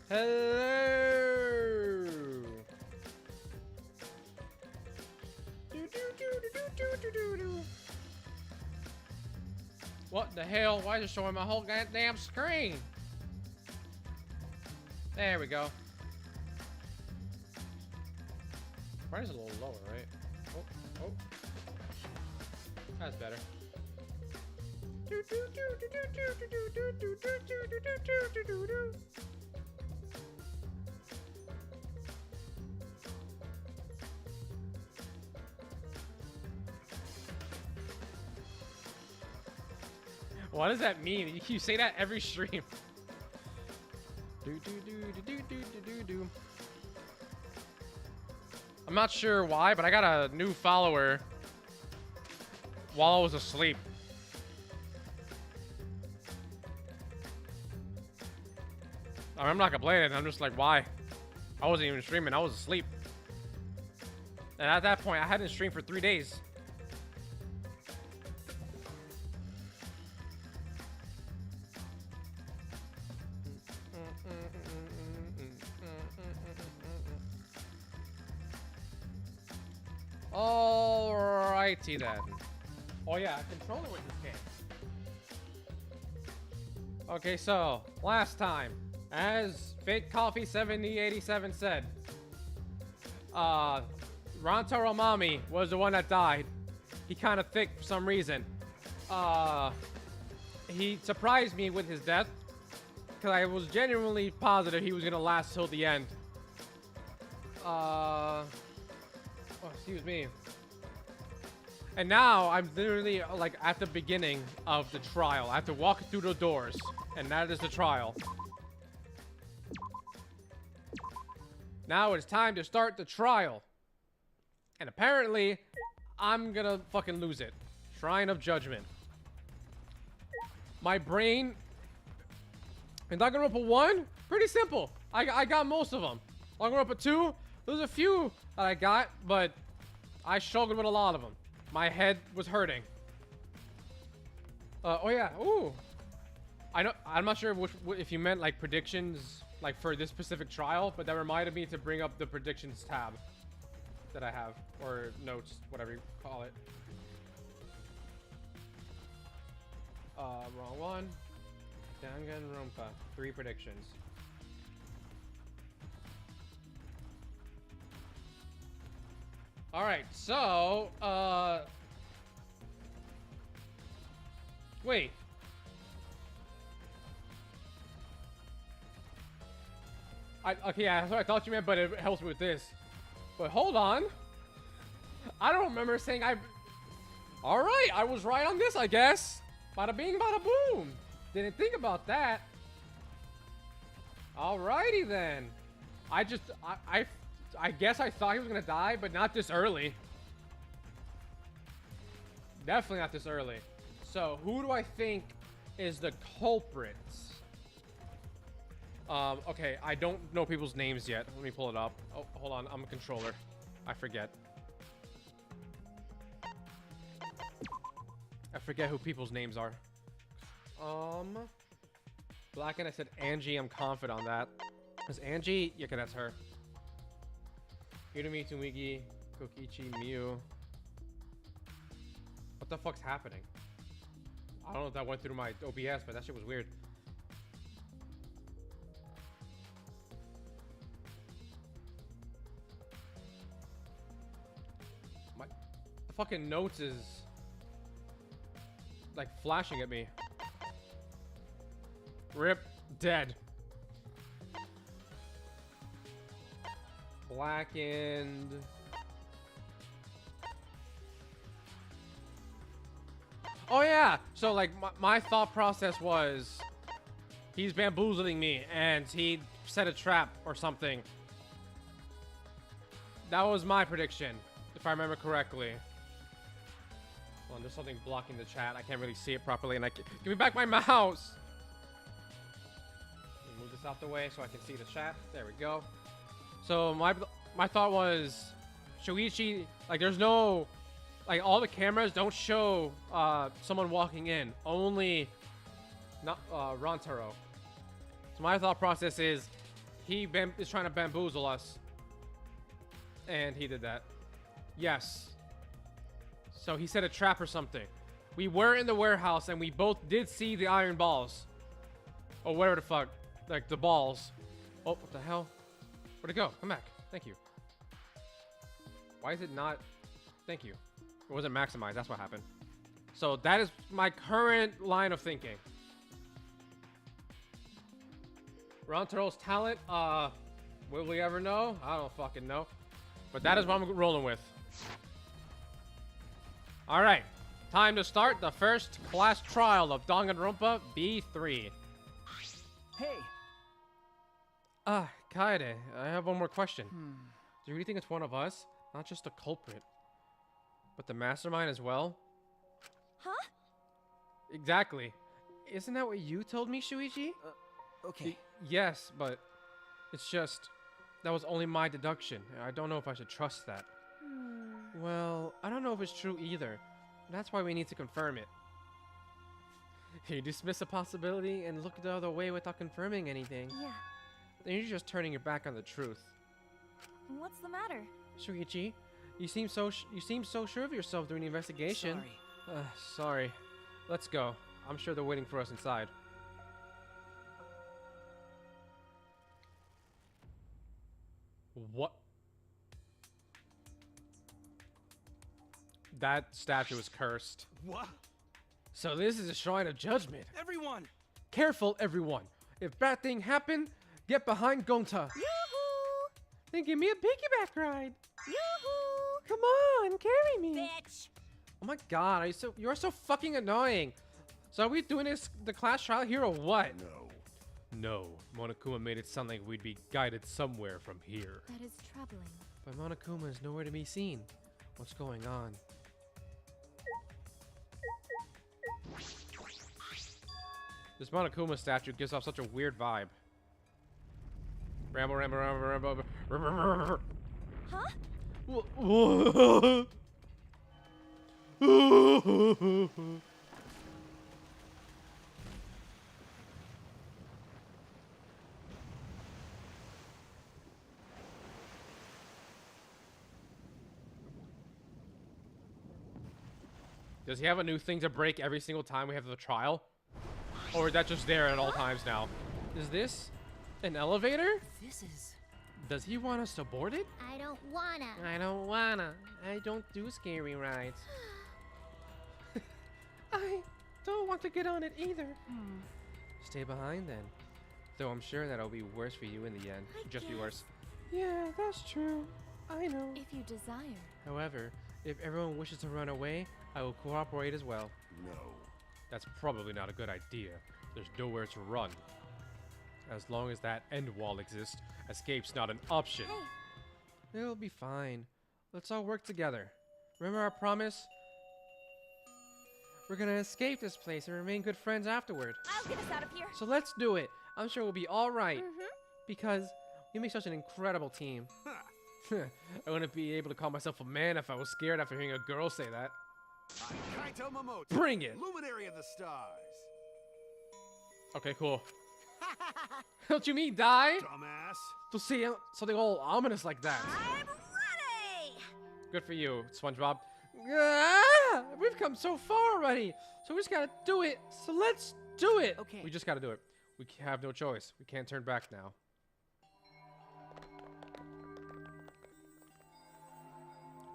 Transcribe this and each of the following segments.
Hello. What the hell? Why is it showing my whole goddamn screen? There we go. Mine is a little lower, right? Oh, oh. That's better. What does that mean? You say that every stream. I'm not sure why, but I got a new follower while I was asleep. I mean, I'm not complaining. I'm just like, why? I wasn't even streaming. I was asleep. And at that point, I hadn't streamed for 3 days. Alrighty then. Oh yeah, controller with this game. Okay, so last time, as Fake Coffee 7087 said, Rantaro Mami was the one that died. He kind of thick for some reason. He surprised me with his death because I was genuinely positive he was gonna last till the end. Oh, excuse me. And now I'm literally like at the beginning of the trial. I have to walk through the doors, and that is the trial. Now it's time to start the trial. And apparently, I'm gonna fucking lose it. Shrine of Judgment. My brain... In Danganronpa 1, pretty simple. I got most of them. Danganronpa 2, there's a few that I got, but I struggled with a lot of them. My head was hurting. Oh yeah, ooh. I'm not sure if you meant like predictions like for this specific trial, but that reminded me to bring up the predictions tab that I have, or notes, whatever you call it. Wrong one. Danganronpa, 3 predictions. All right, so wait. Okay, yeah, that's what I thought you meant, but it helps me with this. But hold on. I don't remember saying all right, I was right on this, I guess. Bada bing, bada boom. Didn't think about that. Alrighty then. I guess I thought he was gonna die, but not this early. Definitely not this early. So, who do I think is the culprits? Okay, I don't know people's names yet. Let me pull it up. Oh, hold on, I'm a controller. I forget. I forget who people's names are. Black and I said Angie, I'm confident on that. Is Angie? Yeah, okay, that's her. Hirumi, Tumigi, Kokichi, Miu. What the fuck's happening? I don't know if that went through my OBS, but that shit was weird. The fucking notes is like flashing at me. Rip, dead. Blackened. Oh yeah, so like my thought process was he's bamboozling me and he set a trap or something. That was my prediction, if I remember correctly. Hold on, there's something blocking the chat. I can't really see it properly, and give me back my mouse. Move this out the way so I can see the chat. There we go. So my thought was Shuichi, like there's no, like all the cameras don't show someone walking in, only not Rantaro. So my thought process is he is trying to bamboozle us. And he did that. Yes. So he set a trap or something. We were in the warehouse and we both did see the iron balls. Or whatever the fuck. Like the balls. Oh, what the hell? Where'd it go? Come back. Thank you. Why is it not? Thank you. It wasn't maximized. That's what happened. So that is my current line of thinking. Rontaro's talent, will we ever know? I don't fucking know. But that is what I'm rolling with. Alright. Time to start the first class trial of Danganronpa B3. Hey! Kaede, I have one more question. Do you really think it's one of us? Not just the culprit, but the mastermind as well? Huh? Exactly. Isn't that what you told me, Shuichi? Okay. Yes, but it's just... that was only my deduction. I don't know if I should trust that. Well, I don't know if it's true either. That's why we need to confirm it. You dismiss a possibility and look the other way without confirming anything. Yeah. Then you're just turning your back on the truth. What's the matter? Shuichi, you seem so sure of yourself during the investigation. Sorry. Sorry. Let's go. I'm sure they're waiting for us inside. What? That statue is cursed. What? So this is a shrine of judgment. Everyone! Careful, everyone. If bad thing happen, get behind Gonta. Yoo-hoo! Then give me a piggyback ride. Yoo-hoo! Come on, carry me. Bitch! Oh my god, you're so fucking annoying. So are we doing the class trial here or what? No, Monokuma made it sound like we'd be guided somewhere from here. That is troubling. But Monokuma is nowhere to be seen. What's going on? This Monokuma statue gives off such a weird vibe. Ramble, ramble, ramble, ramble. Huh? Does he have a new thing to break every single time we have the trial? Or is that just there at all times now? Is this an elevator? This is... Does he want us to board it? I don't wanna. I don't wanna. I don't do scary rides. I don't want to get on it either. Stay behind then. Though I'm sure that'll be worse for you in the end. Just be worse. Yeah, that's true. I know. If you desire. However, if everyone wishes to run away, I will cooperate as well. No. That's probably not a good idea. There's nowhere to run. As long as that end wall exists, escape's not an option. Hey. It'll be fine. Let's all work together. Remember our promise? We're gonna escape this place and remain good friends afterward. I'll get us out of here. So let's do it. I'm sure we'll be all right. Because we make such an incredible team. I wouldn't be able to call myself a man if I was scared after hearing a girl say that. I'm Kaito Momoto. Bring it! Luminary of the stars. Okay, cool. Don't you mean die? Dumbass. To see something all ominous like that. I'm ready! Good for you, SpongeBob. Ah, we've come so far already. So we just gotta do it. So let's do it. Okay. We just gotta do it. We have no choice. We can't turn back now.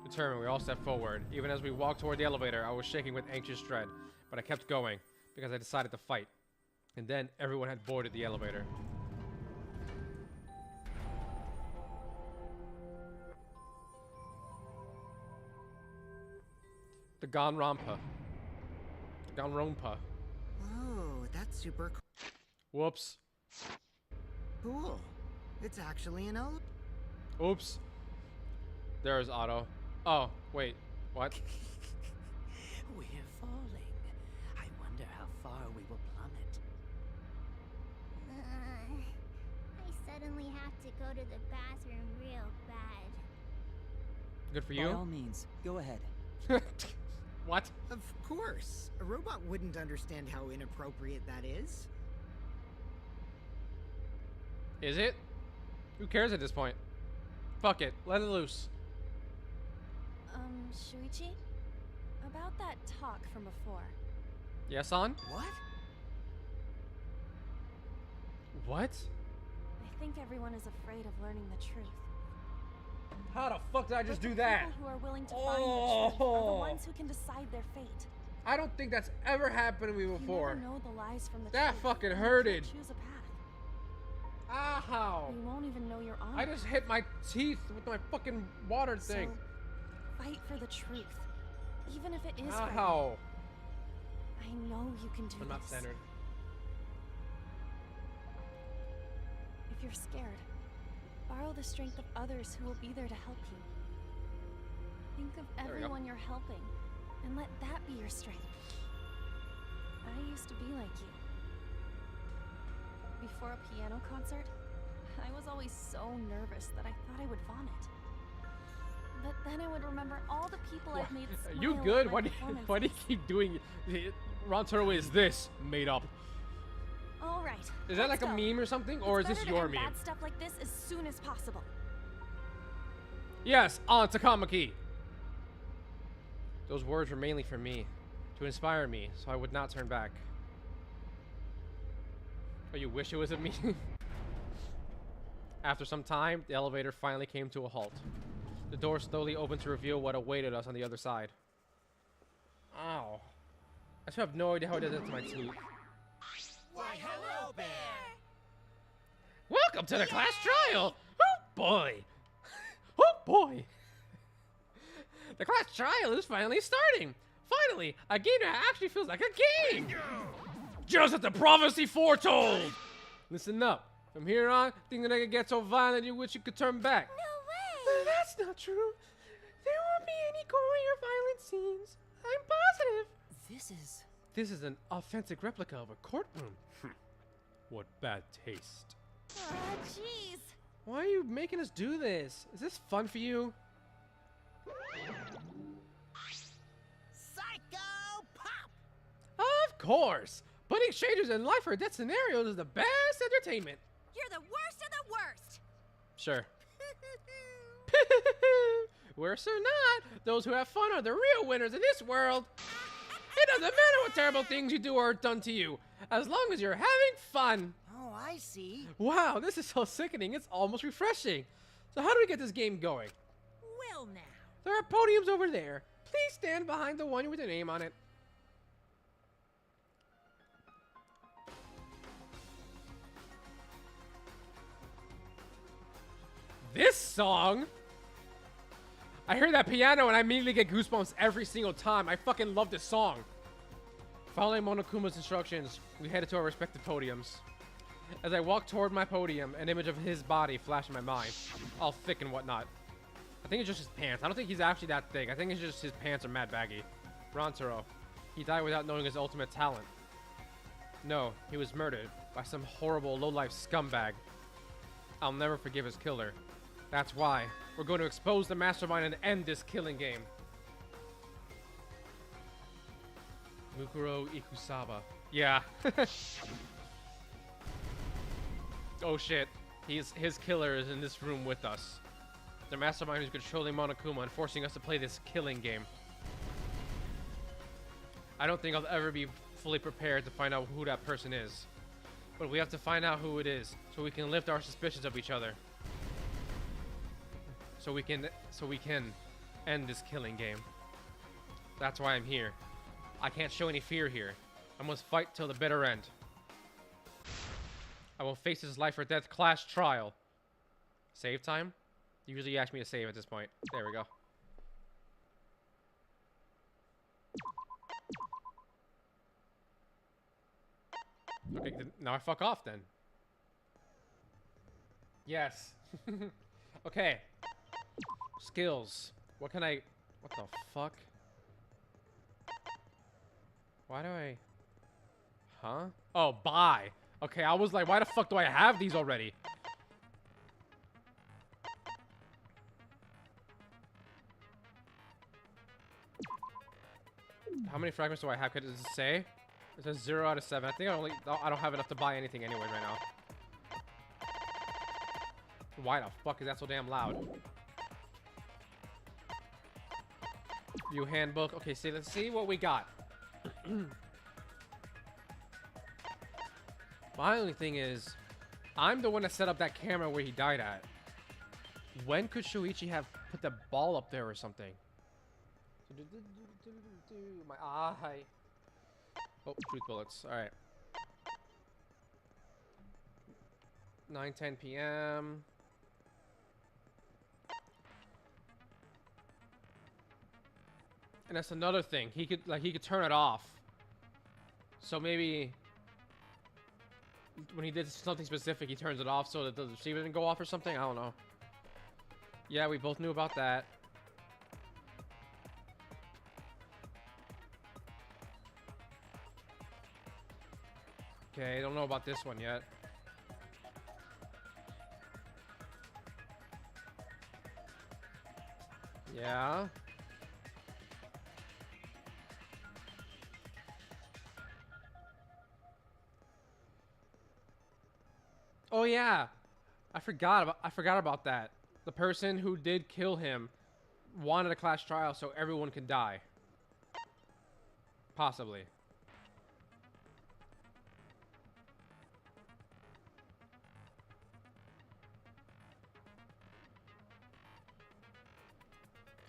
Determined, we all stepped forward. Even as we walked toward the elevator, I was shaking with anxious dread. But I kept going, because I decided to fight. And then everyone had boarded the elevator. The danganronpa. Danganronpa. Oh, that's super Whoops. cool. It's actually an elevator. Oops. There's Otto. Oh, wait. What? We're falling. I wonder how far we will plummet. I suddenly have to go to the bathroom real bad. Good for By all you? means, go ahead. What? Of course. A robot wouldn't understand how inappropriate that is. Is it? Who cares at this point? Fuck it. Let it loose. Shuichi? About that talk from before. Yes, on? What? What? I think everyone is afraid of learning the truth. How the fuck did I just But do the that? people who are willing to find the truth are the Oh. ones who can decide their fate. I don't think that's ever happened to me before. You never know the lies from the That truth. fucking and you hurted. can't choose a path. Ow. You won't even know you're on. I just hit my teeth with my fucking water thing. So, fight for the truth, even if it is Ow. hurting. I know you can do I'm not this. centered. If you're scared, borrow the strength of others who will be there to help you. Think of There we go. everyone you're helping, and let that be your strength. I used to be like you. Before a piano concert, I was always so nervous that I thought I would vomit. But then I would remember all the people I've made smile You at good? my Why do you performances. keep doing it? Ron Turtle is this made up? All right. Is that like let's a go. meme or something? Or is It's this better to your end meme? bad stuff like this as soon as possible. Yes, on Takamaki. Those words were mainly for me, to inspire me, so I would not turn back. Oh, you wish it was a meme? After some time, the elevator finally came to a halt. The door slowly opened to reveal what awaited us on the other side. Ow. I still have no idea how it does that to my teeth. Why, hello there! Welcome to the class trial! Oh boy! Oh boy! The class trial is finally starting! Finally, a game that actually feels like a game! Just as the prophecy foretold! Listen up. From here on, things are gonna get so violent you wish you could turn back. No way! That's not true. There won't be any gory or violent scenes. I'm positive. This is an authentic replica of a courtroom. What bad taste. Ah, jeez. Why are you making us do this? Is this fun for you? Psycho Pop! Of course! Putting strangers in life or death scenarios is the best entertainment. You're the worst of the worst. Sure. Worse or not, those who have fun are the real winners in this world. It doesn't matter what terrible things you do or are done to you, as long as you're having fun. Oh, I see. Wow, this is so sickening, it's almost refreshing. So how do we get this game going? Well now. There are podiums over there. Please stand behind the one with your name on it. This song? I hear that piano and I immediately get goosebumps every single time. I fucking love this song. Following Monokuma's instructions, we headed to our respective podiums. As I walked toward my podium, an image of his body flashed in my mind, all thick and whatnot. I think it's just his pants. I don't think he's actually that thick. I think it's just his pants are mad baggy. Rantaro. He died without knowing his ultimate talent. No, he was murdered by some horrible low-life scumbag. I'll never forgive his killer. That's why we're going to expose the mastermind and end this killing game. Mukuro Ikusaba. Yeah. Oh shit. His killer is in this room with us. The mastermind who's controlling Monokuma and forcing us to play this killing game. I don't think I'll ever be fully prepared to find out who that person is. But we have to find out who it is so we can lift our suspicions of each other. So we can end this killing game. That's why I'm here. I can't show any fear here. I must fight till the bitter end. I will face this life or death class trial. Save time? Usually you ask me to save at this point. There we go. Okay, now I fuck off then. Yes. Okay. Skills. What can I... What the fuck? Why do I... Huh? Oh, buy. Okay, I was like, why the fuck do I have these already? How many fragments do I have? Does it say? It says 0 out of 7. I think I don't have enough to buy anything anyways right now. Why the fuck is that so damn loud? View handbook. Okay, see, let's see what we got. My only thing is, I'm the one that set up that camera where he died at. When could Shuichi have put the ball up there or something? My eye. Oh, truth bullets. Alright. 9:10 p.m. And that's another thing. He could turn it off. So maybe when he did something specific, he turns it off so that the receiver didn't go off or something. I don't know. Yeah, we both knew about that. Okay, don't know about this one yet. Yeah. Oh yeah. I forgot about that. The person who did kill him wanted a class trial so everyone could die. Possibly.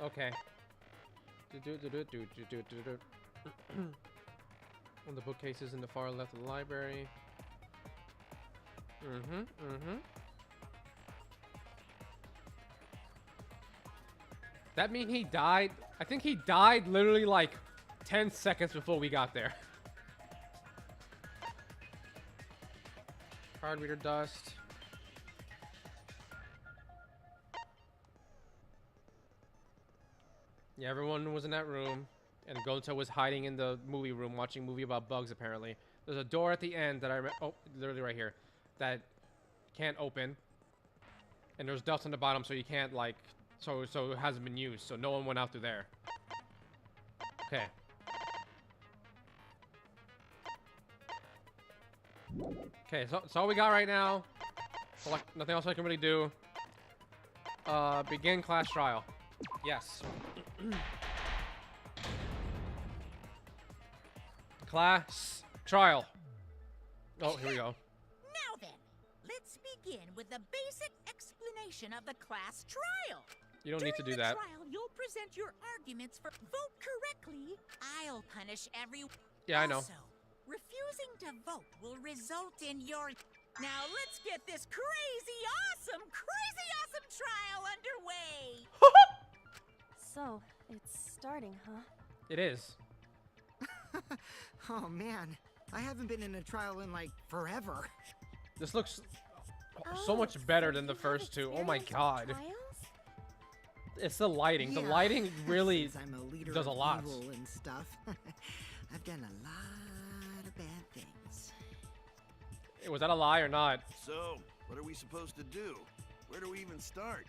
Okay. One of the bookcases in the far left of the library. That mean he died? I think he died literally like 10 seconds before we got there. Card reader dust. Yeah, everyone was in that room, and Goto was hiding in the movie room watching a movie about bugs, apparently. There's a door at the end that oh, literally right here, that can't open. And there's dust on the bottom, so you can't, like, so it hasn't been used, so no one went out through there. Okay. Okay, so that's all we got right now. So, like, nothing else I can really do. Begin class trial. Yes. Class trial. Oh, here we go. Now then, let's begin with the basic explanation of the class trial. You don't need to do that. During the trial, you'll present your arguments for vote correctly. I'll punish everyone. Yeah, I know. Also, refusing to vote will result in your... Now let's get this crazy awesome trial underway. So, it's starting, huh? It is. Oh man, I haven't been in a trial in like forever. This looks so much better than the first two. Oh my god. Trials? It's the lighting. The Yeah, lighting really since I'm a leader does a of lot. evil and stuff. I've done a lot of bad things. Was that a lie or not? So, what are we supposed to do? Where do we even start?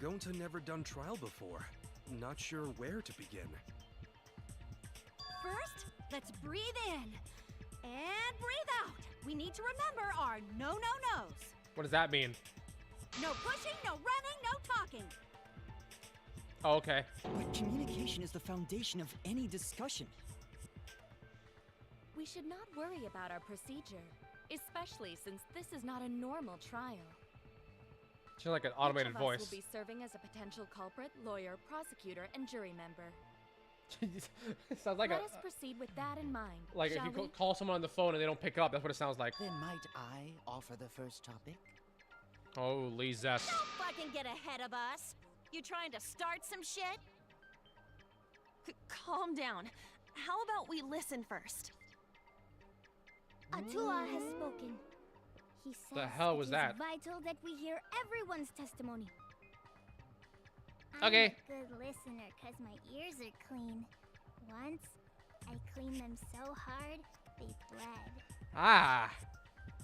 Gonta never done trial before. Not sure where to begin. First, let's breathe in and breathe out. We need to remember our no-no-nos. What does that mean? No pushing, no running, no talking. Oh, okay. But communication is the foundation of any discussion. We should not worry about our procedure, especially since this is not a normal trial. She's like an automated Each of voice. us will be serving as a potential culprit, lawyer, prosecutor, and jury member. It sounds like Let us proceed with that in mind. like if shall you we? call someone on the phone and they don't pick up, that's what it sounds like. Then might I offer the first topic? Holy zest. Don't fucking get ahead of us. You trying to start some shit? Calm down. How about we listen first? Atua has spoken. He says The hell was it that? is vital that we hear everyone's testimony. Okay. I'm a good listener because my ears are clean. Once, I cleaned them so hard, they bled. Ah.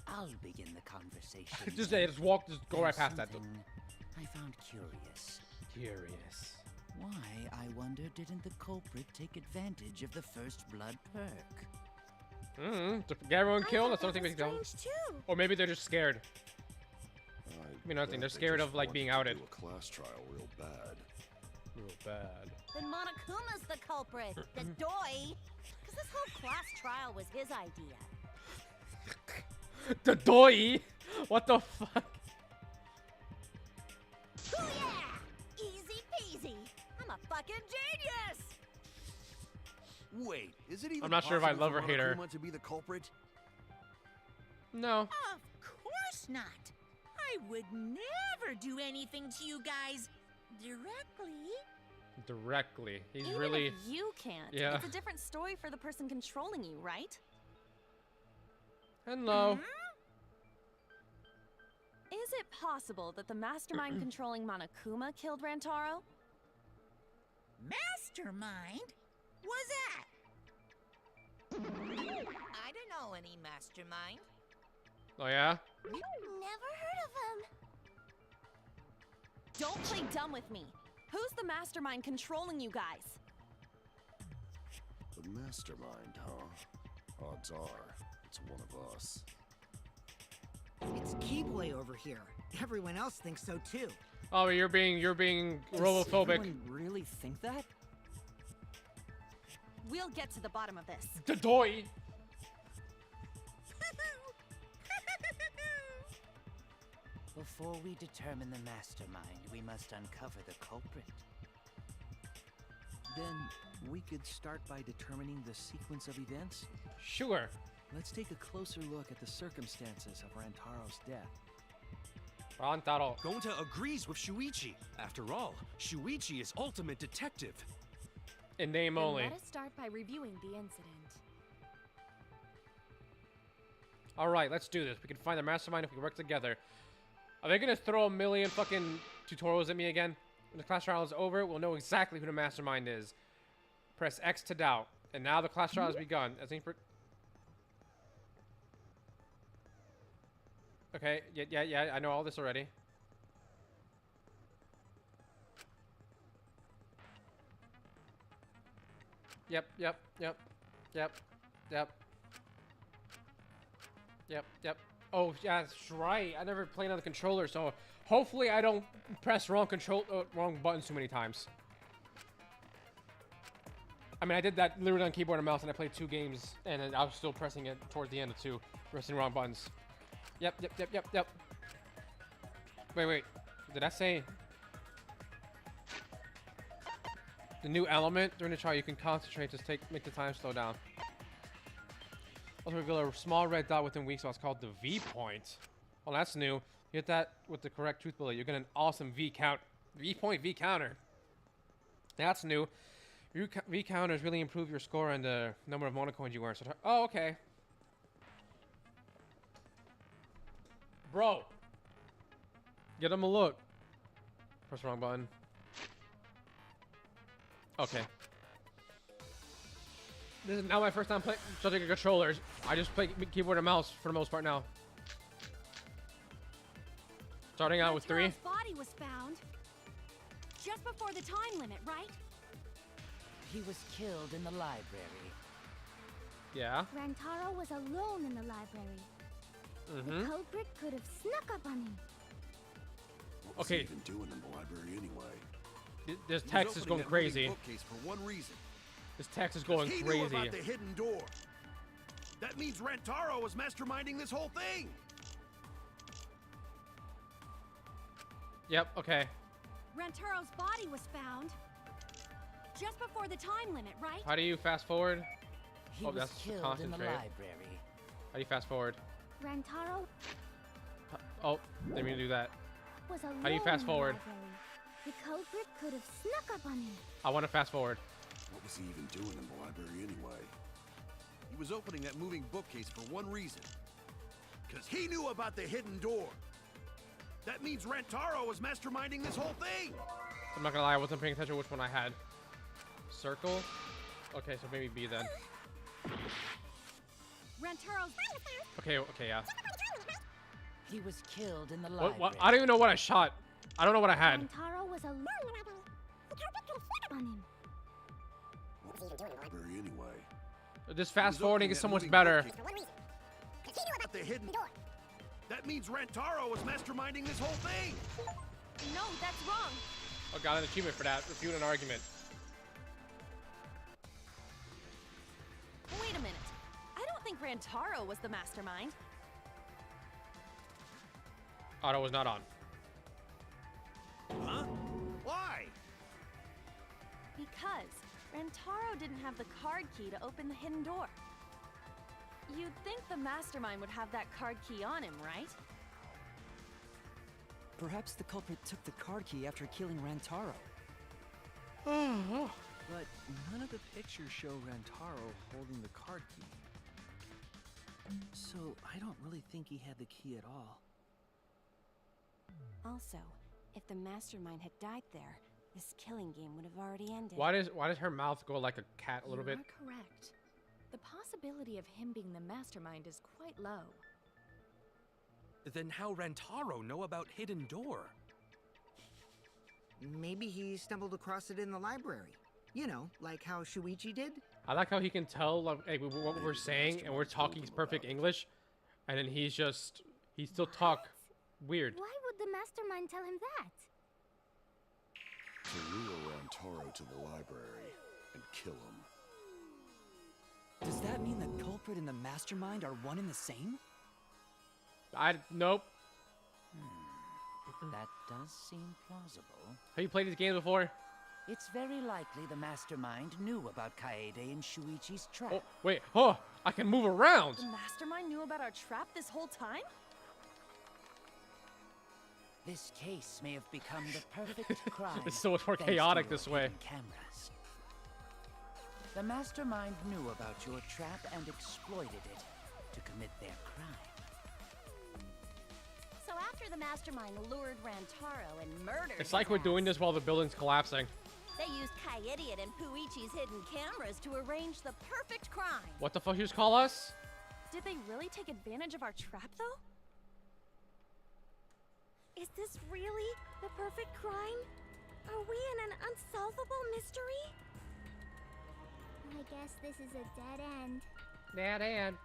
I'll begin the conversation. Just go right There's past that. something I found curious. Curious. Why, I wonder, didn't the culprit take advantage of the first blood perk? To get everyone killed? That's the only thing we can tell. Strange too. Or maybe they're just scared. mean nothing. They're Bet they scared just of like want being to outed. do a class trial real bad. Real bad. Then Monokuma's the culprit. The doi. Because this whole class trial was his idea. The doi? What the fuck? Oh yeah! Easy peasy. I'm a fucking genius! Wait, is it even I'm not sure if I possible love for or hate her. Monokuma to be the culprit? No. Of course not. I would never do anything to you guys directly. Directly. He's Even really. if you can't. Yeah. It's a different story for the person controlling you, right? Hello. Is it possible that the mastermind controlling Monokuma killed Rantaro? Mastermind? Was that? I don't know any mastermind. Oh yeah. Never heard of him. Don't play dumb with me. Who's the mastermind controlling you guys? The mastermind, huh? Odds are, it's one of us. It's Keyboy over here. Everyone else thinks so too. Oh, you're being Does robophobic. everyone really think that? We'll get to the bottom of this. The doi. Before we determine the mastermind, we must uncover the culprit. Then we could start by determining the sequence of events. Sure. Let's take a closer look at the circumstances of Rantaro's death. Rantaro. Gonta agrees with Shuichi. After all, Shuichi is ultimate detective. In name Then only. let us start by reviewing the incident. All right, let's do this. We can find the mastermind if we work together. Are they gonna throw a million fucking tutorials at me again? When the class trial is over, we'll know exactly who the mastermind is. Press X to doubt. And now the class trial has begun. Okay, yeah, I know all this already. Yep. Oh, yeah, that's right. I never played on the controller, so hopefully I don't press wrong buttons too many times. I mean, I did that literally on keyboard and mouse, and I played 2 games, and then I was still pressing it toward the end of 2, pressing wrong buttons. Yep. Wait. Did I say the new element during the trial? You can concentrate to make the time slow down. Also reveal a small red dot within weak spots called the V point. Well, that's new. You hit that with the correct truth bullet, you get an awesome V point V counter. That's new. V counters really improve your score and the number of monocoins you earn. So, oh, okay. Bro. Get him a look. Press the wrong button. Okay. This is now my first time touching a controller. I just play keyboard and mouse for the most part now. Starting out with 3. Rantaro's body was found just before the time limit, right? He was killed in the library. Yeah. Rantaro was alone in the library. The culprit could have snuck up on him. What was Okay. he even doing in the library anyway? This He was text is opening going that moving crazy. bookcase for one reason. This text is going He knew crazy. about the hidden door. That means Rantaro was masterminding this whole thing. Yep, okay. Rantaro's body was found just before the time limit, right? How do you fast forward? He Oh, was that's to killed in the concentrate. library. How do you fast forward? Rantaro Oh, didn't mean to do that. was alone How do you fast in the forward? library. The culprit could have snuck up on him. I want to fast forward. What was he even doing in the library anyway? He was opening that moving bookcase for one reason. Because he knew about the hidden door. That means Rantaro was masterminding this whole thing. I'm not gonna lie, I wasn't paying attention to which one I had. Circle? Okay, so maybe B then. Rantaro's Okay, yeah. He was killed in the library. What? I don't even know what I shot. I don't know what I had. Rantaro was alone. The culprit could have snuck up on him. What was he even doing in the library anyway? This He fast was forwarding opening is that so much moving better. bookcase for one reason. Because he knew about the hidden door. That That means Rantaro was masterminding this whole thing! No, that's wrong. I got an achievement for that. Refute an argument. Wait a minute. I don't think Rantaro was the mastermind. Auto was not on. Huh? Why? Because Rantaro didn't have the card key to open the hidden door. You'd think the mastermind would have that card key on him, right? Perhaps the culprit took the card key after killing Rantaro. But none of the pictures show Rantaro holding the card key. So I don't really think he had the key at all. Also, if the mastermind had died there, this killing game would have already ended. Why does her mouth go like a cat a little bit? You are correct. The possibility of him being the mastermind is quite low. Then how Rantaro know about Hidden Door? Maybe he stumbled across it in the library. You know, like how Shuichi did. I like how he can tell like, what we're saying and we're talking perfect English, and then he still talk weird. Why would the mastermind tell him that? To lure Rantaro to the library and kill him. Does that mean the culprit and the mastermind are one and the same? Nope. That does seem plausible. Have you played these games before? It's very likely the mastermind knew about Kaede and Shuichi's trap. Oh, wait. Oh, I can move around. The mastermind knew about our trap this whole time? This case may have become the perfect crime. It's so much more thanks to chaotic your this way. hidden cameras. The mastermind knew about your trap and exploited it to commit their crime. So after the mastermind lured Rantaro and murdered It's like we're doing this while the building's collapsing. They used Kaede and Puichi's hidden cameras to arrange the perfect crime. What the fuck you just call us? Did they really take advantage of our trap, though? Is this really the perfect crime? Are we in an unsolvable mystery? I guess this is a dead end. Dead end.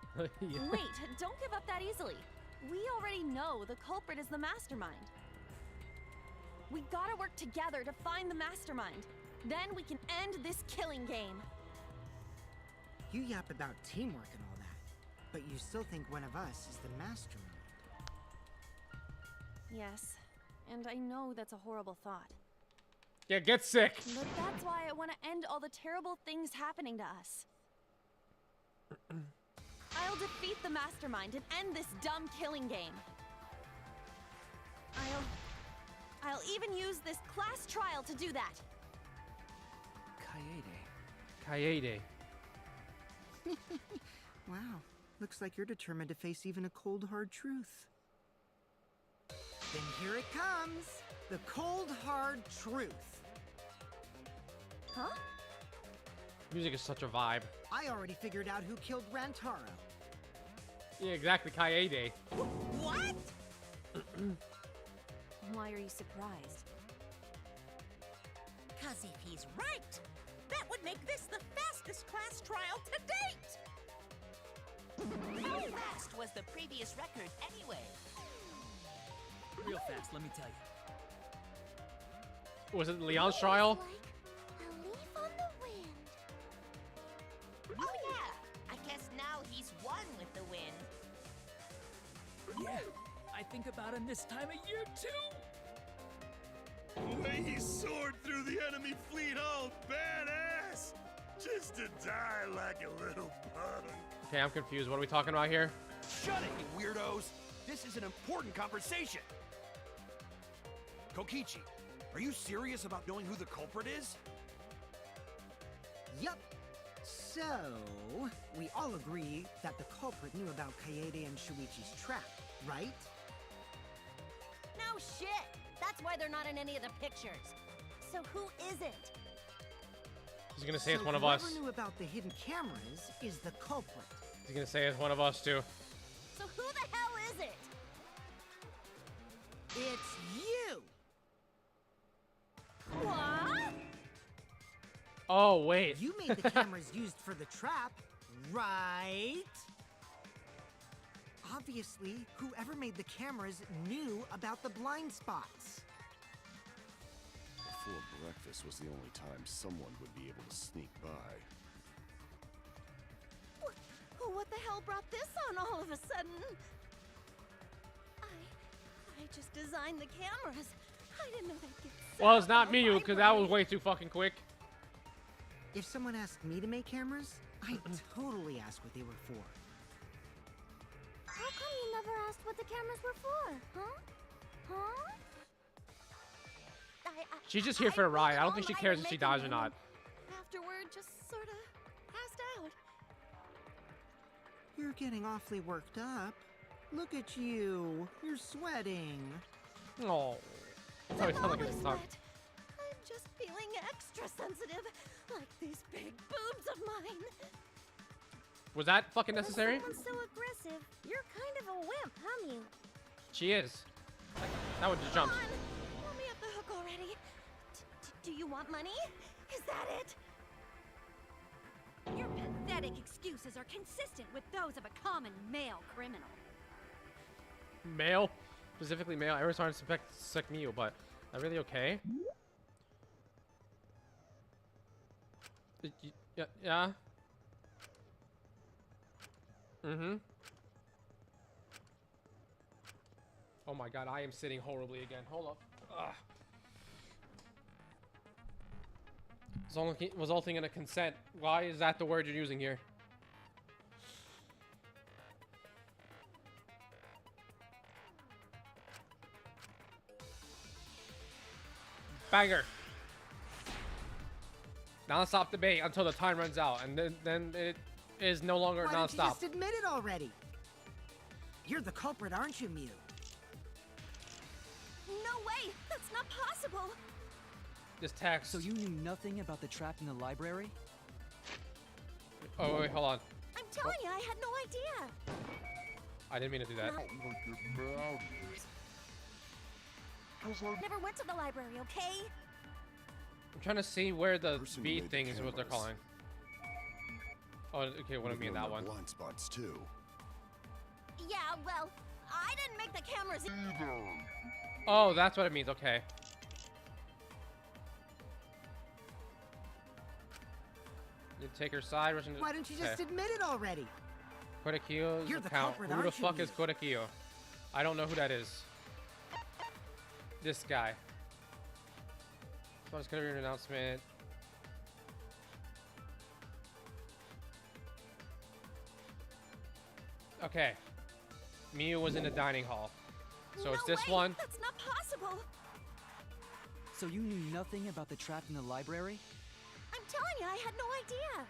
Wait, don't give up that easily. We already know the culprit is the mastermind. We gotta work together to find the mastermind. Then we can end this killing game. You yap about teamwork and all that, but you still think one of us is the mastermind. Yes, and I know that's a horrible thought. Yeah, get sick. But that's why I want to end all the terrible things happening to us. I'll defeat the mastermind and end this dumb killing game. I'll even use this class trial to do that. Kaede. Wow, looks like you're determined to face even a cold, hard truth. Then here it comes, the cold, hard truth. Huh? Music is such a vibe. I already figured out who killed Rantaro. Yeah, exactly, Kaede. What? Why are you surprised? 'Cause if he's right, that would make this the fastest class trial to date! How fast was the previous record anyway? Real fast, let me tell you. Was it Leon's trial? Like a leaf on the wind. Oh yeah, I guess now he's one with the wind. Yeah, I think about him this time of year too. The way he soared through the enemy fleet, all badass! Just to die like a little bug. Okay, I'm confused. What are we talking about here? Shut it, you weirdos! This is an important conversation! Kokichi, are you serious about knowing who the culprit is? Yup. So, we all agree that the culprit knew about Kaede and Shuichi's trap, right? No shit! That's why they're not in any of the pictures. So who is it? He's gonna say it's So one of us. whoever knew about the hidden cameras is the culprit. He's gonna say it's one of us too. So who the hell is it? It's you! What? Oh, wait. You made the cameras used for the trap, right? Obviously, whoever made the cameras knew about the blind spots. Before breakfast was the only time someone would be able to sneak by. What the hell brought this on all of a sudden? I just designed the cameras. I didn't know they'd get set Well, it's up not in the me, because that was library. way too fucking quick. If someone asked me to make cameras, I'd totally ask what they were for. How come you never asked what the cameras were for? Huh? Huh? She's just here for a ride. I don't think she cares if she dies or not. Afterward, just sort of passed out. You're getting awfully worked up. Look at you. You're sweating. Oh. I'm Sorry, sound like always it's wet. not. I'm just feeling extra sensitive, like these big boobs of mine. Was that fucking necessary? Someone's so aggressive. You're kind of a wimp, huh, Mew? She is. That one just jumped. Come on, let me off the hook already. Do you want money? Is that it? Your pathetic excuses are consistent with those of a common male criminal. Male? Specifically male. Everyone's trying to suspect Mew, but are really okay? Yeah. Mm-hmm. Oh my god, I am sitting horribly again. Hold up. Ugh. Resulting in a consent. Why is that the word you're using here? Banger. Non-stop debate until the time runs out, and then it is no longer Why don't you non-stop. just admit it already? You're the culprit, aren't you, Mew? No way! That's not possible! This text. So you knew nothing about the trap in the library? Oh wait, hold on. I'm telling you, I had no idea! I didn't mean to do that. Never went to the library, okay? I'm trying to see where the Person who B made the thing is what they're cameras. calling. Oh, okay, what do I mean that one? Blind spots too. Yeah, well, I didn't make the cameras either. Oh, that's what it means. Okay. You take her side. Why don't you just admit it already? Kodakio's You're the account. culprit, Who the aren't you, fuck is Kodakio? I don't know who that is. This guy. So I'm just gonna read an announcement. Okay. Mew was in the dining hall. So it's this one. That's not possible! So you knew nothing about the trap in the library? I'm telling you, I had no idea!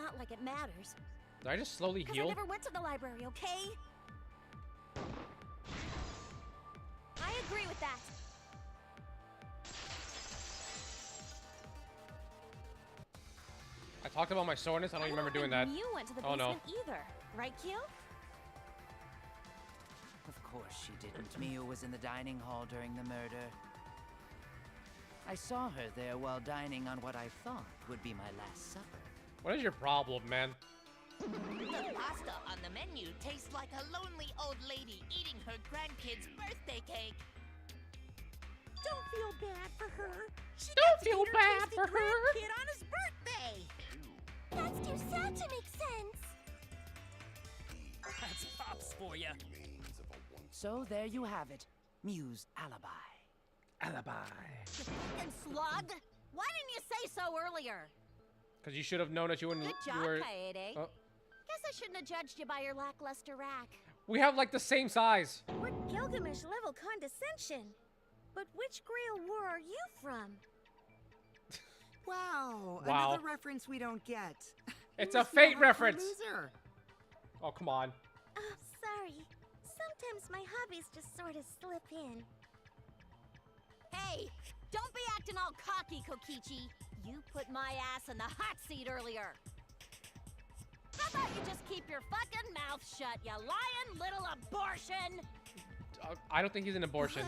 Not like it matters. Did I just slowly Because I heal? never went to the library, okay? I agree with that. I talked about my soreness. I don't even remember doing that. You went to the Oh no. basement either, right, Q? Of course she didn't. Mew was in the dining hall during the murder. I saw her there while dining on what I thought would be my last supper. What is your problem, man? The pasta on the menu tastes like a lonely old lady eating her grandkid's birthday cake. Don't feel bad for her. She Don't got to feel eat her bad tasty for her. grandkid on his birthday. That's too sad to make sense. That's pops for you. So there you have it. Mew's alibi. Alibi. You fucking slug! Why didn't you say so earlier? Because you should have known that you wouldn't. Good You job, were. Kaede. Oh. Guess I shouldn't have judged you by your lackluster rack. We have like the same size. What Gilgamesh level condescension? But which Grail war are you from? Wow, Wow. another reference we don't get. It's You a must be fate hardcore reference. loser. Oh, come on. Oh, sorry. Sometimes my hobbies just sort of slip in. Hey, don't be acting all cocky, Kokichi. You put my ass in the hot seat earlier. How about you just keep your fucking mouth shut, you lying little abortion? I don't think he's an abortion.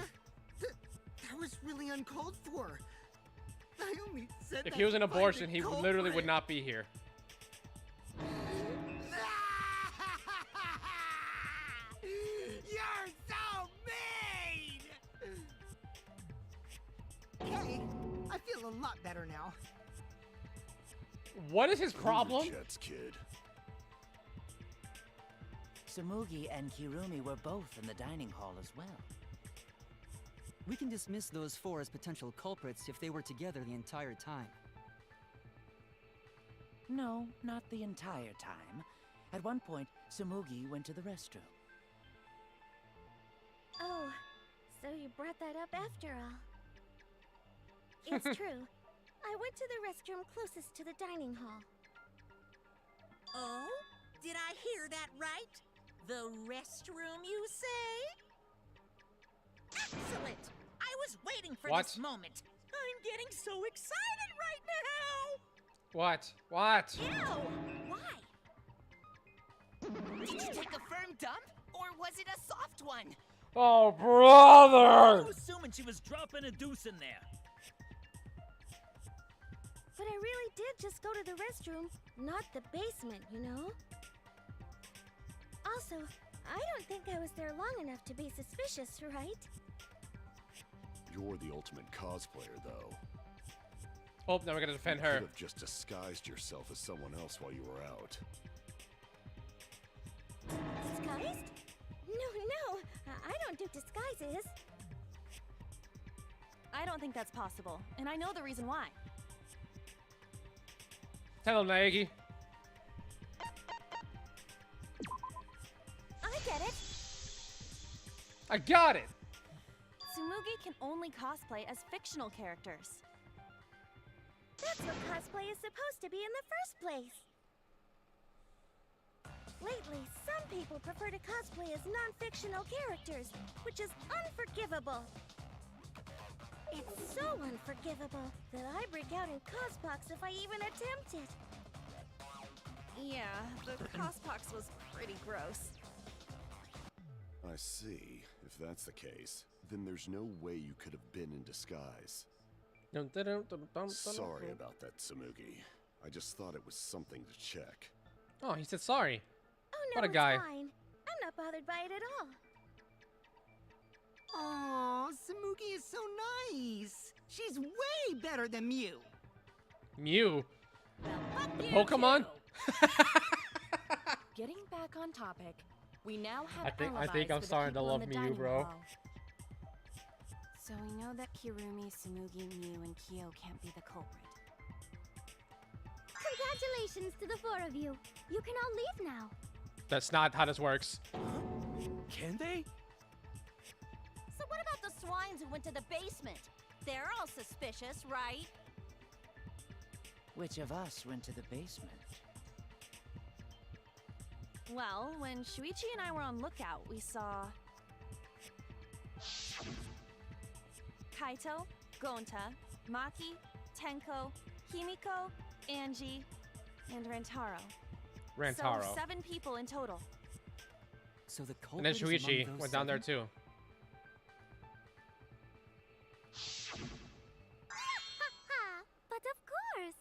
That was really uncalled for. I only said If that he was an to find abortion, the he culprit. literally would not be here. lot better now. What is his problem? Jets, kid. Tsumugi and Kirumi were both in the dining hall as well. We can dismiss those four as potential culprits if they were together the entire time. No, not the entire time. At one point, Tsumugi went to the restroom. Oh, so you brought that up after all. It's true. I went to the restroom closest to the dining hall. Oh? Did I hear that right? The restroom, you say? Excellent! I was waiting for What? this moment. I'm getting so excited right now! What? What? Ew! Why? Did you take a firm dump? Or was it a soft one? Oh, brother! I'm assuming she was dropping a deuce in there. But I really did just go to the restroom, not the basement, you know? Also, I don't think I was there long enough to be suspicious, right? You're the ultimate cosplayer, though. Oh, now we're gonna defend You her. could have just disguised yourself as someone else while you were out. Disguised? No, I don't do disguises. I don't think that's possible, and I know the reason why. Tell him, Naegi. I get it. I got it! Tsumugi can only cosplay as fictional characters. That's what cosplay is supposed to be in the first place. Lately, some people prefer to cosplay as non-fictional characters, which is unforgivable. It's so unforgivable that I break out in cosbox if I even attempt it. Yeah, the cosbox was pretty gross. I see. If that's the case, then there's no way you could have been in disguise. Sorry about that, Tsumugi. I just thought it was something to check. Oh, he said sorry. Oh no, What a it's guy. fine. I'm not bothered by it at all. Aw, Tsumugi is so nice. She's way better than Mew. Mew. Well, fuck The you Pokemon? too. Getting back on topic, we now have I think alibis I'm for the starting to people in love the Mew, dining bro. hall. So we know that Kirumi, Tsumugi, Mew, and Kyo can't be the culprit. Congratulations to the four of you. You can all leave now. That's not how this works. Can they? So what about the swines who went to the basement? They're all suspicious, right? Which of us went to the basement? Well, when Shuichi and I were on lookout, we saw Kaito, Gonta, Maki, Tenko, Himiko, Angie, and Rantaro. Rantaro. So 7 people in total. So the And then culprit is among Shuichi those went down there 7? too. Ha! But of course.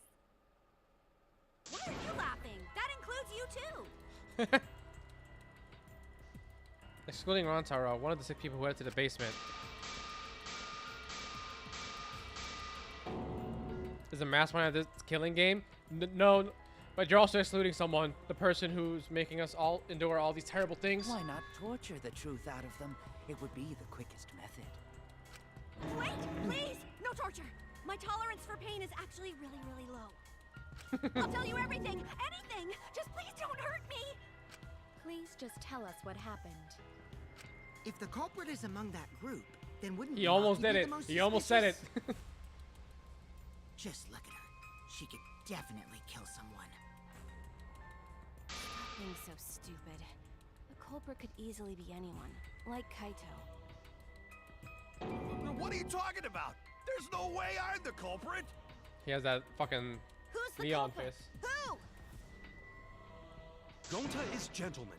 Why are you laughing? That includes you too. Excluding Rantaro, one of the 6 people who went to the basement. Is the mastermind of this killing game? No, but you're also excluding someone, the person who's making us all endure all these terrible things. Why not torture the truth out of them? It would be the quickest method. Wait, please! No torture! My tolerance for pain is actually really, really low. I'll tell you everything! Anything! Just please don't hurt me! Please just tell us what happened. If the culprit is among that group, then wouldn't He Maki almost be did the it. most He almost said it. suspicious? Just look at her. She could definitely kill someone. Stop being so stupid. The culprit could easily be anyone, like Kaito. What are you talking about? There's no way I'm the culprit. He has that fucking Who's the neon culprit? fist. Who? Gonta is gentleman.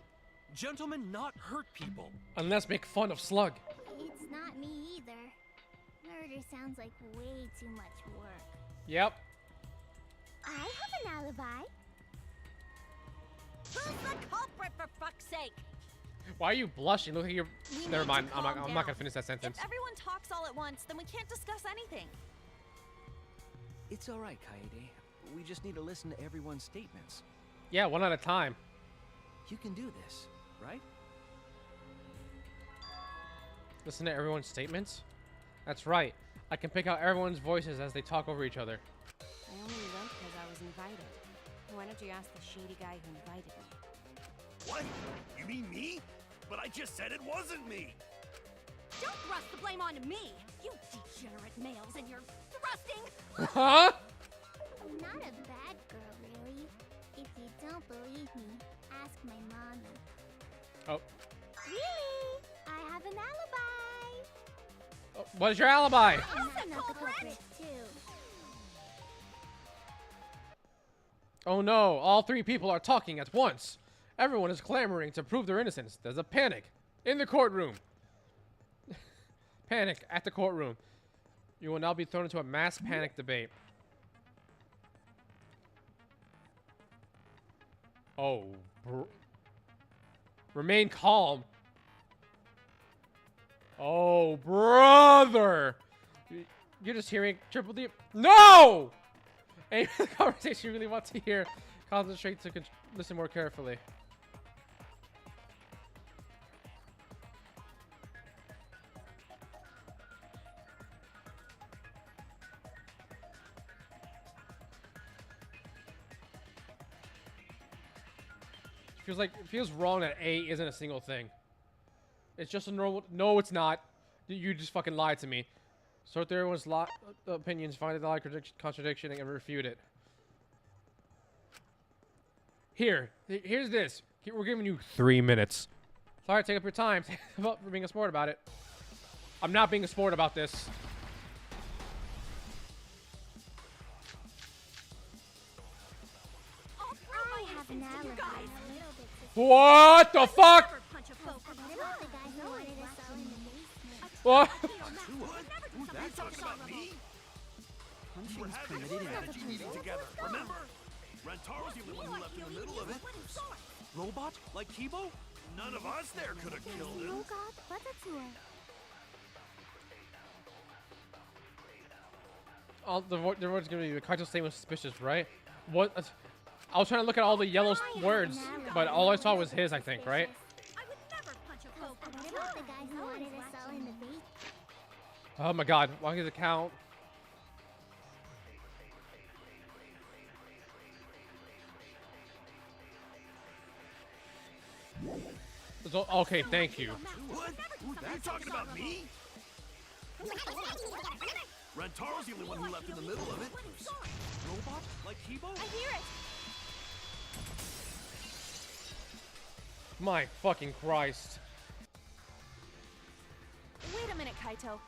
Gentlemen not hurt people. Unless make fun of Slug. It's not me either. Murder sounds like way too much work. Yep. I have an alibi. Who's the culprit, for fuck's sake? Why are you blushing? Look at your. We Never need mind. to I'm calm not gonna down. finish that sentence. If everyone talks all at once, then we can't discuss anything. It's all right, Kaede. We just need to listen to everyone's statements. Yeah, one at a time. You can do this, right? Listen to everyone's statements? That's right. I can pick out everyone's voices as they talk over each other. I only went because I was invited. Why don't you ask the shady guy who invited me? What? You mean me? But I just said it wasn't me. Don't thrust the blame onto me, you degenerate males and your thrusting. Huh? I'm not a bad girl, really. If you don't believe me, ask my mommy. Oh. Really? I have an alibi. Oh, what is your alibi? I'm not the culprit, too. Oh no, all three people are talking at once. Everyone is clamoring to prove their innocence. There's a panic in the courtroom. Panic at the courtroom. You will now be thrown into a mass panic debate. Oh, remain calm. Oh, brother. You're just hearing Triple D. No! Aim the conversation you really want to hear. Concentrate to listen more carefully. It feels wrong that A isn't a single thing. It's just a normal. No, it's not. You just fucking lied to me. Sort through everyone's opinions, find the contradiction, and refute it. Here's this. We're giving you 3 minutes. Sorry, take up your time. For being a sport about it. I'm not being a sport about this. I have an alibi. What the fuck? What? Are you talking about me? We're having a strategy meeting together, remember? Rantaro's the only one who left in the middle of it. Robot? Like Kibo? None of us there could have killed him. The word's gonna be Kaito's statement was suspicious, right? What? I was trying to look at all the yellow words, but all I saw was his, I think, right? Oh my god, why does it count? Okay, thank you. What? Are you talking about me? Rantaro's the only one who left in the middle of it. Robot? Like Kibo? I hear it. My fucking Christ. Wait a minute, Kaito.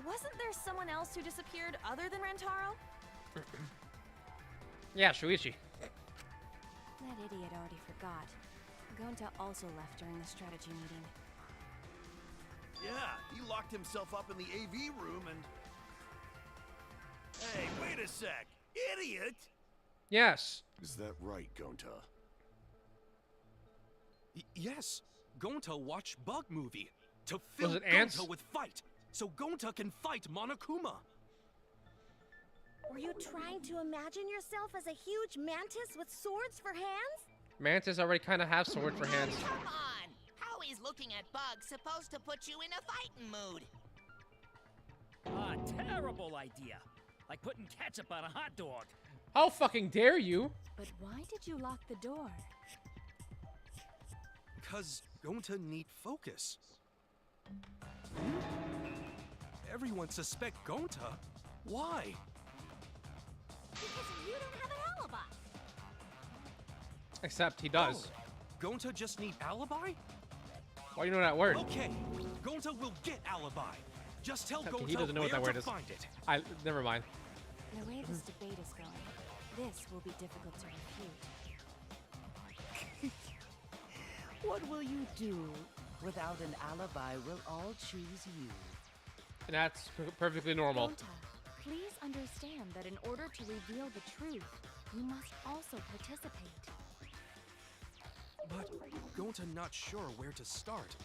Wasn't there someone else who disappeared other than Rantaro? Yeah, Shuichi. That idiot already forgot. Gonta also left during the strategy meeting. Yeah, he locked himself up in the AV room and... Hey, wait a sec. Idiot! Yes. Is that right, Gonta? Yes. Gonta watched Bug Movie to fill Was it ants? Gonta with fight, so Gonta can fight Monokuma. Were you trying to imagine yourself as a huge mantis with swords for hands? Mantis already kind of have sword for hands. Come on! How is looking at bugs supposed to put you in a fighting mood? Ah, terrible idea. Like putting ketchup on a hot dog. How fucking dare you? But why did you lock the door? Cause Gonta need focus. Everyone suspect Gonta. Why? Because you don't have an alibi. Except he does. Oh, Gonta just need alibi? Why do you know that word? Okay, Gonta will get alibi. Just tell Okay, Gonta he doesn't know what that where word to is. find it. Never mind. The way this debate is going, this will be difficult to refute. What will you do? Without an alibi, we'll all choose you. And that's perfectly normal. Gonta, please understand that in order to reveal the truth, you must also participate. But Gonta not sure where to start.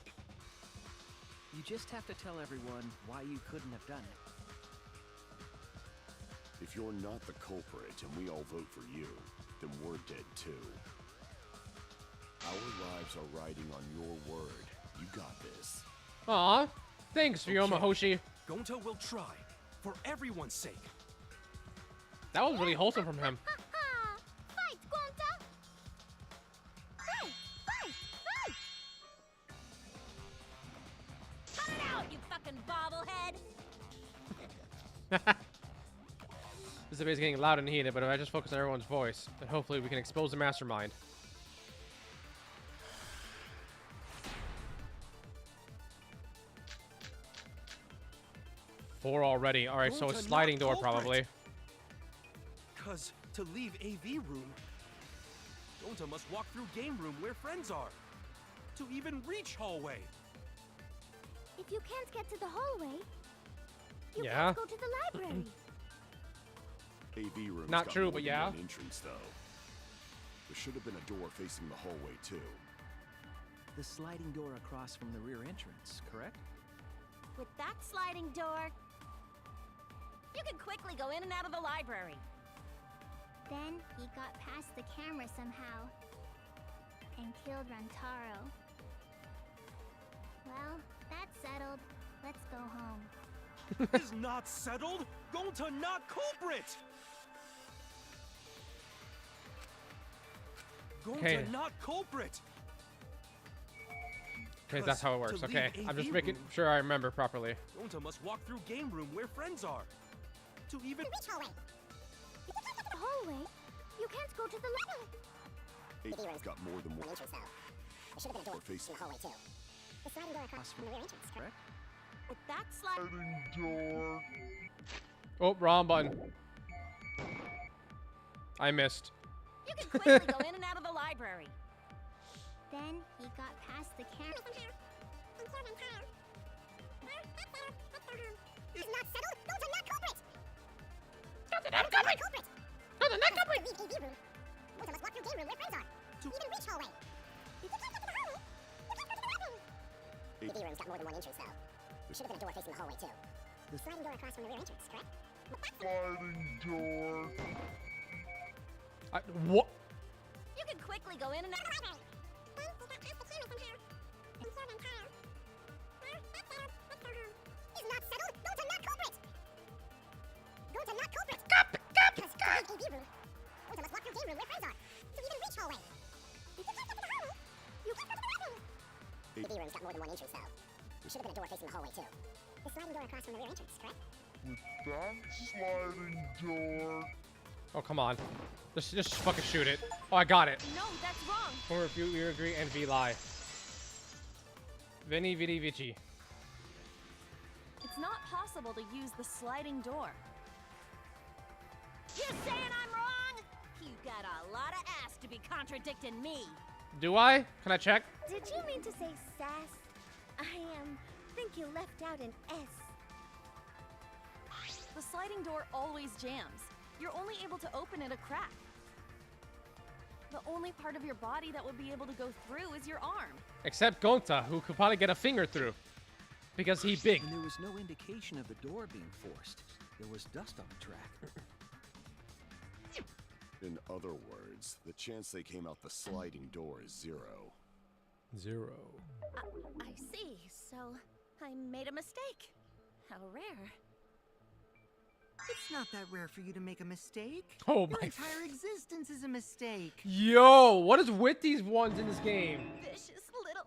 You just have to tell everyone why you couldn't have done it. If you're not the culprit and we all vote for you, then we're dead too. Our lives are riding on your word. You got this. Aw, thanks, Ryoma Hoshi. Gonta will try, for everyone's sake. That was really wholesome from him. Fight, Gonta! Fight! Fight! Fight! Cut it out, you fucking bobblehead! This debate is getting loud and heated, but if I just focus on everyone's voice, then hopefully we can expose the mastermind. Four already. Alright, so a Gonta, sliding not door culprit. probably. Cause to leave AV room, Gonta must walk through game room where friends are. To even reach hallway. If you can't get to the hallway, you Yeah. can't go to the library. AV room's Not got true, more but than yeah. one entrance though. There should have been a door facing the hallway too. The sliding door across from the rear entrance, correct? With that sliding door, you can quickly go in and out of the library. Then he got past the camera somehow and killed Rantaro. Well, that's settled. Let's go home. Is not settled. Gonta not culprit. Gonta Okay. not culprit. Okay, that's how it works. To Okay, leave I'm just AV making room, sure I remember properly. Gonta must walk through game room where friends are. To even Reach hallway. If you can't get to the hallway, you can't go to the library. AV room's got more than one entrance though. There should have been a door facing the hallway too. The sliding door across from the rear entrance, correct? With that sliding Oh, wrong button. I missed. you can quickly go in and out of the library. Then he got past the camera. It's not settled. Those are not culprits. Those are not culprits. Those are not culprits. Leave AV room. Those must walk through game room where friends are. To even reach hallway. If you can't get to the hallway, you can't go to the library. AV room's got more than one entrance though. There should have been a door facing the hallway too. The sliding door across from the rear entrance, correct? Sliding door. What? You can quickly go in and out of the library. It's not settled. Those are not culprits. Those are not culprits. Because to leave AV room, those must walk through game room where friends are. To even reach hallway. If you can't get to the hallway, you can't go to the library. AV room's got more than one entrance though. There should have been a door facing the hallway too. The sliding door across from the rear entrance, correct? With that sliding door. Oh, come on. Just fucking shoot it. Oh, I got it. No, that's wrong. Or if you agree and V lie. Veni Vidi Vici. It's not possible to use the sliding door. You saying I'm wrong? You got a lot of ass to be contradicting me. Do I? Can I check? Did you mean to say sass? I think you left out an S. The sliding door always jams. You're only able to open it a crack. The only part of your body that would be able to go through is your arm. Except Gonta, who could probably get a finger through. Because he big. And there was no indication of the door being forced. There was dust on the track. In other words, the chance they came out the sliding door is 0. 0. I see. So I made a mistake. How rare. It's not that rare for you to make a mistake. Oh Your my entire existence is a mistake. Yo, what is with these ones in this game? Vicious little.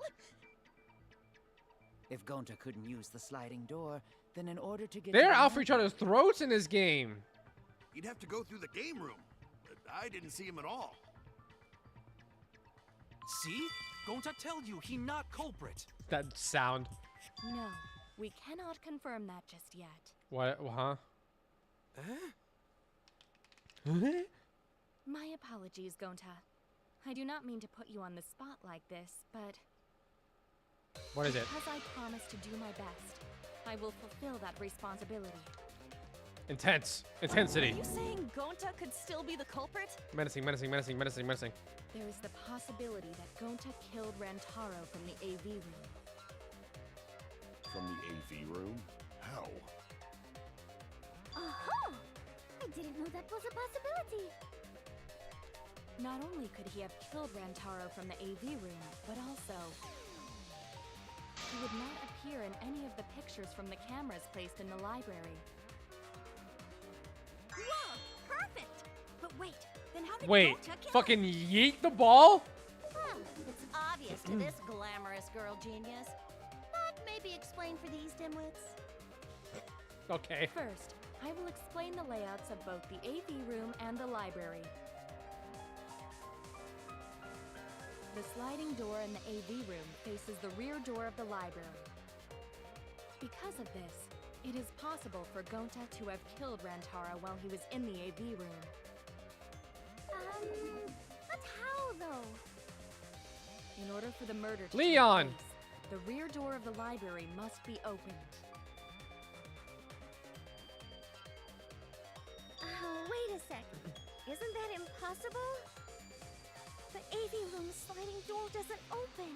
If Gonta couldn't use the sliding door, then in order to get They're to the out for each other's throats in this game. He'd have to go through the game room, but I didn't see him at all. See? Gonta tell you he not culprit. That sound. No, we cannot confirm that just yet. What? Huh? My apologies, Gonta. I do not mean to put you on the spot like this, but What is it? because I promised to do my best, I will fulfill that responsibility. Intense. Intensity. Are you saying Gonta could still be the culprit? Menacing, menacing, menacing, menacing, menacing. There is the possibility that Gonta killed Rantaro from the AV room. From the AV room? How? Uh-huh! I I didn't know that was a possibility. Not only could he have killed Rantaro from the AV room, but also he would not appear in any of the pictures from the cameras placed in the library. Whoa! Perfect! But wait, then how did Wait, Gota kill fucking yeet the ball? It's obvious to this glamorous girl genius. But maybe explain for these dimwits. Okay. First, I will explain the layouts of both the AV room and the library. The sliding door in the AV room faces the rear door of the library. Because of this, it is possible for Gonta to have killed Rantaro while he was in the AV room. But how though? In order for the murder to Leon! take place, the rear door of the library must be opened. Wait a sec. Isn't that impossible? The AV room's sliding door doesn't open,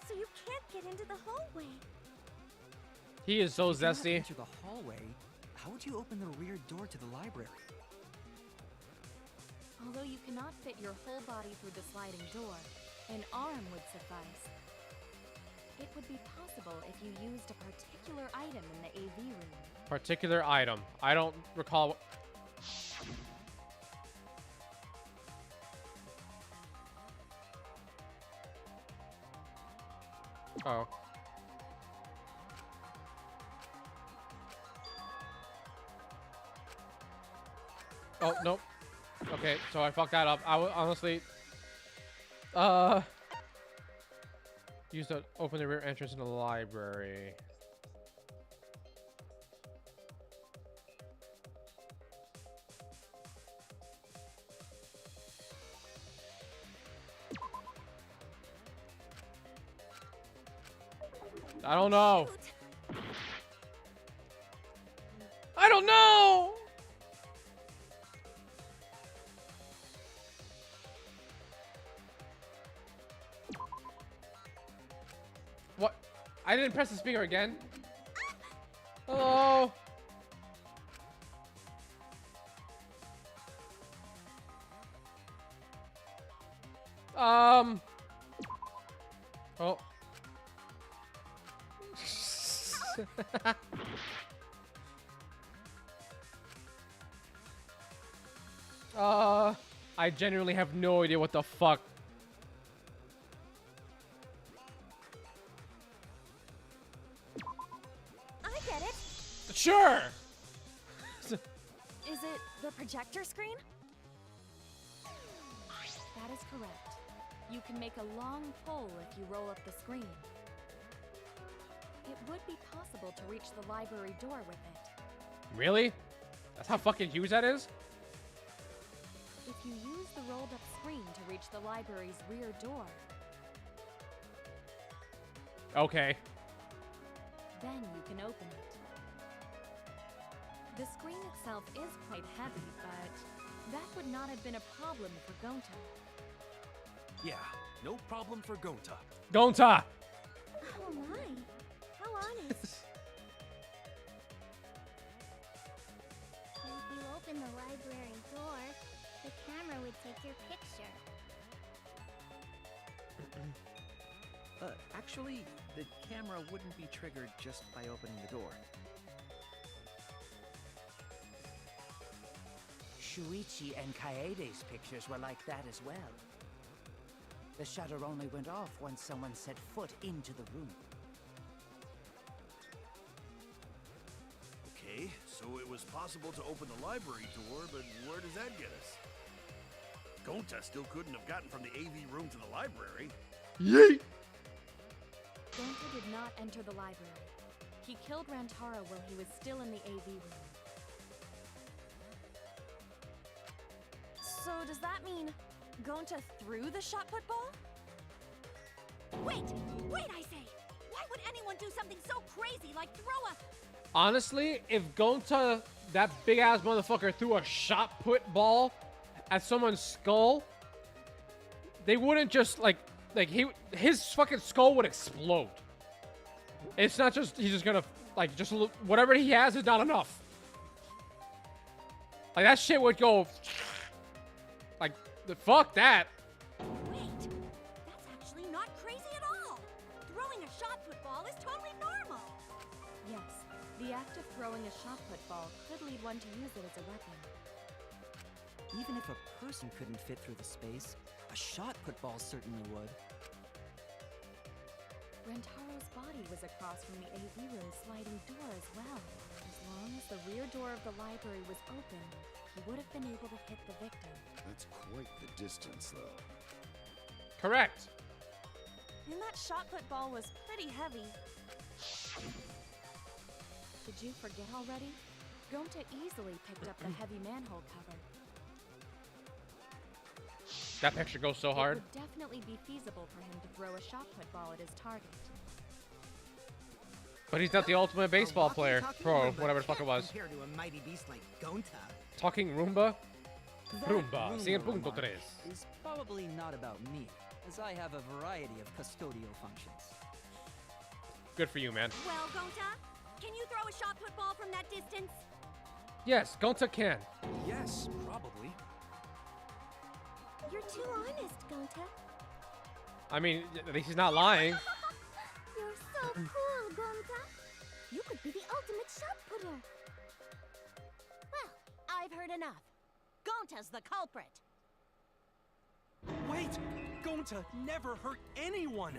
so you can't get into the hallway. He is so If you cannot zesty. enter the hallway, how would you open the rear door to the library? Although you cannot fit your whole body through the sliding door, an arm would suffice. It would be possible if you used a particular item in the AV room. Particular item. I don't recall. Oh. Oh, nope. Okay, so I fucked that up. I would honestly... Use to open the rear entrance in the library. I don't know. I don't know! What? I didn't press the speaker again. Hello? Oh. I genuinely have no idea what the fuck. I get it. Sure. Is it the projector screen? That is correct. You can make a long pole if you roll up the screen. It would be possible to reach the library door with it. Really? That's how fucking huge that is? If you use the rolled up screen to reach the library's rear door, Okay. then you can open it. The screen itself is quite heavy, but that would not have been a problem for Gonta. Yeah, no problem for Gonta. Gonta! Oh my. How honest. If you open the library door, the camera would take your picture. Actually, the camera wouldn't be triggered just by opening the door. Shuichi and Kaede's pictures were like that as well. The shutter only went off once someone set foot into the room. Okay, so it was possible to open the library door, but where does that get us? Gonta still couldn't have gotten from the AV room to the library. Yeet! Gonta did not enter the library. He killed Rantaro while he was still in the AV room. So does that mean Gonta threw the shot put ball? Wait! Wait, I say! Why would anyone do something so crazy like throw a... Honestly, if Gonta, that big ass motherfucker, threw a shot put ball at someone's skull, they wouldn't just his fucking skull would explode. It's not just he's just gonna whatever he has is not enough. Like, that shit would go... Like, fuck that. Wait, that's actually not crazy at all. Throwing a shot put ball is totally normal. Yes, the act of throwing a shot put ball could lead one to use it as a weapon. Even if a person couldn't fit through the space, a shot put ball certainly would. Rentaro's body was across from the AV room sliding door as well. As long as the rear door of the library was open, he would have been able to hit the victim. That's quite the distance, though. Correct. And that shot put ball was pretty heavy. Did you forget already? Gonta easily picked up the heavy manhole cover. That picture goes so hard. It would definitely be feasible for him to throw a shot put ball at his target. But he's not the ultimate baseball player. Pro, whatever the fuck it was. Compared to a mighty beast like Gonta. Talking Roomba? That Roomba. Sigue punto remark 3. is probably not about me, as I have a variety of custodial functions. Good for you, man. Well, Gonta, can you throw a shot put ball from that distance? Yes, Gonta can. Yes, probably. You're too honest, Gonta. I mean, at least he's not lying. You're so cool, Gonta. You could be the ultimate shot putter. Well, I've heard enough. Gonta's the culprit. Wait! Gonta never hurt anyone!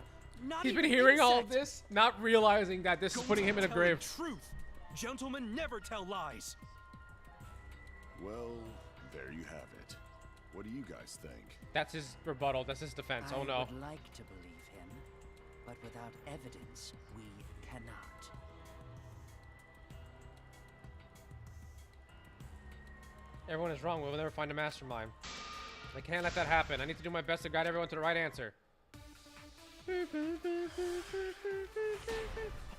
Not He's been even hearing all of insects. this, not realizing that this is putting him in a Gonta grave. telling Truth. Gentlemen never tell lies. Well, there you have it. What do you guys think? That's his rebuttal. That's his defense. Oh no. I would like to believe him, but without evidence, we cannot. Everyone is wrong. We'll never find a mastermind. I can't let that happen. I need to do my best to guide everyone to the right answer.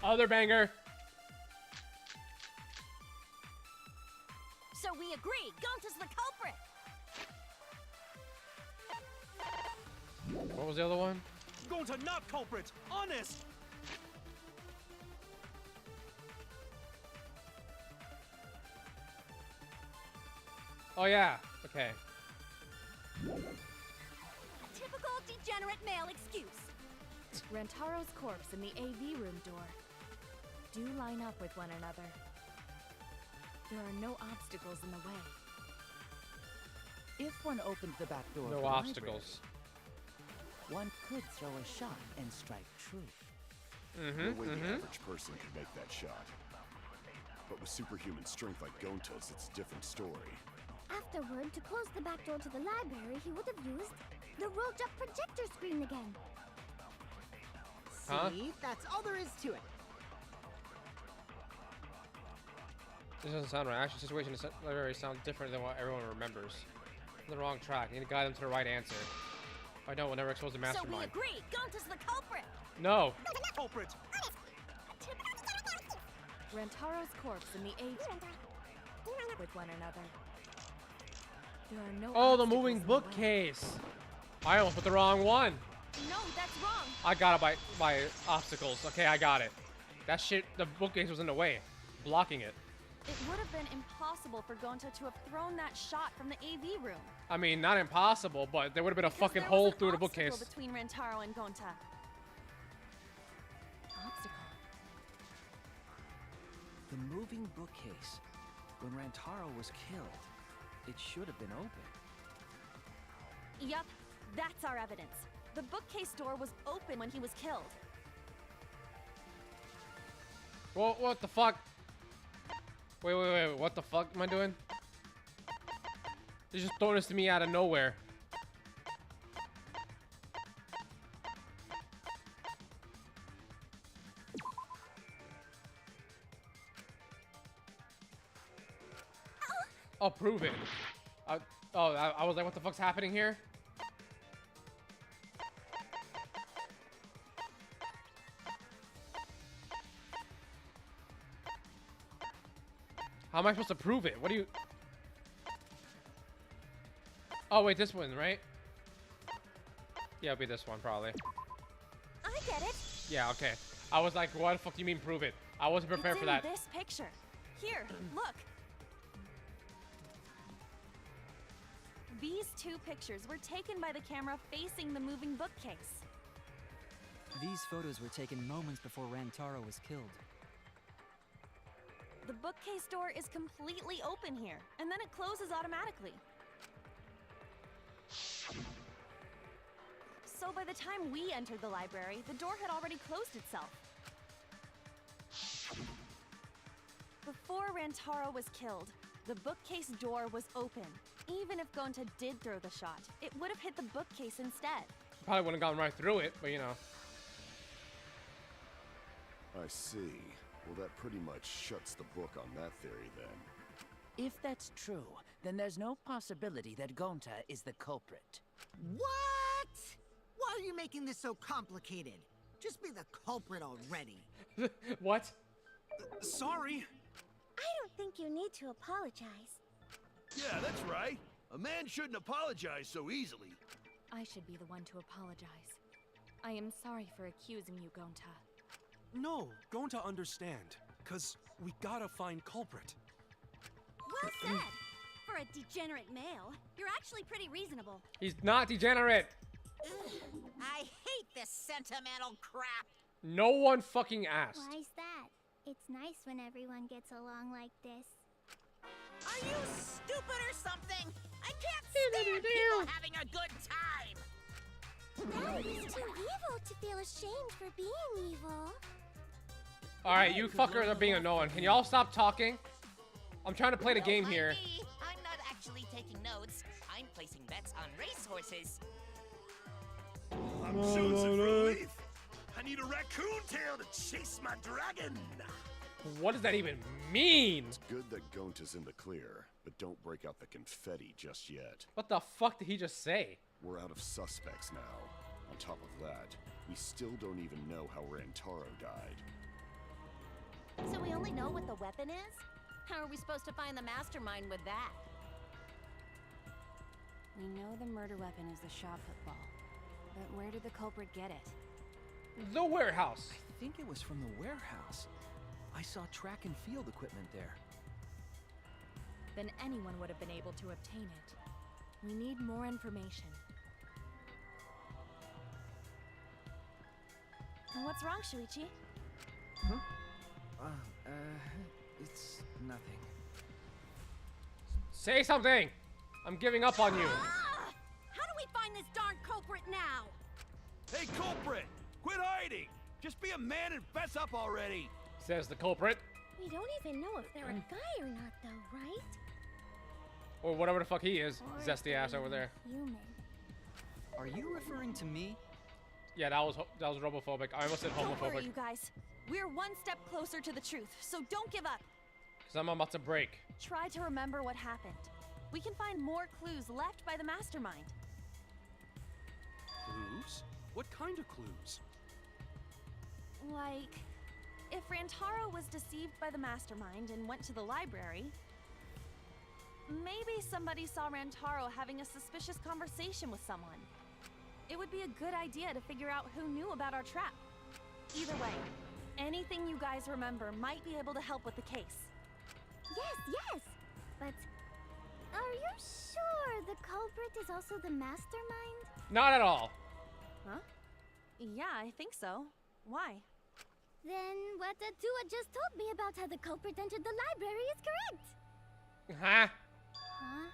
Other banger. So we agree, Gonta's the culprit. What was the other one? Gonta not culprit! Honest! Oh yeah. Okay. Typical degenerate male excuse. Rentaro's corpse and the AV room door do line up with one another. There are no obstacles in the way. If one opened the back door of No the obstacles. library, one could throw a shot and strike true. No way the average person could make that shot. But with superhuman strength like Gonta's, it's a different story. Afterward, to close the back door to the library, he would have used the rolled up projector screen again. Huh? See? That's all there is to it. This doesn't sound right. Actually, the situation in the library sounds different than what everyone remembers. On the wrong track. You need to guide them to the right answer. I know, we'll never expose the So we mastermind. agree, Gonta's the culprit. No. Culprit! Rentaro's corpse and the AV with one another. There are no Oh, the obstacles moving in the way. bookcase. I almost put the wrong one. No, that's wrong. I got it by obstacles. Okay, I got it. That shit, the bookcase was in the way, blocking it. It would have been impossible for Gonta to have thrown that shot from the AV room. I mean, not impossible, but there would have been a Because fucking there was hole an through the obstacle bookcase. between Rentaro and Gonta. Obstacle. The moving bookcase. When Rantaro was killed, it should have been open. Yup, that's our evidence. The bookcase door was open when he was killed. Well, what the fuck? Wait, what the fuck am I doing? They just throwing this to me out of nowhere. I'll prove it. I was like, what the fuck's happening here? How am I supposed to prove it? What do you... Oh, wait, this one, right? Yeah, it'll be this one, probably. I get it. Yeah, okay. I was like, what the fuck do you mean prove it? I wasn't prepared It's for that. in this picture. Here, look. These two pictures were taken by the camera facing the moving bookcase. These photos were taken moments before Rantaro was killed. The bookcase door is completely open here, and then it closes automatically. So by the time we entered the library, the door had already closed itself. Before Rantaro was killed, the bookcase door was open. Even if Gonta did throw the shot, it would have hit the bookcase instead. Probably wouldn't have gone right through it, but you know. I see. Well, that pretty much shuts the book on that theory then. If that's true, then there's no possibility that Gonta is the culprit. What? Why are you making this so complicated? Just be the culprit already. What? Sorry. I don't think you need to apologize. Yeah, that's right. A man shouldn't apologize so easily. I should be the one to apologize. I am sorry for accusing you, Gonta. No, Gonta understand. 'Cause we gotta find culprit. Well said! For a degenerate male, you're actually pretty reasonable. He's not degenerate. I hate this sentimental crap. No one fucking asked. Why's that? It's nice when everyone gets along like this. Are you stupid or something? I can't stand people having a good time. Now he's too evil to feel ashamed for being evil. Alright, you fuckers are being annoying. Can y'all stop talking? I'm trying to play the game here. I'm not actually taking notes. I'm placing bets on racehorses. I'm shooting some relief. I need a raccoon tail to chase my dragon. What does that even mean? It's good that Gonta's in the clear, but don't break out the confetti just yet. What the fuck did he just say? We're out of suspects now. On top of that, we still don't even know how Rantaro died. So we only know what the weapon is? How are we supposed to find the mastermind with that? We know the murder weapon is the shot football. But where did the culprit get it? The warehouse. I think it was from the warehouse. I saw track and field equipment there. Then anyone would have been able to obtain it. We need more information. What's wrong, Shuichi? Huh? It's nothing. Say something! I'm giving up on you. How do we find this darn culprit now? Hey, culprit! Quit hiding! Just be a man and fess up already! Says the culprit. We don't even know if they're a guy or not, though, right? Or whatever the fuck he is. Or Zesty ass over there. Human. Are you referring to me? Yeah, that was robophobic. I almost said Don't worry, homophobic. you guys. We're one step closer to the truth, so don't give up. Because I'm about to break. Try to remember what happened. We can find more clues left by the mastermind. Clues? What kind of clues? Like, if Rantaro was deceived by the mastermind and went to the library, maybe somebody saw Rantaro having a suspicious conversation with someone. It would be a good idea to figure out who knew about our trap. Either way, anything you guys remember might be able to help with the case. Yes! But are you sure the culprit is also the mastermind? Not at all. Huh? Yeah, I think so. Why? Then what Atua just told me about how the culprit entered the library is correct. Huh? Huh?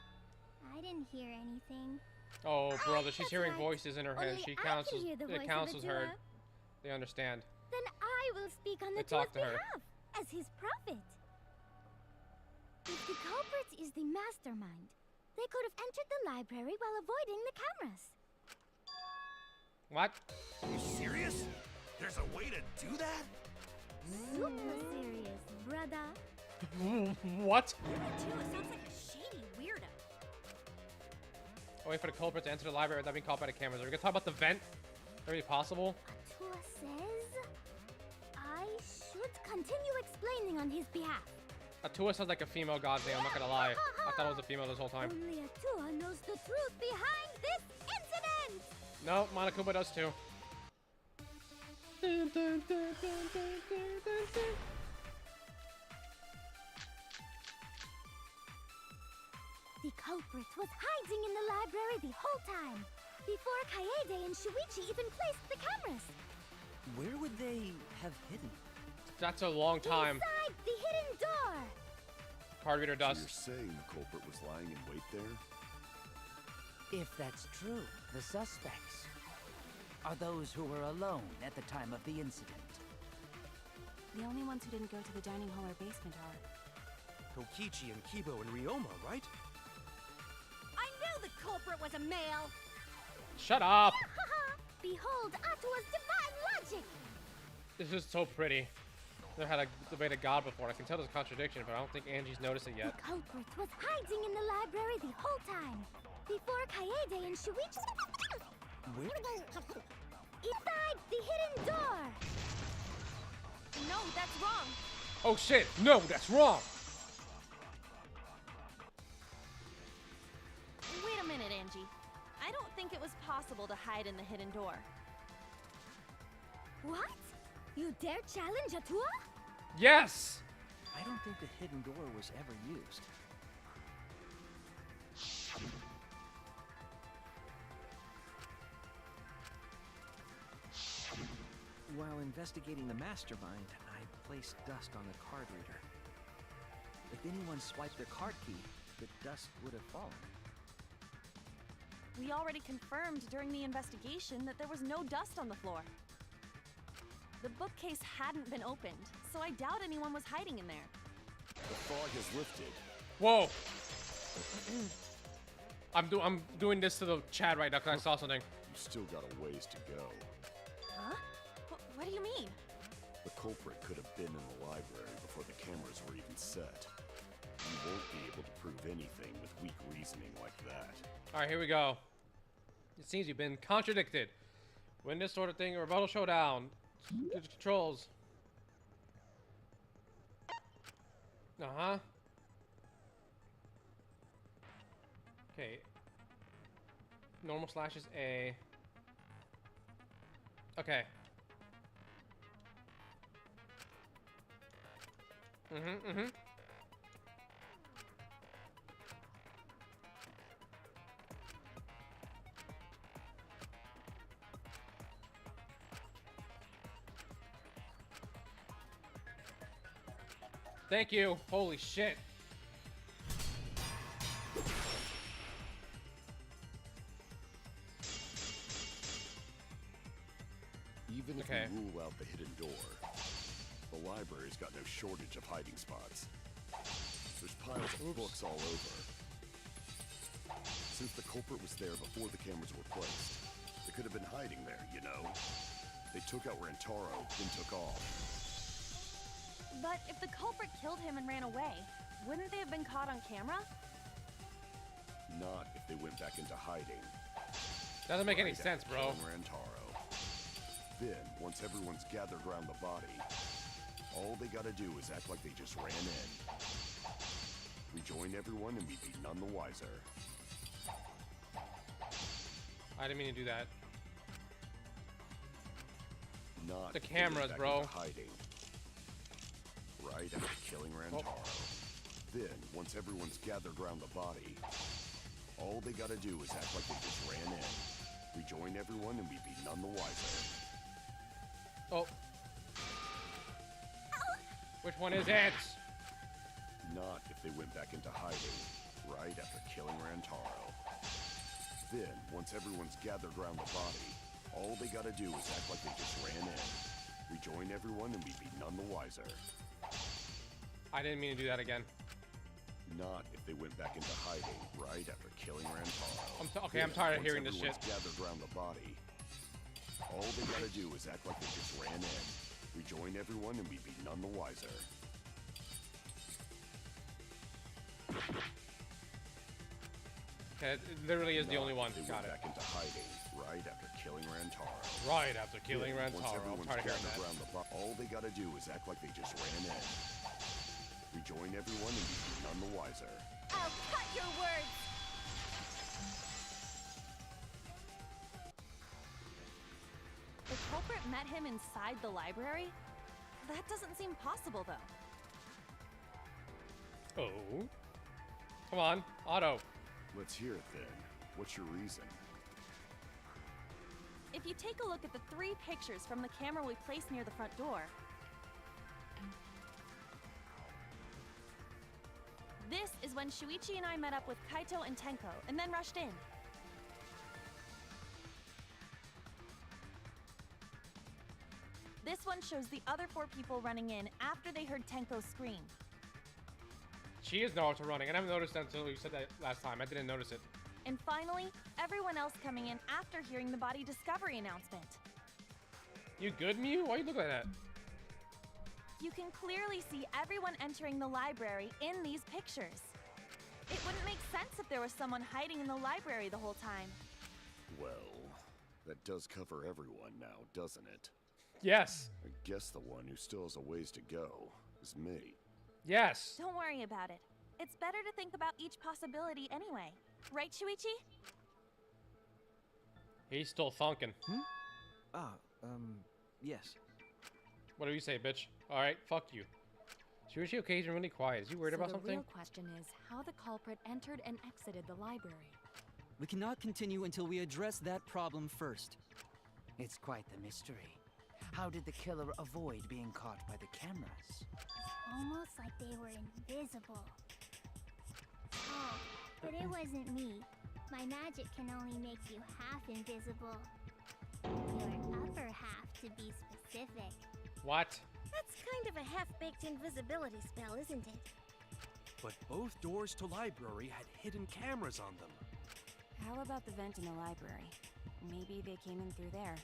I didn't hear anything. Oh, brother, she's That's hearing right. voices in her head. Only She I can counsels. hear the voice It of counsels her. Atua. They understand. Then I will speak on the They talk Tua's to her. behalf as his prophet. If the culprit is the mastermind, they could have entered the library while avoiding the cameras. What? Are you serious? There's a way to do that? Super serious, brother. What? Atua sounds like a shady weirdo. Oh, wait for the culprit to enter the library without being caught by the cameras. Are we gonna talk about the vent? Very possible. Atua says I should continue explaining on his behalf. Atua sounds like a female god name, I'm not gonna lie. I thought it was a female this whole time. Only Atua knows the truth behind this incident. No, Monokuma does too. The culprit was hiding in the library the whole time, before Kaede and Shuichi even placed the cameras. Where would they have hidden? That's a long time. Inside the hidden door. Card reader So dust. you're saying the culprit was lying in wait there? If that's true, the suspects are those who were alone at the time of the incident. The only ones who didn't go to the dining hall or basement are... Kokichi and Kibo and Ryoma, right? I knew the culprit was a male! Shut up! Behold Atua's divine logic! This is so pretty. Never had a debate of God before. I can tell there's a contradiction, but I don't think Angie's noticed it yet. The culprit was hiding in the library the whole time, before Kaede and Shuichi... Where? Inside the hidden door! No, that's wrong! Oh shit! No, that's wrong! Wait a minute, Angie. I don't think it was possible to hide in the hidden door. What? You dare challenge Atua? Yes! I don't think the hidden door was ever used. While investigating the mastermind, I placed dust on the card reader. If anyone swiped their card key, the dust would have fallen. We already confirmed during the investigation that there was no dust on the floor. The bookcase hadn't been opened, so I doubt anyone was hiding in there. The fog has lifted. Whoa! I'm doing this to the chat right now because I saw something. You still got a ways to go. Huh? What do you mean? The culprit could have been in the library before the cameras were even set. You won't be able to prove anything with weak reasoning like that. Alright, here we go. It seems you've been contradicted. Win this sort of thing, rebuttal showdown. Controls. Uh-huh. Okay. Normal slash is A. Okay. Mm-hmm. Thank you. Holy shit. Even if we rule out the hidden door, the library's got no shortage of hiding spots. There's piles of books all over. Since the culprit was there before the cameras were placed, they could have been hiding there, you know? They took out Rantaro, then took off. But if the culprit killed him and ran away, wouldn't they have been caught on camera? Not if they went back into hiding. Doesn't make any sense, bro. Rantaro. Then, once everyone's gathered around the body, all they gotta do is act like they just ran in. Rejoin everyone and we'd be none the wiser. I didn't mean to do that. Not the if they went cameras, back bro. into hiding. Right after killing Rantaro. Then, once everyone's gathered around the body, all they gotta do is act like they just ran in. Rejoin everyone and we'd be none the wiser. Oh. Which one is it? Not if they went back into hiding, right after killing Rantaro. Then, once everyone's gathered around the body, all they gotta do is act like they just ran in. Rejoin everyone and we'd be none the wiser. I didn't mean to do that again. Not if they went back into hiding, right after killing Rantaro. I'm tired of hearing this shit. Once everyone's gathered around the body, all they gotta do is act like they just ran in. Rejoin everyone and we'd be none the wiser. Okay, it literally is the only one. They Got went it. back into hiding, right after killing Rantaro. Right after killing Then, once Rantaro. I'm everyone's tired of hearing gathered that. around the all they gotta do is act like they just ran in. Rejoin everyone and we'd be none the wiser. I'll cut your words! The culprit met him inside the library? That doesn't seem possible, though. Oh. Come on, Otto. Let's hear it then. What's your reason? If you take a look at the 3 pictures from the camera we placed near the front door, this is when Shuichi and I met up with Kaito and Tenko, and then rushed in. This one shows the other 4 people running in after they heard Tenko scream. She is Naruto running, and I haven't noticed that until you said that last time. I didn't notice it. And finally, everyone else coming in after hearing the body discovery announcement. You good, Mew? Why you look like that? You can clearly see everyone entering the library in these pictures. It wouldn't make sense if there was someone hiding in the library the whole time. Well, that does cover everyone now, doesn't it? Yes. I guess the one who still has a ways to go is me. Yes. Don't worry about it. It's better to think about each possibility anyway. Right, Shuichi? He's still thunking. Yes. What do you say, bitch? Alright, fuck you. Shuichi, okay, he's really quiet. Is he worried about something? The real question is how the culprit entered and exited the library. We cannot continue until we address that problem first. It's quite the mystery. How did the killer avoid being caught by the cameras? Almost like they were invisible. Oh, but it wasn't me. My magic can only make you half invisible. Your upper half, to be specific. What? That's kind of a half-baked invisibility spell, isn't it? But both doors to library had hidden cameras on them. How about the vent in the library? Maybe they came in through there.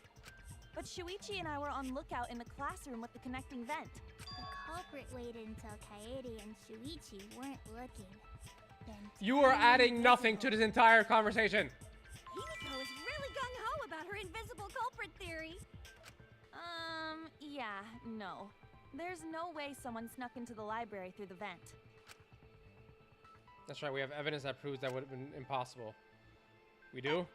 But Shuichi and I were on lookout in the classroom with the connecting vent. The culprit waited until Kaede and Shuichi weren't looking. Then You are adding nothing to this entire conversation. Himiko is really gung-ho about her invisible culprit theory. Yeah, no. There's no way someone snuck into the library through the vent. That's right, we have evidence that proves that would have been impossible. We do?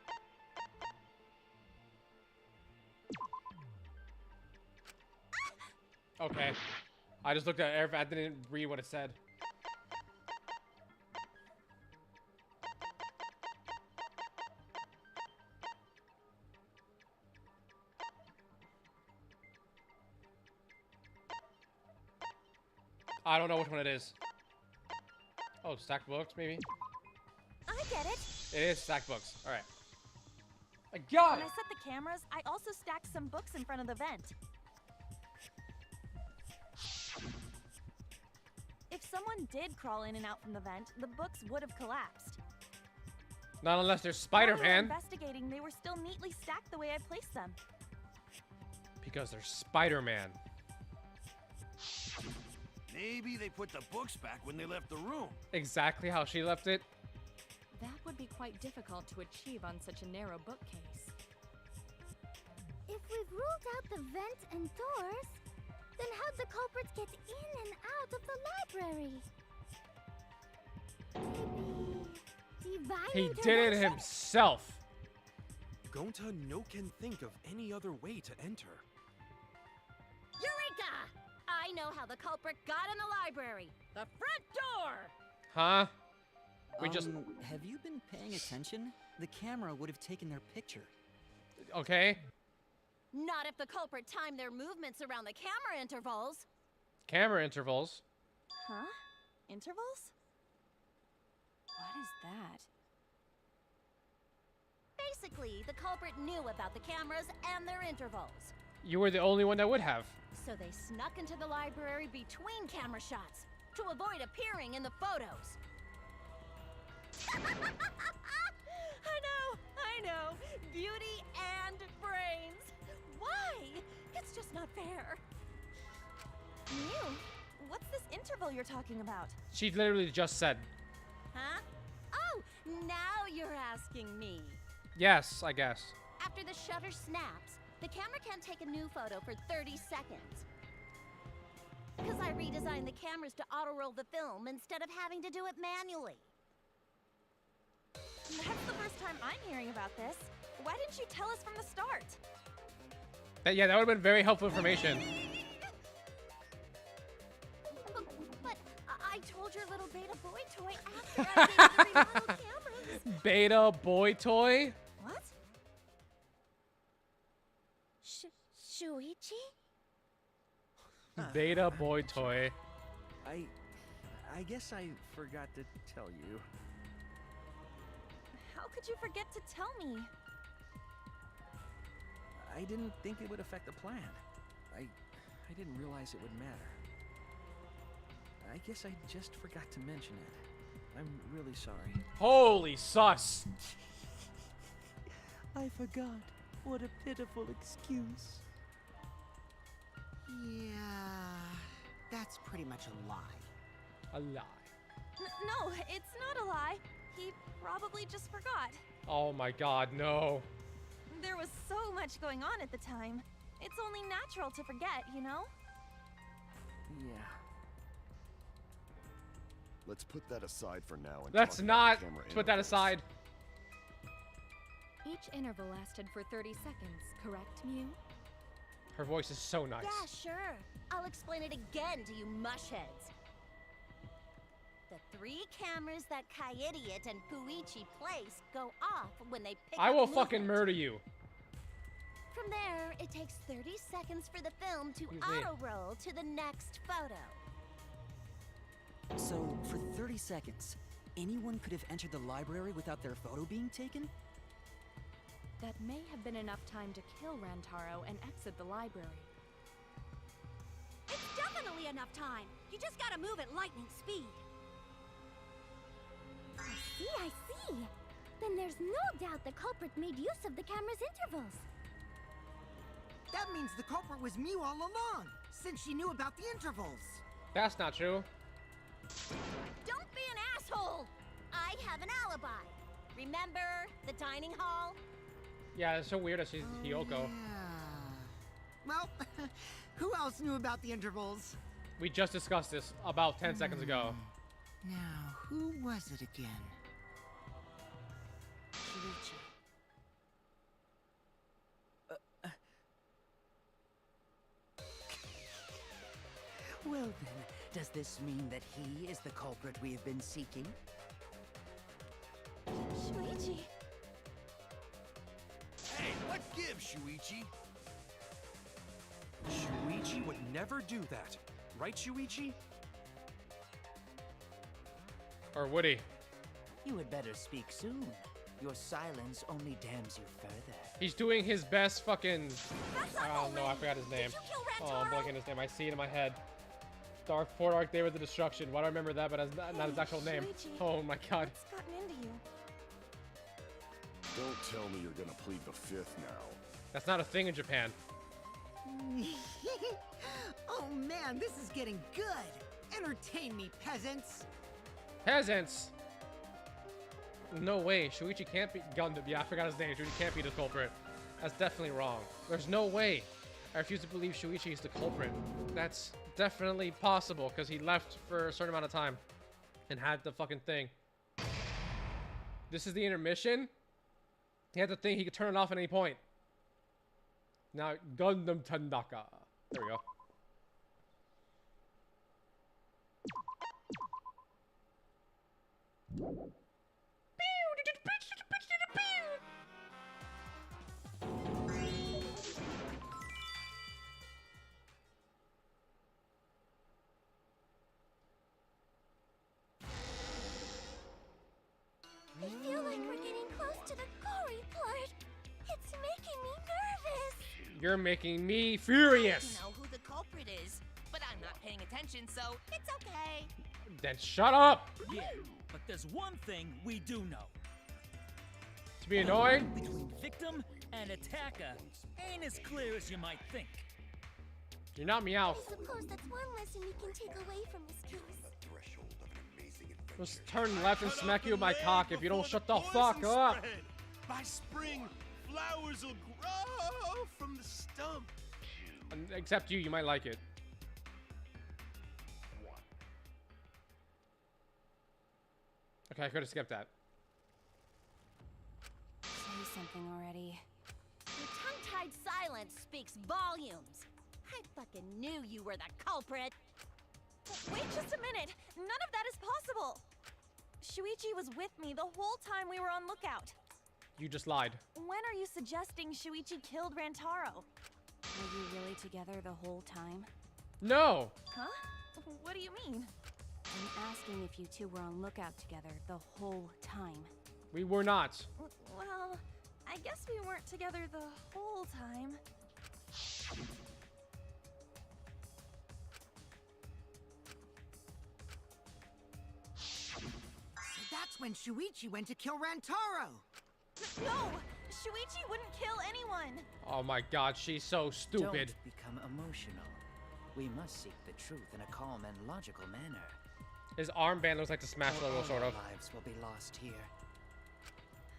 Okay. I just looked at it. I didn't read what it said. I don't know which one it is. Oh, stacked books, maybe? I get it. It is stacked books. All right. I got When it! I set the cameras, I also stacked some books in front of the vent. If someone did crawl in and out from the vent, the books would have collapsed. Not unless there's While we were Spider-Man. investigating, they were still neatly stacked the way I placed them. Because there's Spider-Man. Maybe they put the books back when they left the room. Exactly how she left it. That would be quite difficult to achieve on such a narrow bookcase. if we've ruled out the vent and doors, then how'd the culprits get in and out of the library? Maybe divine He did it intervention? himself. Gonta no can think of any other way to enter. Eureka! I know how the culprit got in the library. The front door! Huh? We just... Have you been paying attention? The camera would have taken their picture. Okay. Not if the culprit timed their movements around the camera intervals. Camera intervals. Huh? Intervals? What is that? Basically, the culprit knew about the cameras and their intervals. You were the only one that would have. So they snuck into the library between camera shots to avoid appearing in the photos. I know. Beauty and brains. Why? It's just not fair. Mew, what's this interval you're talking about? She literally just said. Huh? Oh, now you're asking me. Yes, I guess. After the shutter snaps, the camera can't take a new photo for 30 seconds. Because I redesigned the cameras to auto-roll the film instead of having to do it manually. That's the first time I'm hearing about this. Why didn't you tell us from the start? Yeah, that would have been very helpful information. But I told your little beta boy toy after I gave you the remodel cameras. Beta boy toy? What? Shuichi? Beta boy toy. I guess I forgot to tell you. How could you forget to tell me? I didn't think it would affect the plan. I didn't realize it would matter. I guess I just forgot to mention it. I'm really sorry. Holy sus. I forgot. What a pitiful excuse. Yeah, that's pretty much a lie. A lie. No, it's not a lie. He probably just forgot. Oh my god, no. There was so much going on at the time. It's only natural to forget, you know? Yeah. Let's put that aside for now and Let's talk about not the camera put that intervals. aside. Each interval lasted for 30 seconds, correct, Mew? Her voice is so nice. Yeah, sure. I'll explain it again to you mushheads. The 3 cameras that Kaidiot and Puichi place go off when they pick I up will movement. fucking murder you. From there, it takes 30 seconds for the film to Excuse me. auto-roll to the next photo. So, for 30 seconds, anyone could have entered the library without their photo being taken? That may have been enough time to kill Rantaro and exit the library. It's definitely enough time. You just gotta move at lightning speed. I see. Then there's no doubt the culprit made use of the camera's intervals. That means the culprit was Mew all along, since she knew about the intervals. That's not true. Don't be an asshole! I have an alibi. Remember the dining hall? Yeah, it's so weird that she's Hiyoko. Well, who else knew about the intervals? We just discussed this about 10 seconds ago. Now, who was it again? Shuichi. Well then, does this mean that he is the culprit we have been seeking? Shuichi. Hey, what gives, Shuichi? Shuichi would never do that. Right, Shuichi? Or would he? You had better speak soon. Your silence only damns you further. He's doing his best fucking... Oh no, I forgot his name. Oh, I'm blanking his name. I see it in my head. Poor Dark Day with the Destruction. Why do I remember that, but not his actual name? Oh my god. What's gotten into you? Don't tell me you're gonna plead the 5th now. That's not a thing in Japan. Oh man, this is getting good. Entertain me, peasants. Peasants! No way. Shuichi can't be Gundam. Yeah, I forgot his name. Shuichi can't be the culprit. That's definitely wrong. There's no way. I refuse to believe Shuichi is the culprit. That's definitely possible because he left for a certain amount of time and had the fucking thing. This is the intermission. He had the thing. He could turn it off at any point. Now, Gundam Tandaka. There we go. I feel like we're getting close to the gory part. It's making me nervous. You're making me furious. I know who the culprit is, but I'm not paying attention, so it's okay. Then shut up. Yeah, but there's one thing we do know. To be annoying? Between victim and attacker ain't as clear as you might think. You're not Meowth. I suppose that's one lesson we can take away from this case. Just turn left and smack you with my cock if you don't shut the fuck up. By spring, flowers will grow from the stump. Except you might like it. Okay, I could have skipped that. Say something already. Your tongue-tied silence speaks volumes. I fucking knew you were the culprit. Wait just a minute. None of that is possible. Shuichi was with me the whole time we were on lookout. You just lied. When are you suggesting Shuichi killed Rantaro? Were you really together the whole time? No! Huh? What do you mean? I'm asking if you two were on lookout together the whole time. We were not. Well, I guess we weren't together the whole time. So that's when Shuichi went to kill Rantaro! No! Shuichi wouldn't kill anyone! Oh my god, she's so stupid. Don't become emotional. We must seek the truth in a calm and logical manner. His armband looks like the Smash logo, sort of. Lives will be lost here.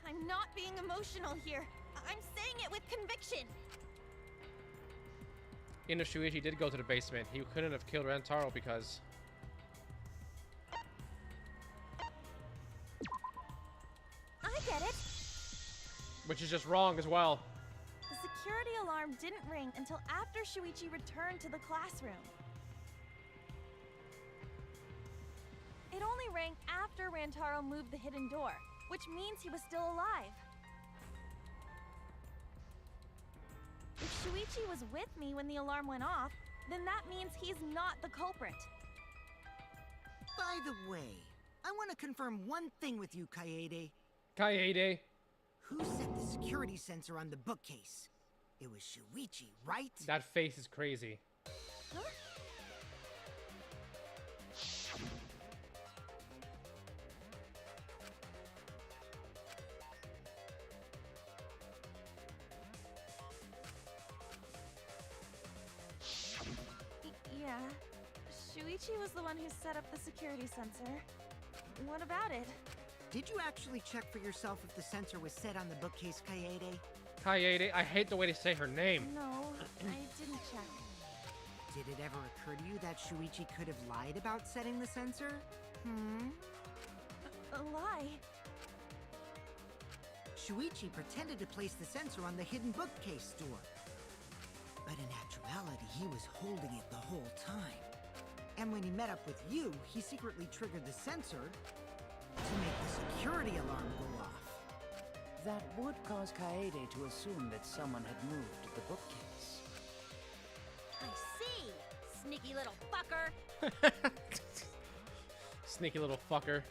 I'm not being emotional here. I'm saying it with conviction. Even if Shuichi did go to the basement, he couldn't have killed Rantaro because... I get it. Which is just wrong as well. The security alarm didn't ring until after Shuichi returned to the classroom. It only rang after Rantaro moved the hidden door, which means he was still alive. If Shuichi was with me when the alarm went off, then that means he's not the culprit. By the way, I want to confirm one thing with you, Kaede. Kaede? Who set the security sensor on the bookcase? It was Shuichi, right? That face is crazy. Huh? Yeah, Shuichi was the one who set up the security sensor. What about it? Did you actually check for yourself if the sensor was set on the bookcase, Kaede? Kaede, I hate the way they say her name. No, I didn't check. Did it ever occur to you that Shuichi could have lied about setting the sensor? A lie? Shuichi pretended to place the sensor on the hidden bookcase door. But in actuality, he was holding it the whole time. And when he met up with you, he secretly triggered the sensor to make the security alarm go off. That would cause Kaede to assume that someone had moved the bookcase. I see! Sneaky little fucker! Sneaky little fucker.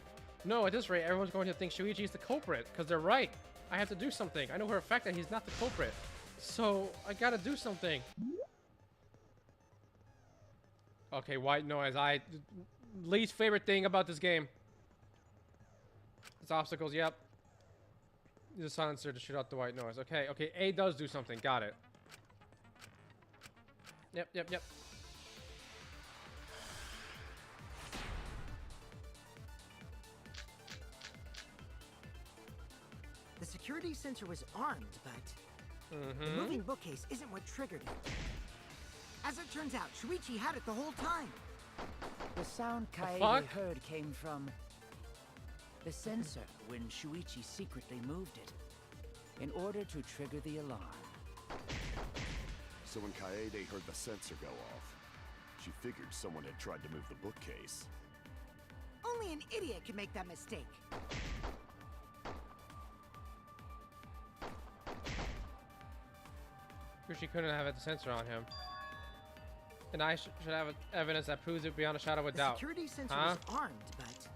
No, at this rate, everyone's going to think Shuichi's the culprit, because they're right. I have to do something. I know for a fact that he's not the culprit. So, I gotta do something. Okay, white noise. Least favorite thing about this game. It's obstacles, yep. Use a silencer to shoot out the white noise. Okay, okay, A does do something. Got it. Yep. The security sensor was armed, but the moving bookcase isn't what triggered it. As it turns out, Shuichi had it the whole time. The sound Kaede heard came from the sensor when Shuichi secretly moved it in order to trigger the alarm. So when Kaede heard the sensor go off, she figured someone had tried to move the bookcase. Only an idiot can make that mistake. She couldn't have had the sensor on him. And I should have evidence that proves it beyond a shadow of a doubt. The security sensor was armed, but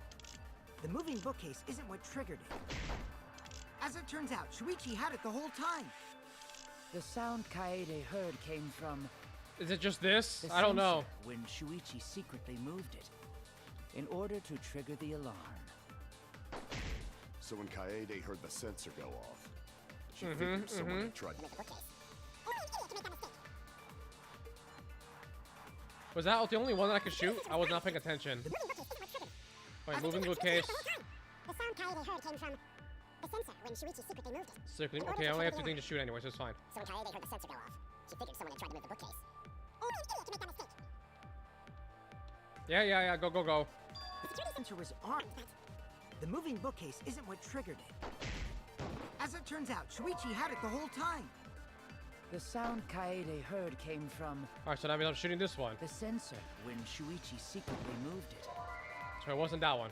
the moving bookcase isn't what triggered it. As it turns out, Shuichi had it the whole time. The sound Kaede heard came from... Is it just this? the I don't know. sensor when Shuichi secretly moved it in order to trigger the alarm. So when Kaede heard the sensor go off, she figured someone had tried to... Was that the only one that I could shoot? I was not paying attention. Wait, moving bookcase. The sound Kaede heard came from the sensor when Shuichi secretly moved it. Secretly, okay, I only have 2 things to shoot anyway, so it's fine. So when Kaede heard the sensor go off, she figured someone had tried to move the bookcase. Only an idiot can make that mistake. Yeah, go. The security sensor was armed, but the moving bookcase isn't what triggered it. As it turns out, Shuichi had it the whole time. The sound Kaede heard came from... Alright, so that means I'm shooting this one. the sensor when Shuichi secretly moved it. So it wasn't that one.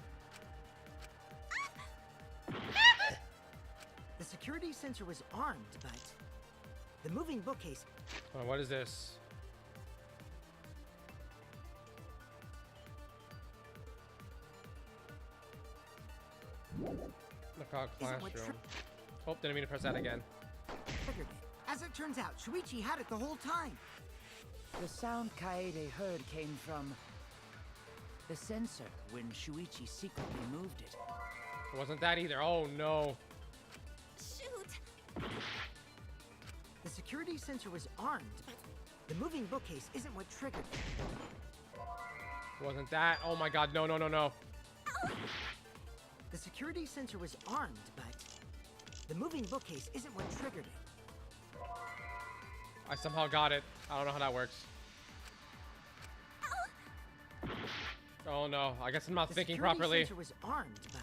The security sensor was armed, but the moving bookcase. Oh, what is this? The classroom. Oh, didn't mean to press that again. Triggered it. As it turns out, Shuichi had it the whole time. The sound Kaede heard came from the sensor when Shuichi secretly moved it. It wasn't that either. Oh no. Shoot! The security sensor was armed, but the moving bookcase isn't what triggered it. It wasn't that. Oh my god, no, no, no, no. The security sensor was armed, but the moving bookcase isn't what triggered it. I somehow got it. I don't know how that works. Oh no, I guess I'm not thinking properly. The security sensor was armed, but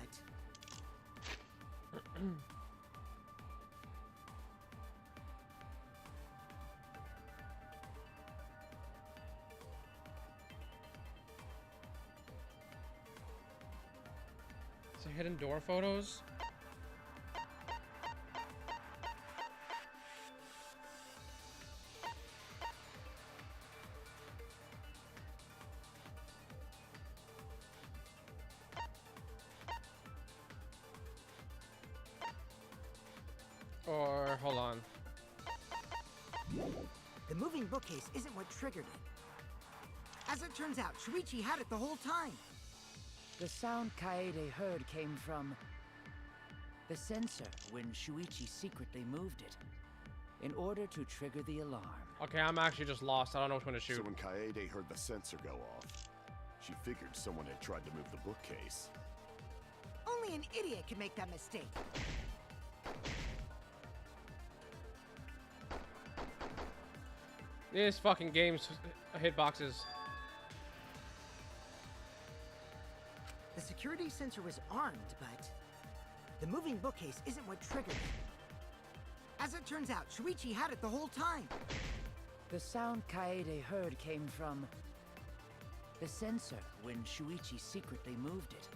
Is it hidden door photos? Or, hold on. the moving bookcase isn't what triggered it. As it turns out, Shuichi had it the whole time. The sound Kaede heard came from the sensor when Shuichi secretly moved it in order to trigger the alarm. Okay, I'm actually just lost. I don't know which one to shoot. So when Kaede heard the sensor go off, she figured someone had tried to move the bookcase. Only an idiot can make that mistake. This fucking game's hitboxes. The security sensor was armed, but the moving bookcase isn't what triggered it. As it turns out, Shuichi had it the whole time. The sound Kaede heard came from the sensor when Shuichi secretly moved it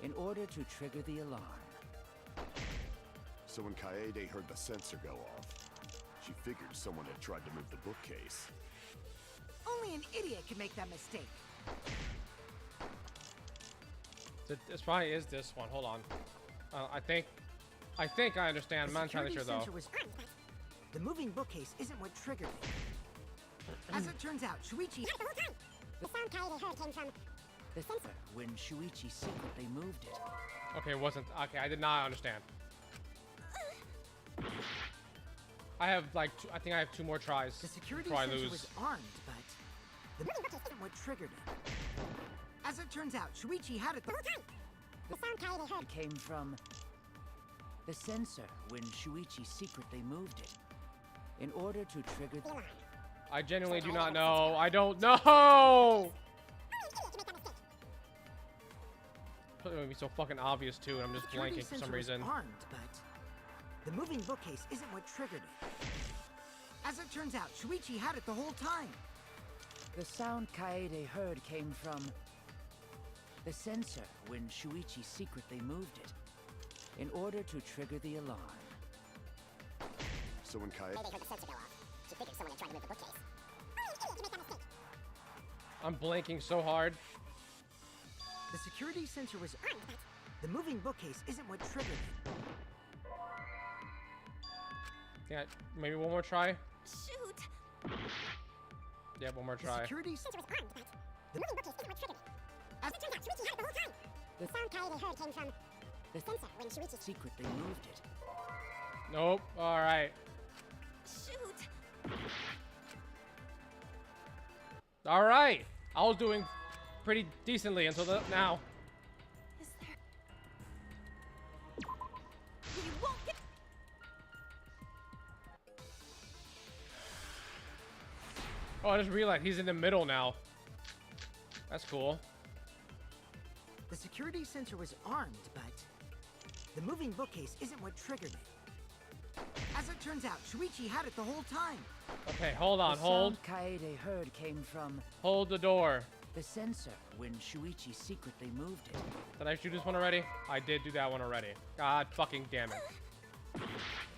in order to trigger the alarm. So when Kaede heard the sensor go off, she figured someone had tried to move the bookcase. Only an idiot can make that mistake. This probably is this one. Hold on. I think I understand. I'm not entirely sure though. The moving bookcase isn't what triggered it. As it turns out, Shuichi had it the whole time. The sound Kaede heard came from the sensor when Shuichi secretly moved it. Okay, it wasn't. Okay, I did not understand. I have like I think I have 2 more tries The security before I sensor lose. was armed, but the moving bookcase isn't what triggered it. As it turns out, Shuichi had it the whole time. The sound Kaede heard came from the sensor when Shuichi secretly moved it in order to trigger the alarm. I genuinely do not know. I don't know. It would be so fucking obvious too, and I'm just blanking for some reason. Armed, but the moving bookcase isn't what triggered it. As it turns out, Shuichi had it the whole time. The sound Kaede heard came from the sensor when Shuichi secretly moved it in order to trigger the alarm. So when Kaede heard the sensor go off, she figured someone had tried to move the bookcase. Only an idiot can make that mistake. I'm blanking so hard. The security sensor was armed, but the moving bookcase isn't what triggered it. Yeah, maybe one more try. Shoot! Yeah, one more The try. security sensor was armed, but the moving bookcase isn't what triggered it. As it turns out, Shuichi had it the whole time. The sound Kaede heard came from the sensor when Shuichi secretly moved it. Nope. All right. Shoot! All right. I was doing pretty decently until now. Is there... You won't get... Oh, I just realized he's in the middle now. That's cool. The security sensor was armed, but the moving bookcase isn't what triggered it. As it turns out, Shuichi had it the whole time. Okay, hold on, the hold. sound Kaede heard came from Hold the door. the sensor when Shuichi secretly moved it. Did I shoot this one already? I did do that one already. God fucking damn it.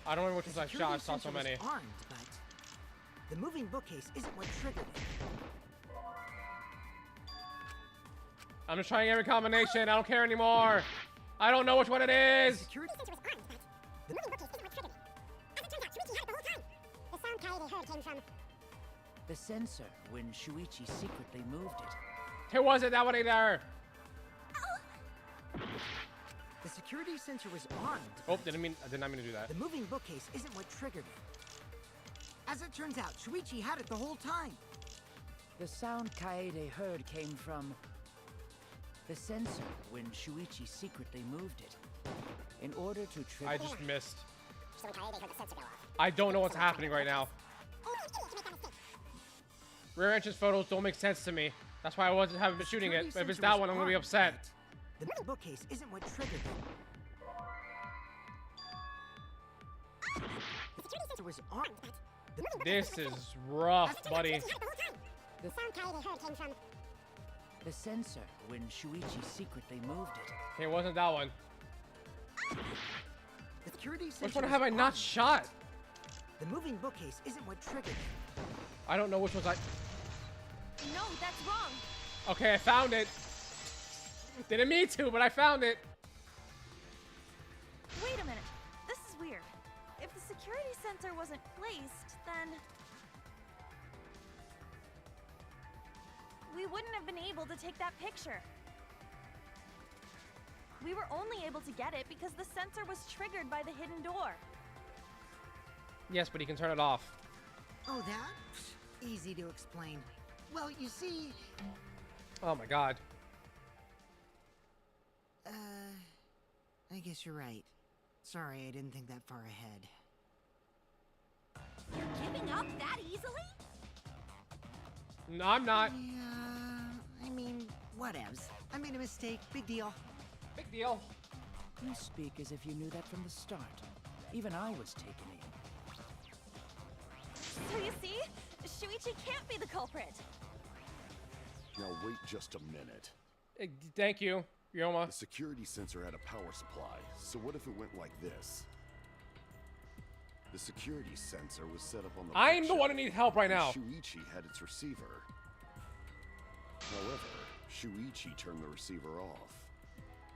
I don't remember which ones I shot. I security saw so sensor was many. armed, but the moving bookcase isn't what triggered it. I'm just trying every combination. I don't care anymore. I don't know which one it is. Security sensor was armed, but the moving bookcase isn't what triggered it. As it turns out, Shuichi had it the whole time. The sound Kaede heard came from... The sensor when Shuichi secretly moved it. It wasn't that one either. The security sensor was armed. Oh, I did not mean to do that. The moving bookcase isn't what triggered it. As it turns out, Shuichi had it the whole time. The sound Kaede heard came from the sensor when Shuichi secretly moved it. In order to trigger... I just missed. So when Kaede heard the sensor go off. I don't know what's happening right now. Only an idiot can make that mistake. Rear entrance photos don't make sense to me. That's why I haven't been shooting it. But if it's that one, I'm gonna be upset. The bookcase isn't what triggered it. The security sensor was armed, but This is rough, buddy. The sound Kaede heard came from... The sensor when Shuichi secretly moved it. It wasn't that one. the security sensor Which one was have I not armed. shot? The moving bookcase isn't what triggered it. I don't know which ones I... No, that's wrong. Okay, I found it. Didn't mean to, but I found it. Wait a minute. This is weird. If the security sensor wasn't placed, then... we wouldn't have been able to take that picture. We were only able to get it because the sensor was triggered by the hidden door. Yes, but he can turn it off. Oh, that? Easy to explain. Well, you see... Oh my god. I guess you're right. Sorry, I didn't think that far ahead. You're giving up that easily? No, I'm not. Yeah, I mean, whatevs. I made a mistake. Big deal. Big deal. You speak as if you knew that from the start. Even I was taken in. So you see, Shuichi can't be the culprit. Now wait just a minute. Thank you, Ryoma. The security sensor had a power supply, so what if it went like this? The security sensor was set up on the I'm the bookshelf, one who needs help right and now. Shuichi had its receiver. However, Shuichi turned the receiver off.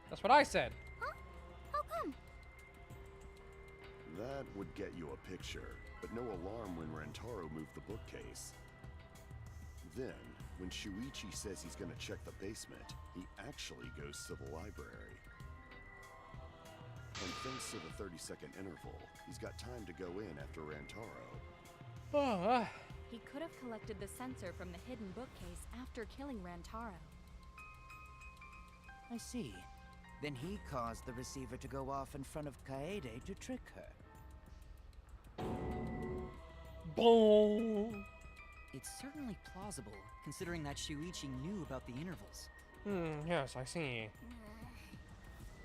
That's what I said. Huh? How come? That would get you a picture, but no alarm when Rantaro moved the bookcase. Then, when Shuichi says he's gonna check the basement, he actually goes to the library. And thanks to the 30-second interval, he's got time to go in after Rantaro. He could have collected the sensor from the hidden bookcase after killing Rantaro. I see. Then he caused the receiver to go off in front of Kaede to trick her. Boom. It's certainly plausible, considering that Shuichi knew about the intervals. Yes, I see.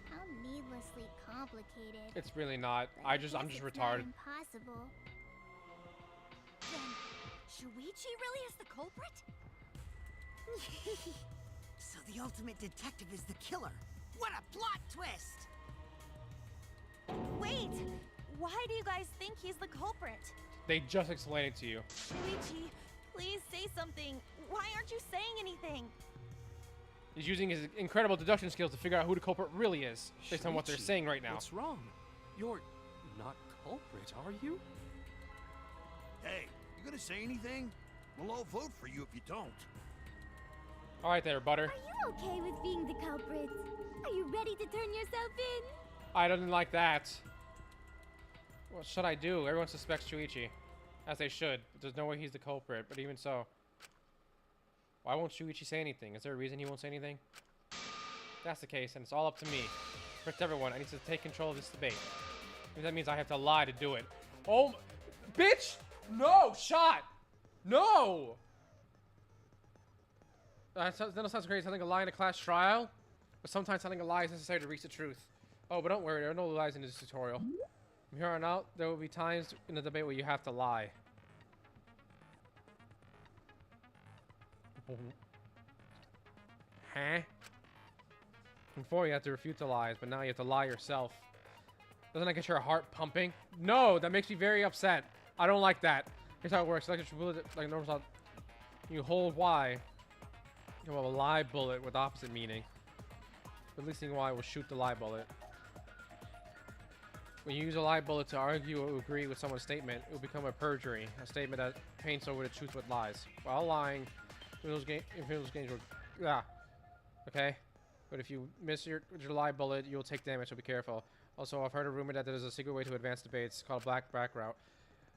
How needlessly complicated. It's really not. But I'm guess just it's retarded. Not impossible. Then, Shuichi really is the culprit? So the ultimate detective is the killer. What a plot twist! Wait! Why do you guys think he's the culprit? They just explained it to you. Shuichi, please say something. Why aren't you saying anything? He's using his incredible deduction skills to figure out who the culprit really is, based on what they're Shuichi, saying right now. What's wrong? You're not culprit, are you? Hey, you gonna say anything? We'll all vote for you if you don't. All right there, Butter. Are you okay with being the culprit? Are you ready to turn yourself in? I don't like that. What should I do? Everyone suspects Shuichi, as they should. But there's no way he's the culprit, but even so. Why won't Shuichi say anything? Is there a reason he won't say anything? If that's the case, and it's all up to me. Protect everyone. I need to take control of this debate. Maybe that means I have to lie to do it. Oh, bitch! No! Shot! No! That sounds crazy. Telling a lie in a class trial? But sometimes telling a lie is necessary to reach the truth. Oh, but don't worry. There are no lies in this tutorial. From here on out, there will be times in the debate where you have to lie. Huh? Before you had to refute the lies, but now you have to lie yourself. Doesn't that get your heart pumping? No, that makes me very upset. I don't like that. Here's how it works. Like a bullet, like normal shot. You hold Y. You have a live bullet with opposite meaning. Releasing Y will shoot the live bullet. When you use a live bullet to argue or agree with someone's statement, it will become a perjury, a statement that paints over the truth with lies. While lying, infernal games will, okay? But if you miss your live bullet, you'll take damage, so be careful. Also, I've heard a rumor that there's a secret way to advance debates called black back route.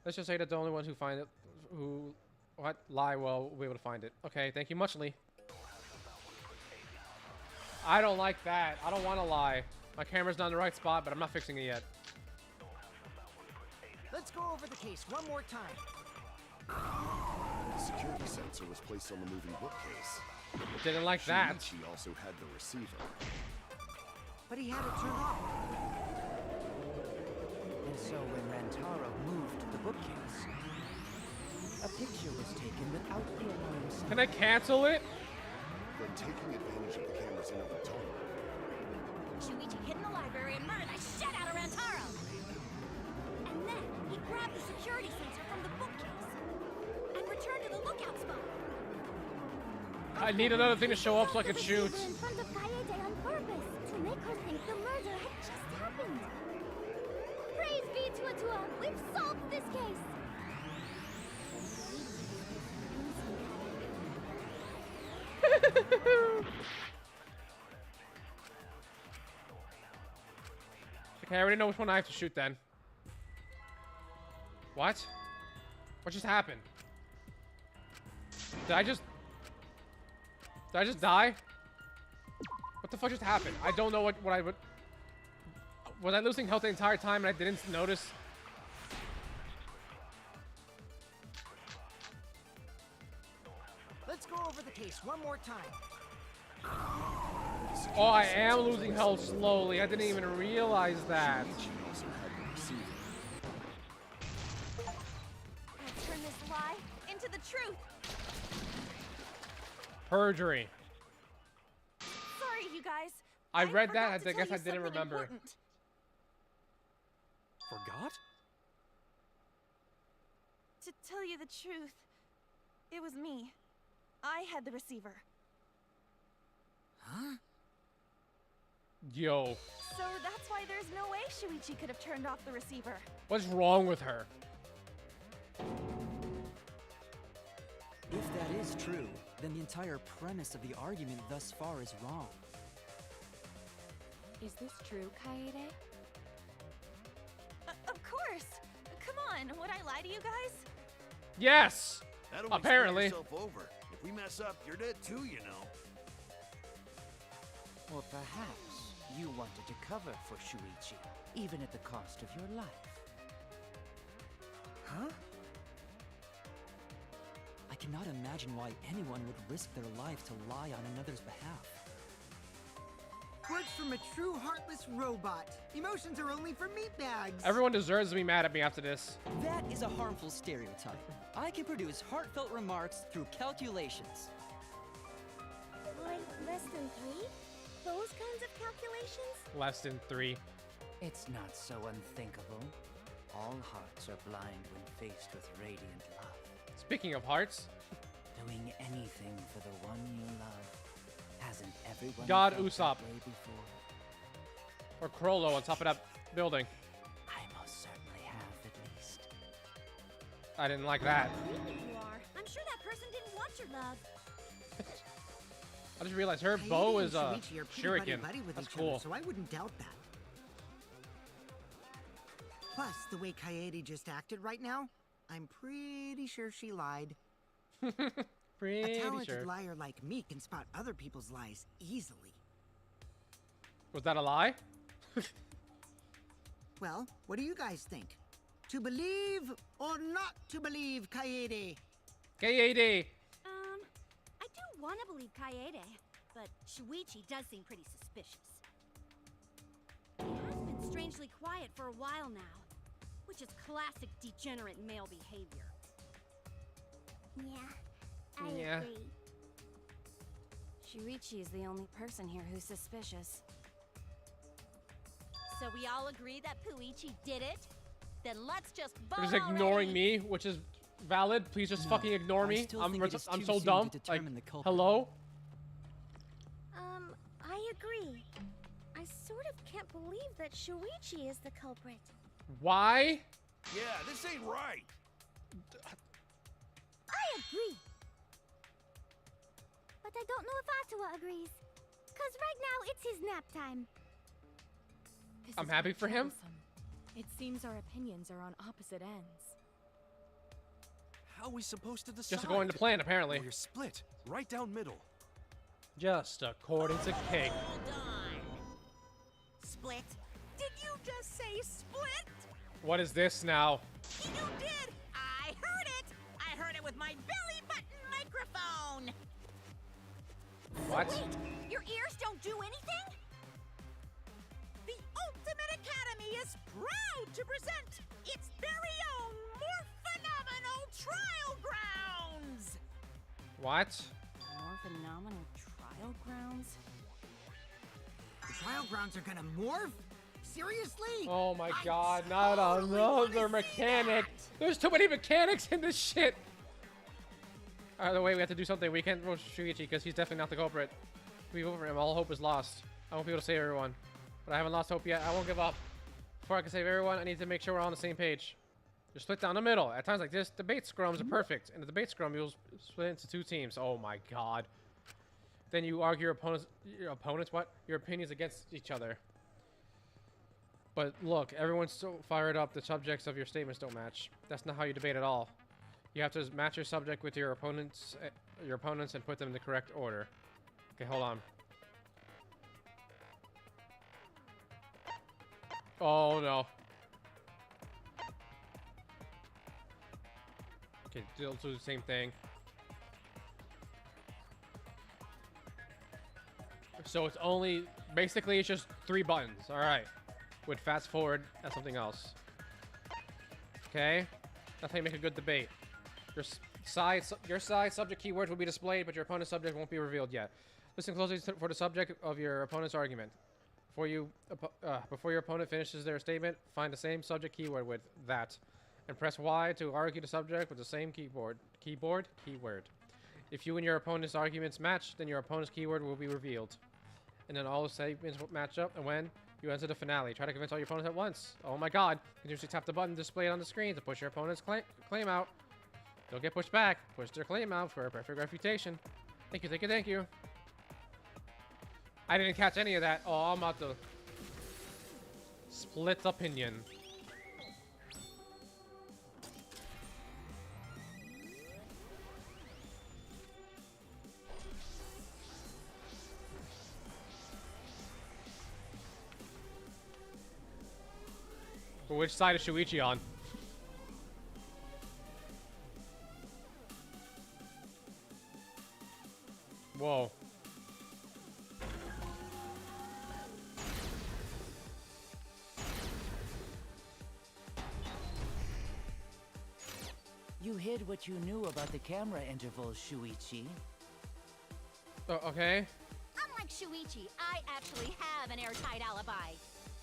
Let's just say that the only ones who find it, lie well, will be able to find it. Okay, thank you much, Lee. I don't like that. I don't want to lie. My camera's not in the right spot, but I'm not fixing it yet. Let's go over the case one more time. The security sensor was placed on the moving bookcase. Didn't like that. She also had the receiver. But he had it turned off. And so when Rantaro moved the bookcase, a picture was taken without the alarm sound. Can I cancel it? Then taking advantage of the camera's inventory. Shuichi hid in the library and murdered the shit out of Rantaro! And then he grabbed the security sensor from the bookcase and returned to the lookout spot. I need another thing to show up so I can shoot. In front of Kaede on purpose to make her think the murder had just happened. Praise be to Atua, we've solved this case. Okay, I already know which one I have to shoot then. What? What just happened? Did I just die? What the fuck just happened? I don't know what I would... Was I losing health the entire time and I didn't notice? Let's go over the case one more time. Oh, I am losing health slowly. I didn't even realize that. She also had the receiver. I'll turn this lie into the truth. Perjury. Sorry, you guys. I read that. forgot to I guess tell I you didn't something remember. important. Forgot? To tell you the truth, it was me. I had the receiver. Huh? Yo. So that's why there's no way Shuichi could have turned off the receiver. What's wrong with her? If that is true, then the entire premise of the argument thus far is wrong. Is this true, Kaede? Of course. Come on, would I lie to you guys? Yes. That'll make Apparently. yourself over. If we mess up, you're dead too, you know. Or perhaps you wanted to cover for Shuichi, even at the cost of your life. Huh? I cannot imagine why anyone would risk their life to lie on another's behalf. Words from a true heartless robot. Emotions are only for meatbags. Everyone deserves to be mad at me after this. That is a harmful stereotype. I can produce heartfelt remarks through calculations. Like less than 3? Those kinds of calculations? Less than 3. It's not so unthinkable. All hearts are blind when faced with radiant love. Speaking of hearts. Doing anything for the one you love. Hasn't everyone God felt Usopp. that way before? Or Krollo on top of that building. I most certainly have, at least. I didn't like that. Creepy you are. I'm sure that person didn't want your love. I just realized her Kaede bow and is Shuichi are pretty shuriken. buddy-buddy with That's each cool. other, so I wouldn't doubt that. Plus, the way Kaede just acted right now, I'm pretty sure she lied. Pretty A talented sure. liar like me can spot other people's lies easily. Was that a lie? Well, what do you guys think? To believe or not to believe, Kaede? Kaede. I do want to believe Kaede, but Shuichi does seem pretty suspicious. He has been strangely quiet for a while now, which is classic degenerate male behavior. Yeah, I Yeah. agree. Shuichi is the only person here who's suspicious. So So we all agree that Puichi did it? Then let's just vote You're just ignoring already. me, which is valid. Please just No, fucking ignore I me. still I'm think it is I'm too so soon to dumb. Like, determine the culprit. hello? I agree. I sort of can't believe that Shuichi is the culprit. Why? Yeah, this ain't right. I agree. But I don't know if Atua agrees. Cause right now it's his nap time. This I'm is happy quite for him. troublesome. It seems our opinions are on opposite ends. How are we supposed to decide? Just according to plan, apparently. We're split, right down middle. Just according to Cake. Split? Did you just say split? What is this now? You did! I heard it! I heard it with my belly button microphone! What? Wait, your ears don't do anything? The Ultimate Academy is proud to present its very own more phenomenal trial grounds! What? More phenomenal trial grounds? The trial grounds are gonna morph? Seriously? Oh my I god, not totally another wanna mechanic! There's too many mechanics in this shit! Either way, we have to do something. We can't roast Shuichi because he's definitely not the culprit. We vote for him. All hope is lost. I won't be able to save everyone. But I haven't lost hope yet. I won't give up. Before I can save everyone, I need to make sure we're on the same page. You're split down the middle. At times like this, debate scrums are perfect. In the debate scrum, you'll split into two teams. Oh my god. Then you argue your opponents what? Your opinions against each other. But look, everyone's so fired up, the subjects of your statements don't match. That's not how you debate at all. You have to match your subject with your opponents and put them in the correct order. Okay, hold on. Oh no. Okay, do the same thing. So it's only, basically it's just 3 buttons. All right. With fast forward, that's something else. Okay. That's how you make a good debate. Your side subject keywords will be displayed, but your opponent's subject won't be revealed yet. Listen closely for the subject of your opponent's argument. Before your opponent finishes their statement, find the same subject keyword with that, and press Y to argue the subject with the same keyword. If you and your opponent's arguments match, then your opponent's keyword will be revealed. And then all the statements will match up, and when you enter the finale, try to convince all your opponents at once. Oh my god. Continuously tap the button displayed on the screen to push your opponent's claim out. Don't get pushed back. Push their claim out for a perfect refutation. Thank you, thank you, thank you. I didn't catch any of that. Oh, I'm about to split opinion. But which side is Shuichi on? Whoa. You hid what you knew about the camera intervals, Shuichi. Oh, okay. Unlike Shuichi, I actually have an airtight alibi.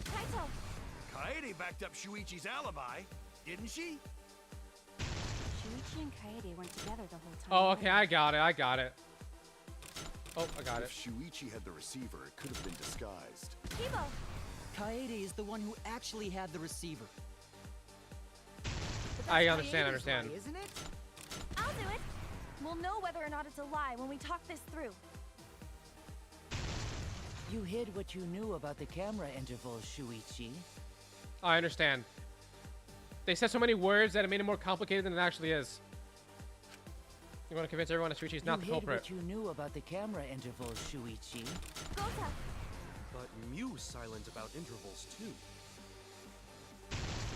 Kaito! Kaede backed up Shuichi's alibi, didn't she? Shuichi and Kaede weren't together the whole time. Oh, okay, I got it. Oh, I got it. If Shuichi had the receiver, it could have been disguised. Kibo! Kaede is the one who actually had the receiver. I understand. Isn't it? I'll do it. We'll know whether or not it's a lie when we talk this through. You hid what you knew about the camera intervals, Shuichi. I understand. They said so many words that it made it more complicated than it actually is. You want to convince everyone that Shuichi's not the culprit. You hid what you knew about the camera intervals, Shuichi. Gota! But Mew's silent about intervals too.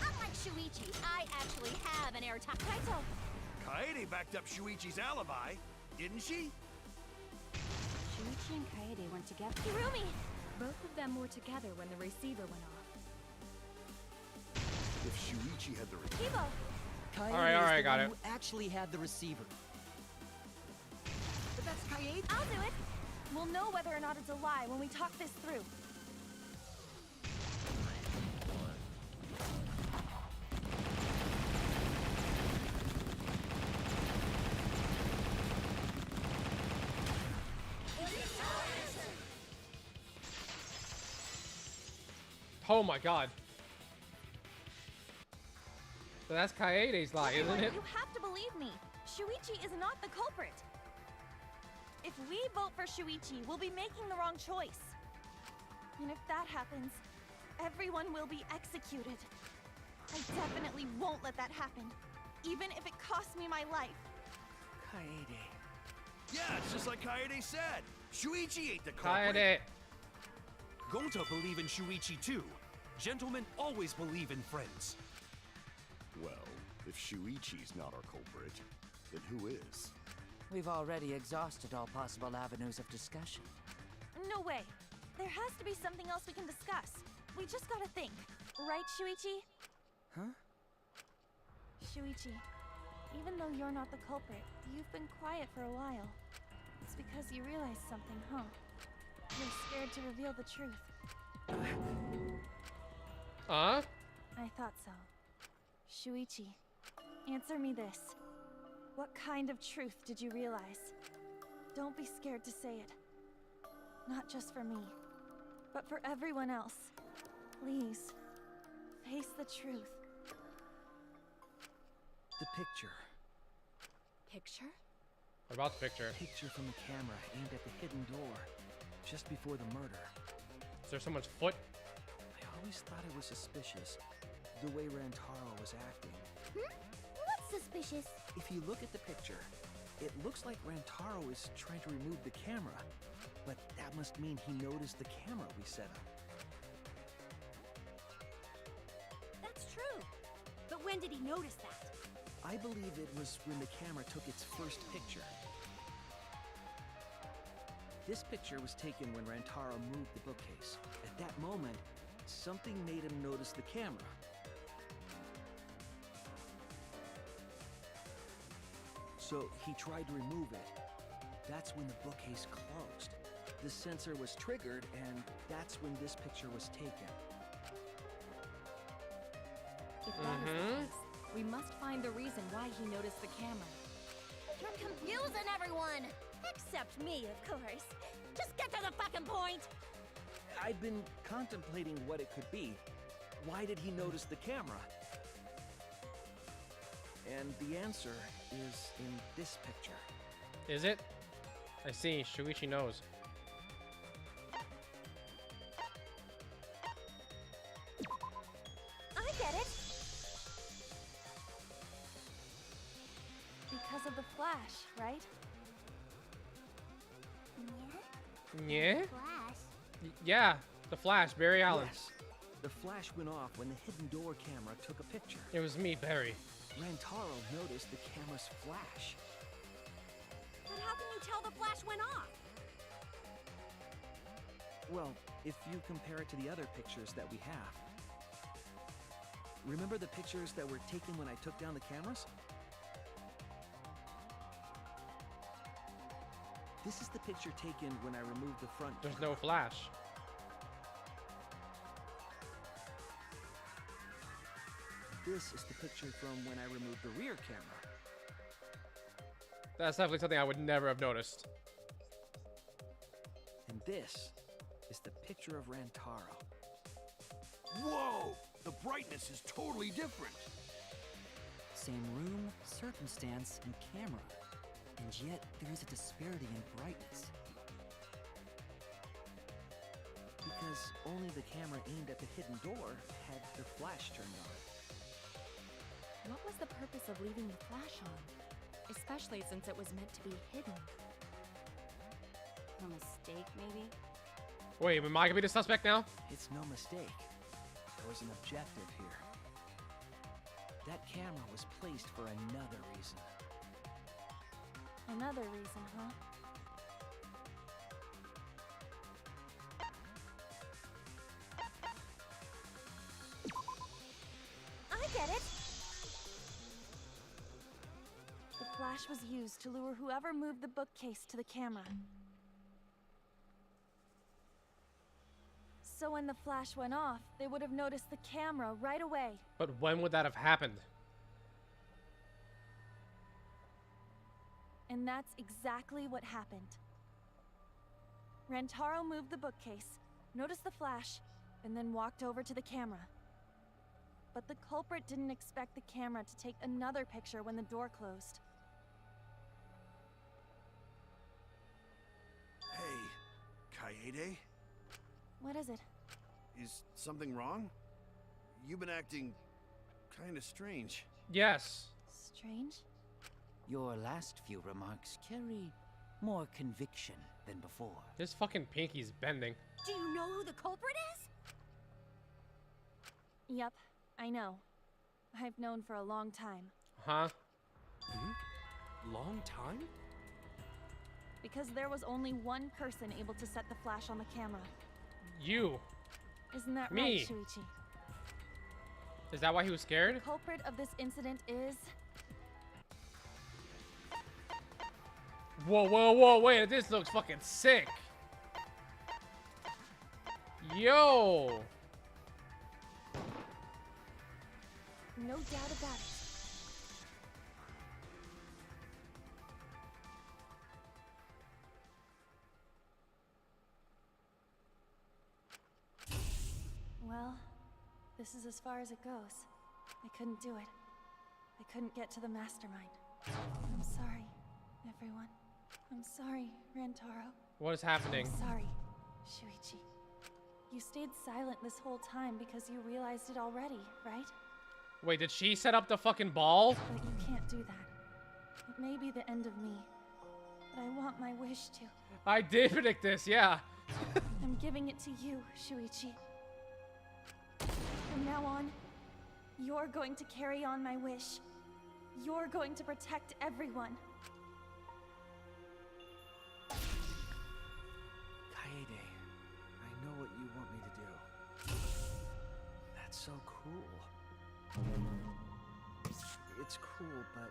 Unlike Shuichi, I actually have an airtight. Kaito! Kaede backed up Shuichi's alibi, didn't she? Shuichi and Kaede weren't together. Hirumi! Both of them were together when the receiver went off. If Shuichi had the Kibo! Kaede All right, is the got one it. who actually had the receiver. But that's Kaede. I'll do it. We'll know whether or not it's a lie when we talk this through. Oh my god. So that's Kaede's lie, isn't Everyone, it? you have to believe me. Shuichi is not the culprit. If we vote for Shuichi, we'll be making the wrong choice. And if that happens, everyone will be executed. I definitely won't let that happen, even if it costs me my life. Kaede. Yeah, it's just like Kaede said. Shuichi ain't the culprit. Kaede. Gonta believe in Shuichi too. Gentlemen always believe in friends. Well, if Shuichi's not our culprit, then who is? We've already exhausted all possible avenues of discussion. No way. There has to be something else we can discuss. We just gotta think. Right, Shuichi? Huh? Shuichi, even though you're not the culprit, you've been quiet for a while. It's because you realized something, huh? You're scared to reveal the truth. Huh? I thought so. Shuichi, answer me this. What kind of truth did you realize? Don't be scared to say it. Not just for me, but for everyone else. Please, face the truth. The picture. Picture? What about the picture? Picture from the camera aimed at the hidden door, just before the murder. Is there someone's foot? I always thought it was suspicious, the way Rantaro was acting. What's suspicious? If you look at the picture, it looks like Rantaro is trying to remove the camera, but that must mean he noticed the camera we set up. That's true. But when did he notice that? I believe it was when the camera took its first picture. This picture was taken when Rantaro moved the bookcase. At that moment, something made him notice the camera. So he tried to remove it. That's when the bookcase closed. The sensor was triggered, and that's when this picture was taken. If that is the case, we must find the reason why he noticed the camera. You're confusing everyone! Except me, of course. Just get to the fucking point! I've been contemplating what it could be. Why did he notice the camera? And the answer is in this picture. Is it? I see. Shuichi knows. I get it! Because of the flash, right? Yeah? Flash. Yeah, the flash, Barry Allen. Yes. The flash went off when the hidden door camera took a picture. It was me, Barry. Rantaro noticed the camera's flash. But how can you tell the flash went off? Well, if you compare it to the other pictures that we have. Remember the pictures that were taken when I took down the cameras? This is the picture taken when I removed the front. There's no flash. This is the picture from when I removed the rear camera. That's definitely something I would never have noticed. And this is the picture of Rantaro. Whoa! The brightness is totally different. Same room, circumstance, and camera. And yet, there is a disparity in brightness. Because only the camera aimed at the hidden door had the flash turned on. What was the purpose of leaving the flash on? Especially since it was meant to be hidden. A mistake, maybe? Wait, am I gonna be the suspect now? It's no mistake. There was an objective here. That camera was placed for another reason. Another reason, huh? I get it! The flash was used to lure whoever moved the bookcase to the camera. So when the flash went off, they would have noticed the camera right away. But when would that have happened? And that's exactly what happened. Rantaro moved the bookcase, noticed the flash, and then walked over to the camera. But the culprit didn't expect the camera to take another picture when the door closed. Hey, Kaede? What is it? Is something wrong? You've been acting kind of strange. Yes. Strange? Your last few remarks carry more conviction than before. This fucking pinky's bending. Do you know who the culprit is? Yep, I know. I've known for a long time. Huh? Long time? Because there was only one person able to set the flash on the camera. You. Isn't that Me. right, Shuichi? Is that why he was scared? The culprit of this incident is... Whoa, whoa, whoa, wait, this looks fucking sick. Yo. No doubt about it. Well, this is as far as it goes. I couldn't do it. I couldn't get to the mastermind. I'm sorry, everyone. I'm sorry, Rantaro. What is happening? I'm sorry, Shuichi. You stayed silent this whole time because you realized it already, right? Wait, did she set up the fucking ball? But you can't do that. It may be the end of me, but I want my wish to. I did predict this, yeah. I'm giving it to you, Shuichi. From now on, you're going to carry on my wish. You're going to protect everyone. Kaede, I know what you want me to do. That's so cool. It's cool, but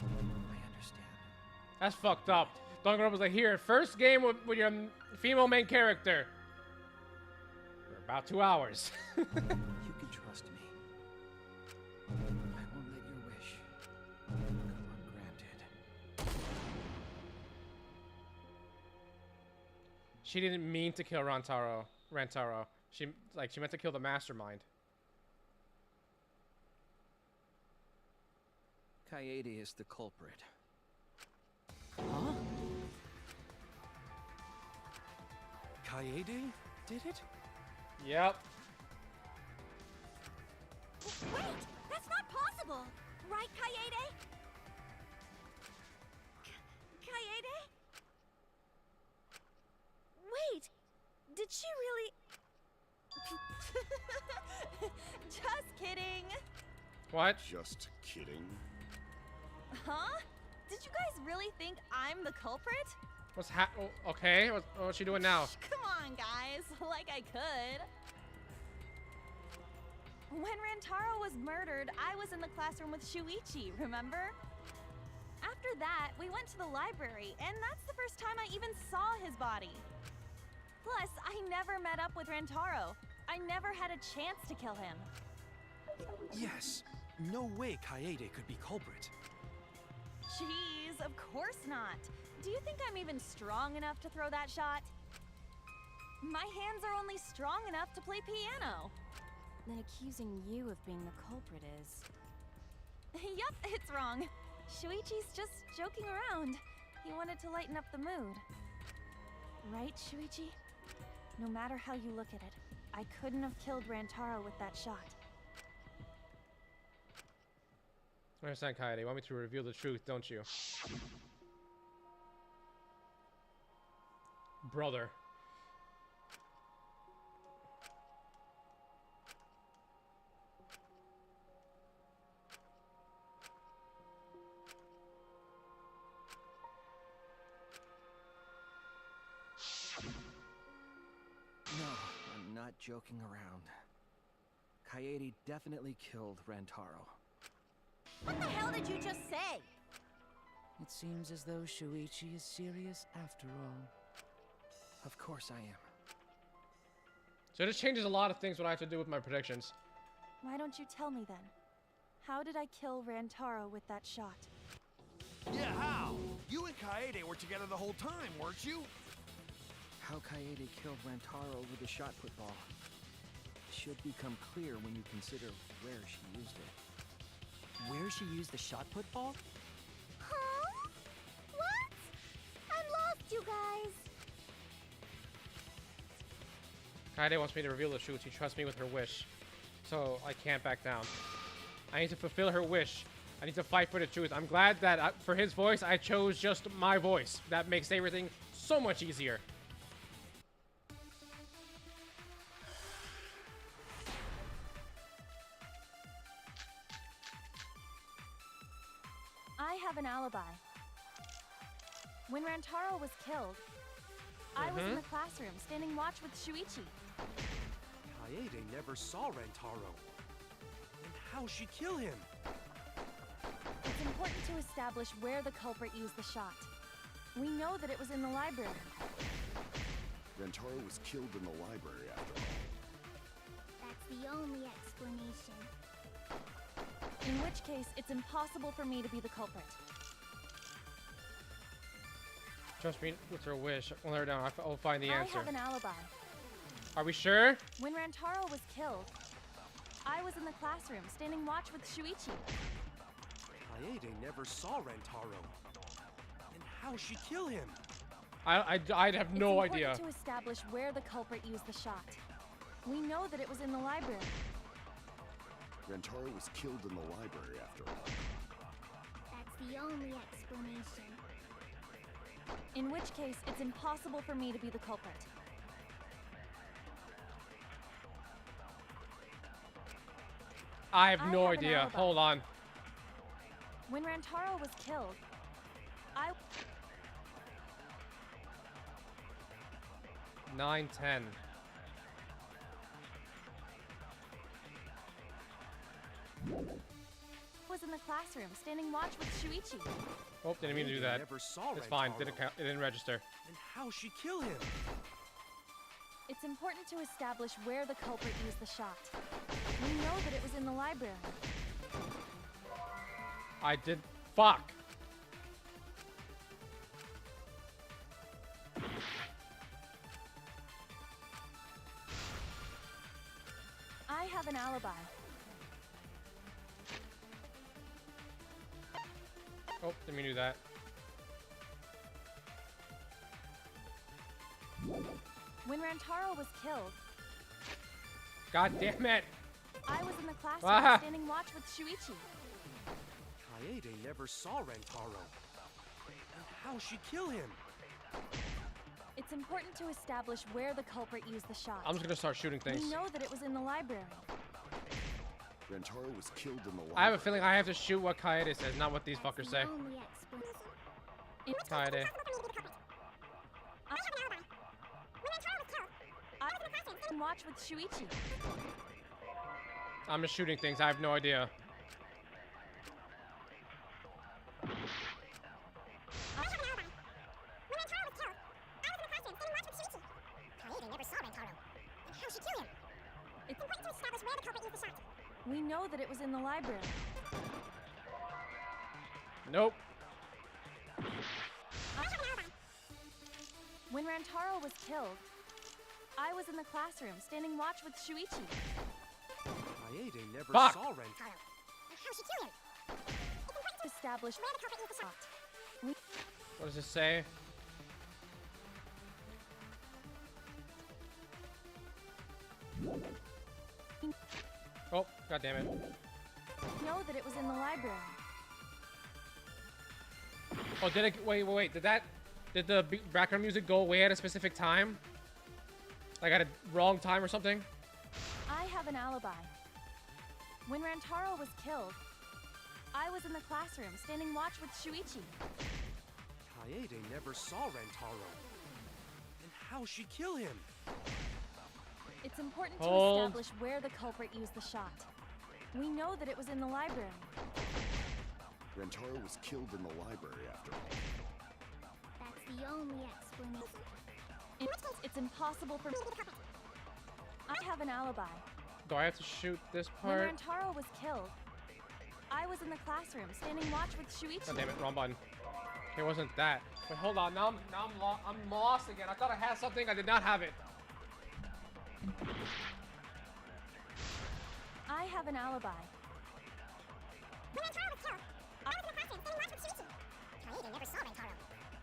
I understand. That's fucked up. Danganronpa was like, here, first game with your female main character. For about 2 hours. You can trust me. I won't let your wish go ungranted. She didn't mean to kill Rantaro. She meant to kill the mastermind. Kaede is the culprit. Huh? Kaede did it? Yep. Wait! That's not possible! Right, Kaede? Kaede? Wait! Did she really... Just kidding. What? Just kidding. Huh? Did you guys really think I'm the culprit? What's okay, what's she doing now? Come on, guys. Like I could. When Rantaro was murdered, I was in the classroom with Shuichi, remember? After that, we went to the library, and that's the first time I even saw his body. Plus, I never met up with Rantaro. I never had a chance to kill him. Yes. No way Kaede could be culprit. Jeez, of course not. Do you think I'm even strong enough to throw that shot? My hands are only strong enough to play piano. Then accusing you of being the culprit is... Yep, it's wrong. Shuichi's just joking around. He wanted to lighten up the mood. Right, Shuichi? No matter how you look at it, I couldn't have killed Rantaro with that shot. I understand, Kaede. You want me to reveal the truth, don't you? Brother. No, I'm not joking around. Kaede definitely killed Rantaro. What the hell did you just say? It seems as though Shuichi is serious after all. Of course I am. So this changes a lot of things what I have to do with my predictions. Why don't you tell me then? How did I kill Rantaro with that shot? Yeah, how? You and Kaede were together the whole time, weren't you? how Kaede killed Rantaro with the shot put ball. Should become clear when you consider where she used it. Where she used the shot put ball? Huh? What? I'm lost, you guys. Kaede wants me to reveal the truth. She trusts me with her wish. So I can't back down. I need to fulfill her wish. I need to fight for the truth. I'm glad that for his voice, I chose just my voice. That makes everything so much easier. I have an alibi. When Rantaro was killed, I was in the classroom standing watch with Shuichi. Kaede never saw Rantaro. And how'd she kill him? It's important to establish where the culprit used the shot. We know that it was in the library. Rantaro was killed in the library after all. That's the only explanation. In which case, it's impossible for me to be the culprit. Trust me with her wish. I'll let her down. I'll find the answer. I have an alibi. Are we sure? When Rantaro was killed, I was in the classroom standing watch with Shuichi. Kaede never saw Rantaro. And how'd she kill him? I'd have no idea. It's important to establish where the culprit used the shot. We know that it was in the library. Rantaro was killed in the library after all. That's the only explanation. In which case, it's impossible for me to be the culprit. I have no idea. alibi. Hold on. When Rantaro was killed, I... 9:10. was in the classroom standing watch with Shuichi. Oh, didn't mean to do that. Never saw It's fine. Rantaro. Didn't count. It didn't register. And how'd she kill him? It's important to establish where the culprit used the shot. We know that it was in the library. I did. Fuck. I have an alibi. Oh, didn't mean to do that. When Rantaro was killed, God damn it. I was in the classroom Ah. standing watch with Shuichi. Kaede never saw Rantaro. And how'd she kill him? It's important to establish where the culprit used the shot. I'm just gonna start shooting things. We know that it was in the library. Rantaro was killed in the library. I have a feeling I have to shoot what Kaede says, not what these fuckers say. Kaede. I watch with Shuichi. I'm just shooting things. I have no idea. We know that it was in the library. Nope. When Rantaro was killed, I was in the classroom standing watch with Shuichi. Kaede never Fuck. saw Rantaro. Establish shot. We What does it say? Oh, god damn it. know that it was in the library. Oh, did it? Wait. Did the background music go away at a specific time? Like at a wrong time or something? I have an alibi. When Rantaro was killed, I was in the classroom standing watch with Shuichi. Kaede never saw Rantaro. And how'd she kill him? It's important to Hold. establish where the culprit used the shot. We know that it was in the library. Rantaro was killed in the library after all. That's the only explanation. It's impossible for me. I have an alibi. Do I have to shoot this When part? Rantaro was killed, I was in the classroom standing watch with Shuichi. God damn it, wrong button. Okay, it wasn't that. Wait, hold on. Now I'm lost again. I thought I had something. I did not have it. I have an alibi. When Rentaro was killed, I was in the classroom sitting watching with Shuichi. Kaede never saw Rentaro.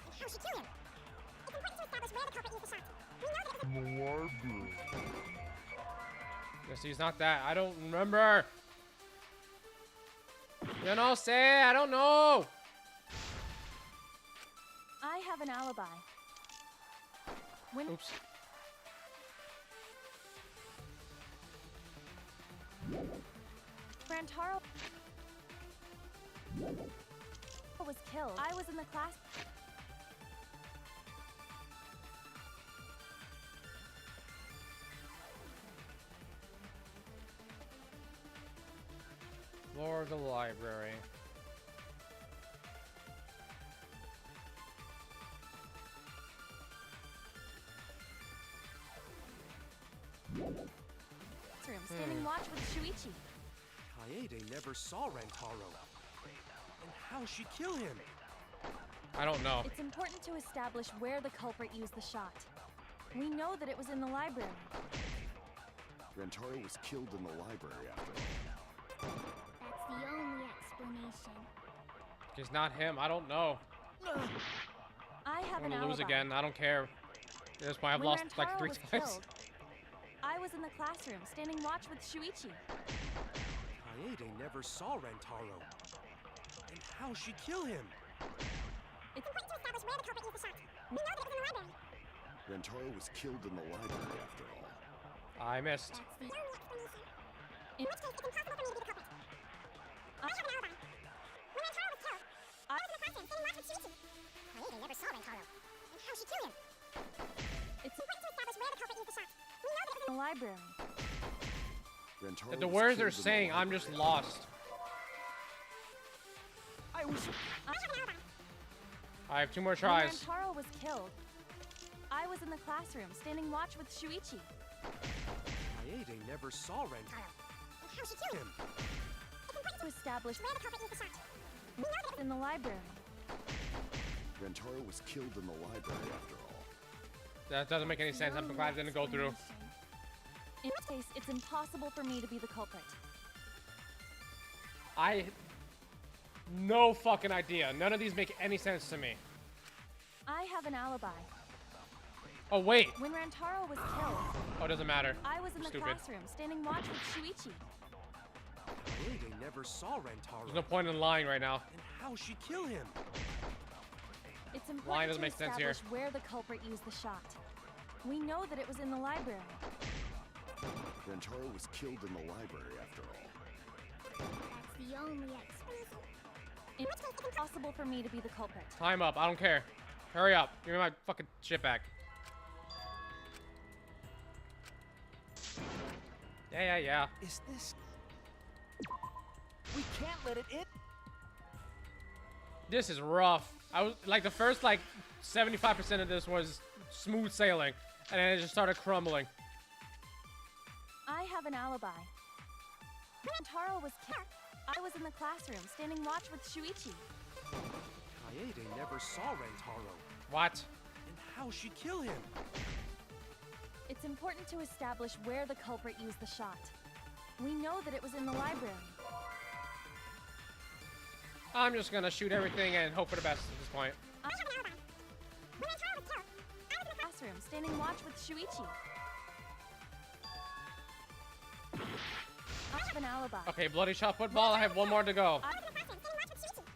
And how she killed him. It's important to establish where the culprit used the shot. We know that it was in the library. Yes, he's not that. I don't remember. You know, say I don't know. I have an alibi. When Oops. Rantaro was killed, I was in the class. Floor of the library. Room, standing watch with Shuichi. Kaede never saw Rentaro. And how'd she kill him? I don't know. It's important to establish where the culprit used the shot. We know that it was in the library. Rentaro was killed in the library after all. That's the only explanation. It's not him. I don't know. I have I'm an gonna lose alibi. again. I don't care. At this point, I've When lost like Rantaro 3 was times. killed, I was in the classroom, standing watch with Shuichi. Kaede never saw Rentaro. And how'd she kill him? It's important to establish where the culprit used the shot. We know that it was in the library. Rentaro was killed in the library after all. I missed. That's the only explanation. In which case, it's impossible for me to be the culprit. I have an alibi. When Rentaro was killed, I was in the classroom sitting watching with Shuichi. Kaede never saw Rentaro. And how she killed him. It's important to establish where the culprit used the shot. We know that it was in the library. Rentaro The was words they're killed in the saying, I'm library just after lost. I was... I have an alibi. I have 2 more When tries. Rantaro was killed, I was in the classroom, standing watch with Shuichi. Kaede never saw Rentaro. And how she killed him. It's important to establish Where the culprit used the shot. We know that it was in the library. Rentaro was killed in the library after all. That doesn't make any sense. I'm glad it didn't go through. In this case, it's impossible for me to be the culprit. No fucking idea. None of these make any sense to me. I have an alibi. Oh, wait. When Rantaro was killed, Oh, it doesn't matter. I was in the Stupid. classroom, standing watch with Shuichi. Kaede never saw Rentaro. There's no point in lying right now. And how'd she kill him? It's Line important doesn't to make sense here. establish where the culprit used the shot. We know that it was in the library. Rentaro was killed in the library after all. That's the only explanation. It's impossible for me to be the culprit. Time up. I don't care. Hurry up. Give me my fucking shit back. Yeah. Is this... We can't let it in. This is rough. I was like the first like 75% of this was smooth sailing, and then it just started crumbling. I have an alibi. When Rantaro was killed, I was in the classroom, standing watch with Shuichi. Kaede never saw Rentaro. What? And how'd she kill him? It's important to establish where the culprit used the shot. We know that it was in the library. I'm just gonna shoot everything and hope for the best at this point. I have an alibi. When Rentaro was killed, I was in the Classroom, standing watch with Shuichi. I have an alibi. Okay, bloody shot football. I have 1 more to go. I was in the classroom sitting watching with Shuichi.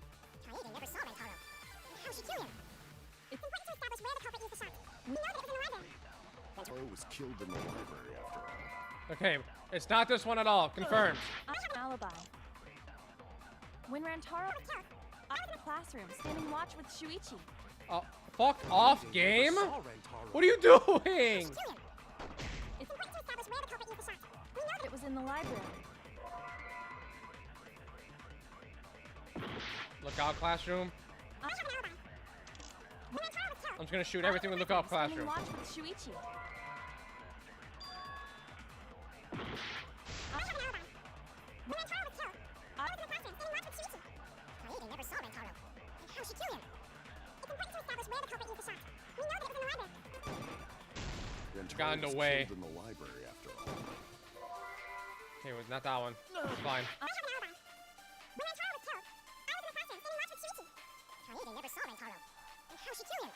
Kaede never saw Rentaro. And how she killed him. It's important to establish where the culprit used the shot. We know that it was in the library. Rentaro was killed in the library after all. Okay, it's not this one at all. Confirmed. I have an alibi. When Rantaro was killed, I was in the classroom, standing watch with Shuichi. Oh, fuck off, Kaede game. never saw Rentaro. What are you doing? It's important to establish where the culprit used the shot. We know that It was in the library. Look out, classroom. I have an alibi. When Rentaro was killed, I'm just gonna shoot everything with look out, Standing classroom. watch with Shuichi. I have an alibi. When Rentaro was killed, I was in the classroom sitting watching with Shuichi. Kaede never saw Rentaro. And how she killed him. got in the was way. killed in the library after all. Okay, well, not that one. It's fine. When Rantaro was killed, I was in the classroom sitting watching Shuichi. Kaede never saw Rantaro. And how she killed him?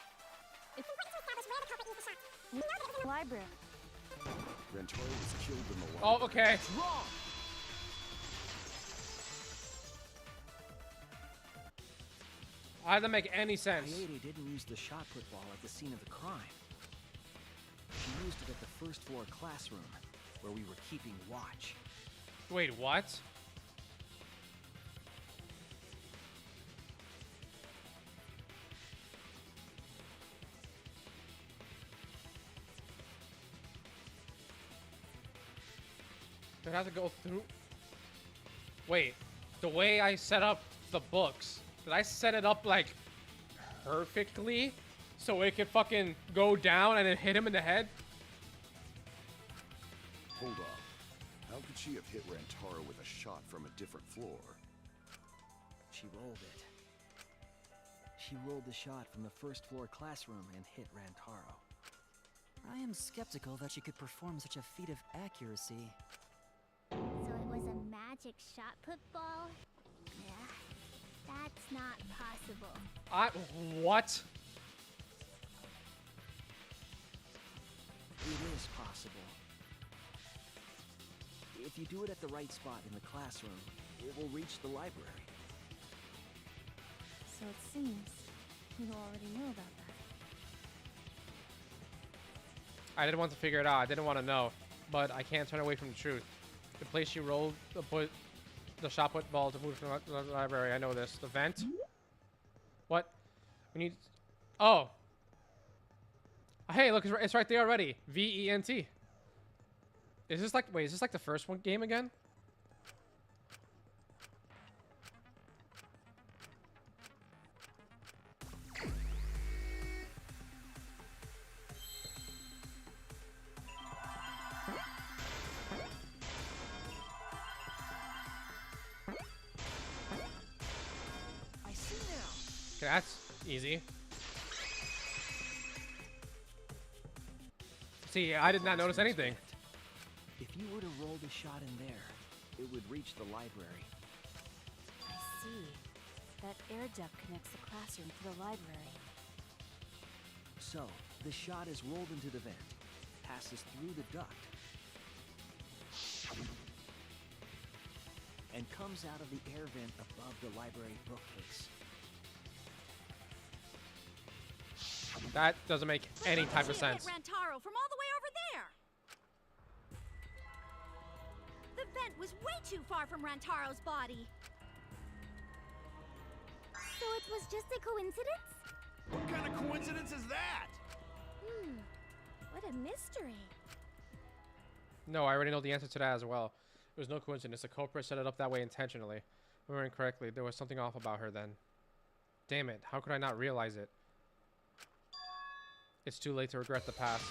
It's important to establish where the culprit used the shot. We know that it was in the Library. Rantaro was killed in the library. Oh, okay. Wrong! That doesn't make any sense. Kaede didn't use the shot put ball at the scene of the crime. She used it at the first floor classroom, where we were keeping watch. Wait, what? Did I have to go through? Wait, the way I set up the books, did I set it up like perfectly so it could fucking go down and then hit him in the head? Hold up. How could she have hit Rantaro with a shot from a different floor? She rolled it. She rolled the shot from the first floor classroom and hit Rantaro. I am skeptical that she could perform such a feat of accuracy. So it was a magic shot put ball? Yeah, that's not possible. What? It is possible. If you do it at the right spot in the classroom, it will reach the library. So it seems you already know about that. I didn't want to figure it out. I didn't want to know, but I can't turn away from the truth. The place she rolled the shot put ball to move from the library. I know this. The vent. What? We need. Oh. Hey, look, it's right there already. VENT. Is this like? Wait, is this like the first one game again? Okay, that's easy. See, I did not notice anything. If you were to roll the shot in there, it would reach the library. I see. That air duct connects the classroom to the library. So, the shot is rolled into the vent, passes through the duct, and comes out of the air vent above the library bookcase. That doesn't make any type of sense. Hit Rantaro from all the way over there. The vent was way too far from Rantaro's body. So it was just a coincidence? What kind of coincidence is that? What a mystery. No, I already know the answer to that as well. It was no coincidence. The culprit set it up that way intentionally. Remembering correctly, there was something off about her then. Damn it, how could I not realize it? It's too late to regret the past.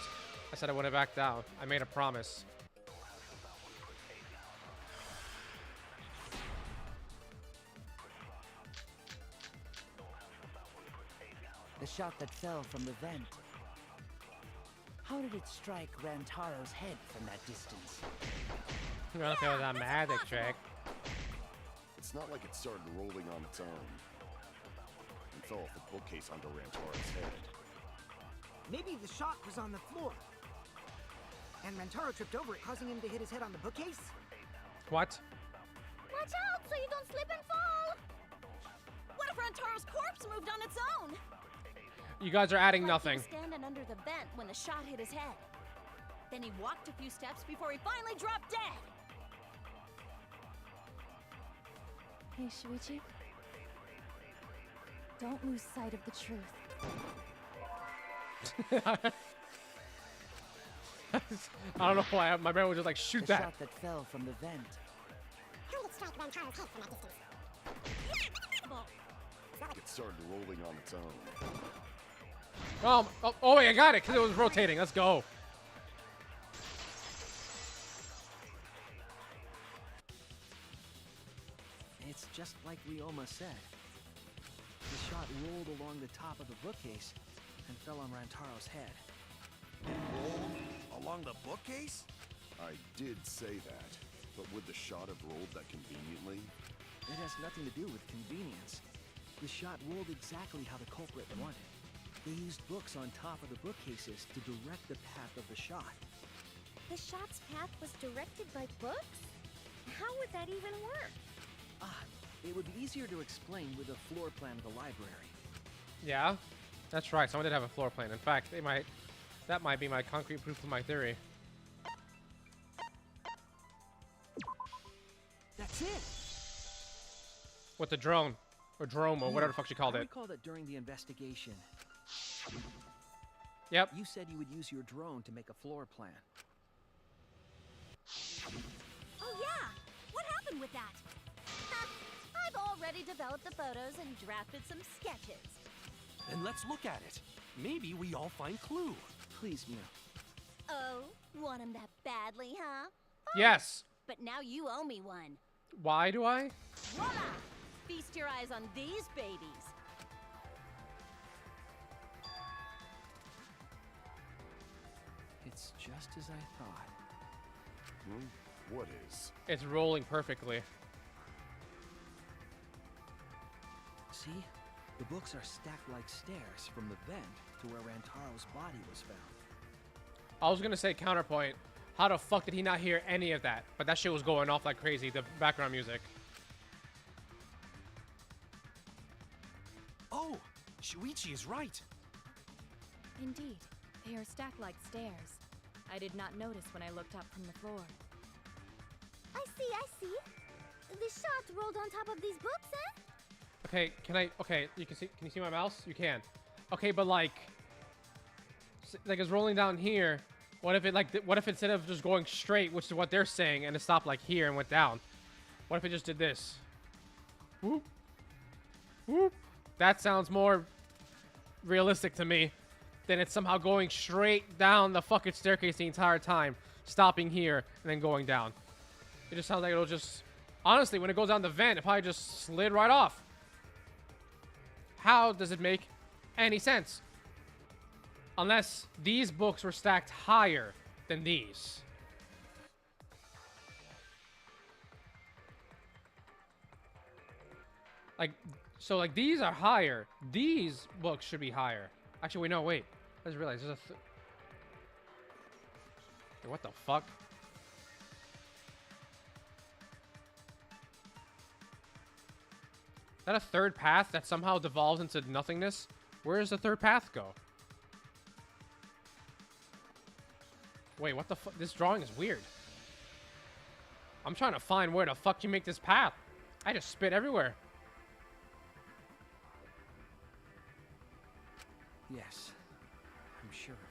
I said I wouldn't back down. I made a promise. The shot that fell from the vent. How did it strike Rantaro's head from that distance? Well, it was a magic trick. It's not like it started rolling on its own. It fell off the bookcase onto Rantaro's head. Maybe the shot was on the floor. And Rantaro tripped over it, causing him to hit his head on the bookcase? What? Watch out so you don't slip and fall! What if Rantaro's corpse moved on its own? You guys are adding Like nothing. He was standing under the vent when the shot hit his head. Then he walked a few steps before he finally dropped dead. Hey, Shuichi. Don't lose sight of the truth. I don't know why my brain was just like, shoot The that. shot that fell from the vent. How did it strike Rantaro's head from that distance? It started rolling on its own. Oh wait, I got it because it was rotating. Let's go. It's just like Ryoma said. The shot rolled along the top of the bookcase and fell on Rantaro's head. Rolled Along the bookcase? I did say that, but would the shot have rolled that conveniently? It has nothing to do with convenience. The shot rolled exactly how the culprit wanted. They used books on top of the bookcases to direct the path of the shot. The shot's path was directed by books? How would that even work? It would be easier to explain with a floor plan of the library. Yeah, that's right. Someone did have a floor plan. In fact, that might be my concrete proof of my theory. That's it. With the drone, or drome, or whatever the fuck she called I it. recall that during the investigation. Yep. You said you would use your drone to make a floor plan. Oh yeah! What happened with that? I've already developed the photos and drafted some sketches. Then let's look at it. Maybe we all find clue. Please, Mia. Oh, want him that badly, huh? Yes. But now you owe me one. Why do I? Voila! Feast your eyes on these babies. It's just as I thought. What is? It's rolling perfectly. See? The books are stacked like stairs from the vent to where Rantaro's body was found. I was gonna say counterpoint. How the fuck did he not hear any of that? But that shit was going off like crazy, the background music. Oh, Shuichi is right. Indeed, they are stacked like stairs. I did not notice when I looked up from the floor. I see. The shot rolled on top of these books, eh? Okay, okay, can you see my mouse? You can. Okay, but like it's rolling down here. What if it instead of just going straight, which is what they're saying, and it stopped like here and went down? What if it just did this? Whoop. Whoop. That sounds more realistic to me than it's somehow going straight down the fucking staircase the entire time, stopping here and then going down. It just sounds like it'll just, honestly, when it goes down the vent, it probably just slid right off. How does it make any sense? Unless these books were stacked higher than these. So these are higher. These books should be higher. Actually, wait, no, wait. I just realized there's a Wait, what the fuck? Is that a third path that somehow devolves into nothingness? Where does the third path go? Wait, what the fuck? This drawing is weird. I'm trying to find where the fuck you make this path. I just spit everywhere. Yes, I'm sure of it.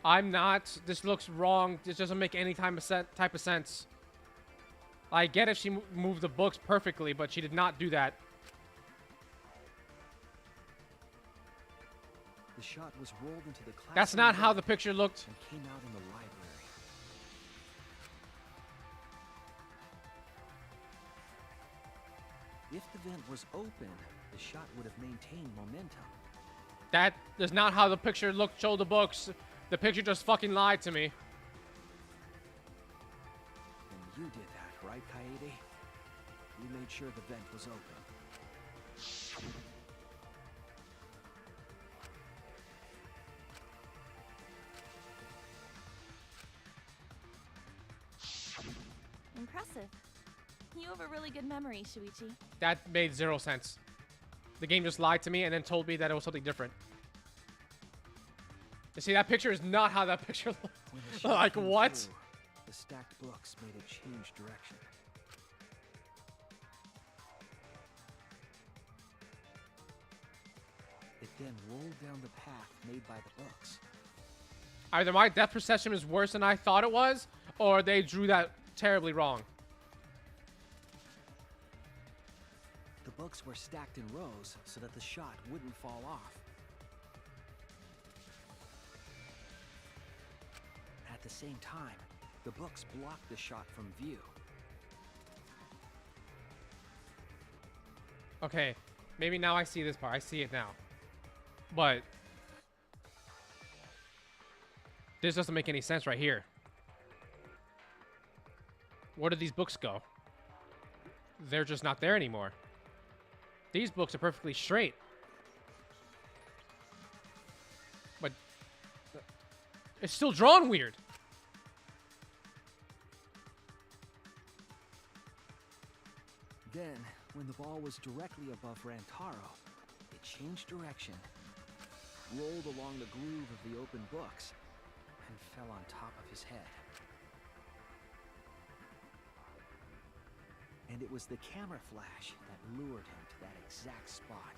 I'm not. This looks wrong. This doesn't make any type of sense. I get if she moved the books perfectly, but she did not do that. The shot was rolled into the classroom. That's not how the picture looked. And came out in the library. If the vent was open, the shot would have maintained momentum. That is not how the picture looked. Show the books. The picture just fucking lied to me. And you did that, right, Kaede? You made sure the vent was open. Impressive. You have a really good memory, Shuichi. That made zero sense. The game just lied to me and then told me that it was something different. You see, that picture is not how that picture looked. Like, what? Through, the stacked books made it change direction. It then rolled down the path made by the books. Either my depth perception is worse than I thought it was, or they drew that terribly wrong. The books were stacked in rows so that the shot wouldn't fall off. At the same time, the books blocked the shot from view. Okay, maybe now I see this part. I see it now. But This doesn't make any sense right here. Where did these books go? They're just not there anymore. These books are perfectly straight. But it's still drawn weird. Then, when the ball was directly above Rantaro, it changed direction, rolled along the groove of the open books, and fell on top of his head. And it was the camera flash that lured him to that exact spot.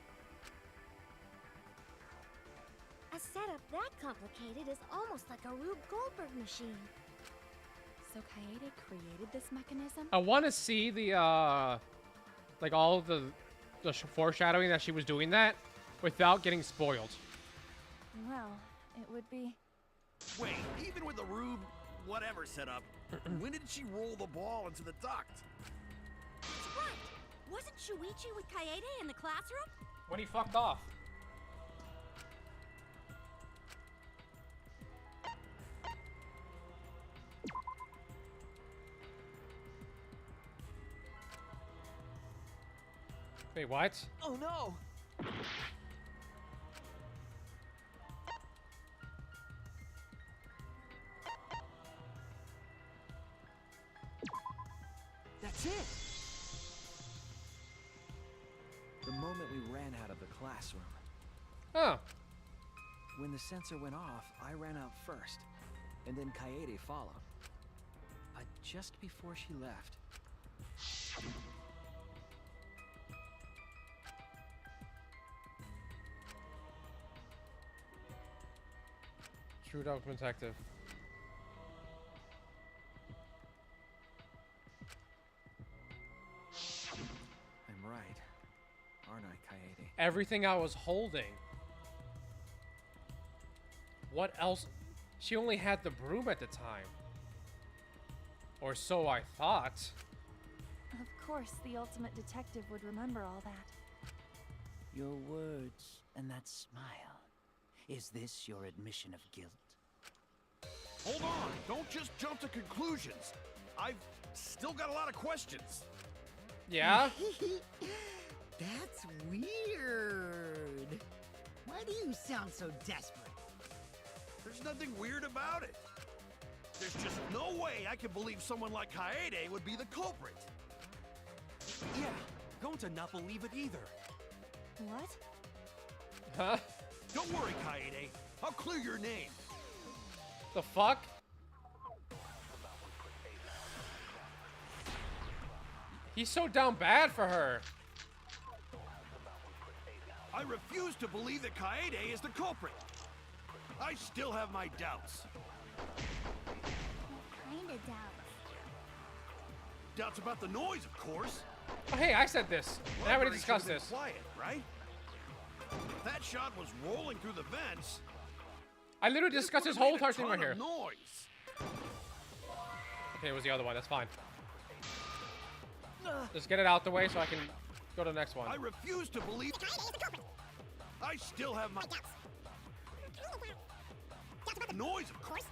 A setup that complicated is almost like a Rube Goldberg machine. So Kaede created this mechanism? I want to see the, like all of the foreshadowing that she was doing that without getting spoiled. Well, it would be... Wait, even with the Rube whatever setup, when did she roll the ball into the duct? That's right. Wasn't Shuichi with Kaede in the classroom? When he fucked off. Wait, what? Oh no! That's it! The moment we ran out of the classroom. Oh. When the sensor went off, I ran out first, and then Kaede followed. But just before she left... True document detective. I'm right, aren't I, Kaede? Everything I was holding. What else? She only had the broom at the time. Or so I thought. Of course, the ultimate detective would remember all that. Your words and that smile. Is this your admission of guilt? Hold on, don't just jump to conclusions. I've still got a lot of questions. Yeah? That's weird. Why do you sound so desperate? There's nothing weird about it. There's just no way I can believe someone like Kaede would be the culprit. Yeah, going to not believe it either. What? Huh? Don't worry, Kaede. I'll clear your name. The fuck? He's so down bad for her. I refuse to believe that Kaede is the culprit. I still have my doubts. Kinda doubts. Doubts about the noise, of course. Oh, hey, I said this. And I already Library discussed should've this. been quiet, right? If that shot was rolling through the vents. I literally discussed this whole entire thing right here. Noise. Okay, it was the other one. That's fine. Just get it out the way so I can go to the next one. I refuse to believe. I still have my doubts. Noise, of course.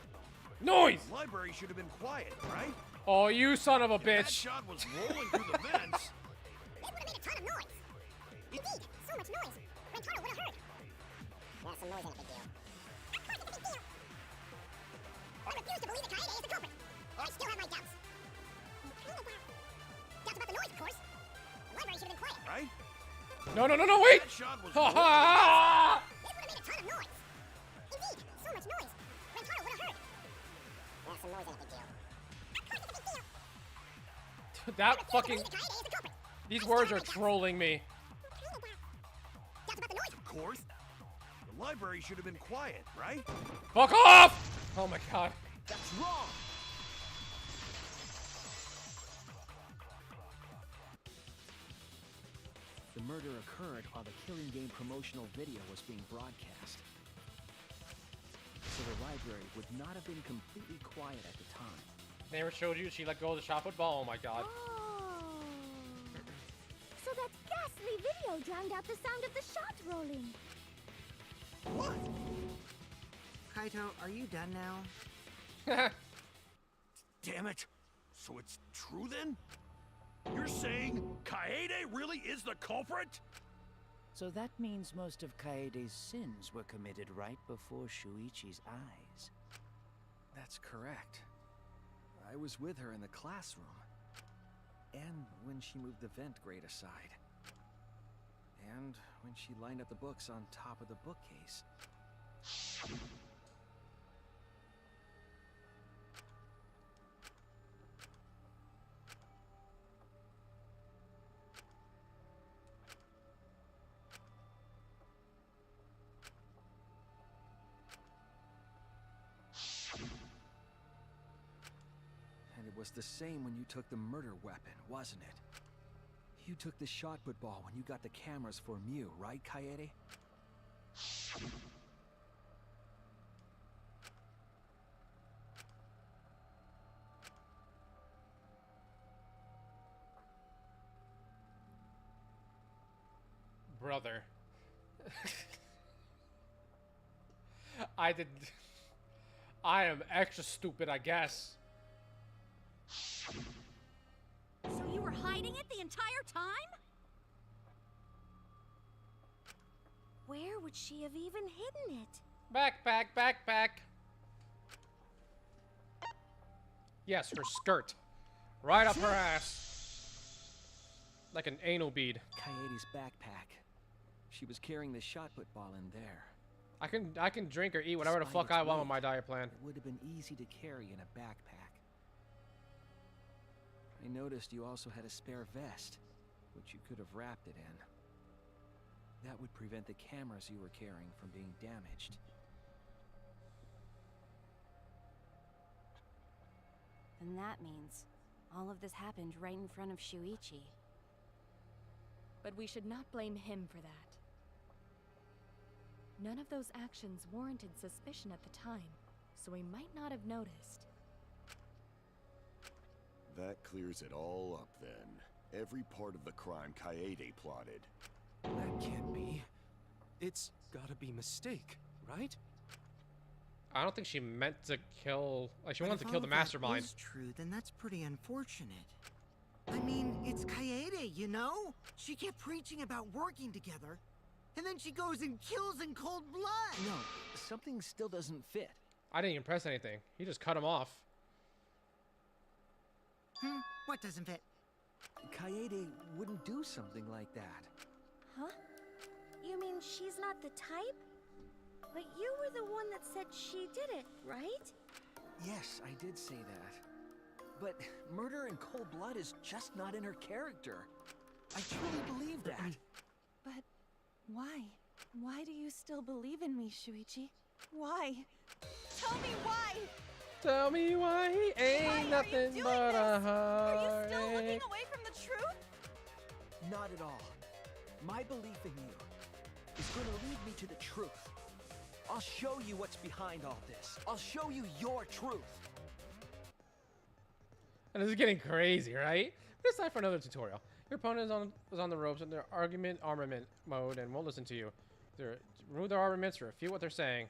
Noise! The library should have been quiet, right? Oh, you son of a If that bitch. shot was rolling through the vents. It would have made a ton of noise. Indeed, so much noise. Rentaro would have heard. Yeah, some noise ain't a big deal. Of course it's a big deal. I refuse to believe that Kaede is the culprit. I still have my doubts. Doubts about the noise, of course. The library should have been quiet. Right? No, wait! That shot was Ha rolling. ha! It would have made a ton of noise. Indeed, so much noise. Rentaro would have heard. Yeah, some noise ain't a big deal. Of course it's a big deal. That fucking... These words are trolling me. Of course. The library should have been quiet, right? Fuck off! Oh my god. That's wrong. The murder occurred while the Killing Game promotional video was being broadcast. So the library would not have been completely quiet at the time. Never showed you she let go of the shot put ball. Oh my god. Oh. So that ghastly video drowned out the sound of the shot rolling. What? Kaito, are you done now? Damn it! So it's true then? You're saying Kaede really is the culprit? So that means most of Kaede's sins were committed right before Shuichi's eyes. That's correct. I was with her in the classroom. And when she moved the vent grate aside. And when she lined up the books on top of the bookcase. And it was the same when you took the murder weapon, wasn't it? You took the shot put ball when you got the cameras for Mew, right, Kaede? Brother. I am extra stupid, I guess. So you were hiding it the entire time? Where would she have even hidden it? Back. Yes, her skirt. Right up her ass. Like an anal bead. Kaede's backpack. She was carrying the shot put ball in there. I can drink or eat whatever the Despite fuck I its want with weight, my diet plan. It would have been easy to carry in a backpack. I noticed you also had a spare vest, which you could have wrapped it in. That would prevent the cameras you were carrying from being damaged. Then that means all of this happened right in front of Shuichi. But we should not blame him for that. None of those actions warranted suspicion at the time, so we might not have noticed. That clears it all up then. Every part of the crime Kaede plotted. That can't be. It's gotta be mistake, right? I don't think she meant to kill. Like she But wanted if to kill all the of that mastermind. is true, then that's pretty unfortunate. I mean, it's Kaede, you know? She kept preaching about working together, and then she goes and kills in cold blood! No, something still doesn't fit. I didn't even press anything. He just cut him off. What doesn't fit? Kaede wouldn't do something like that. Huh? You mean she's not the type? But you were the one that said she did it, right? Yes, I did say that. But murder in cold blood is just not in her character. I truly believe that. But why? Why do you still believe in me, Shuichi? Why? Tell me why! Tell me why he ain't nothing but a Are you still heartache. looking away from the truth? Not at all. My belief in you is going to lead me to the truth. I'll show you what's behind all this. I'll show you your truth. And this is getting crazy, right? But it's time for another tutorial. Your opponent is on the ropes in their argument armament mode and won't listen to you. Either remove their armaments or refute what they're saying.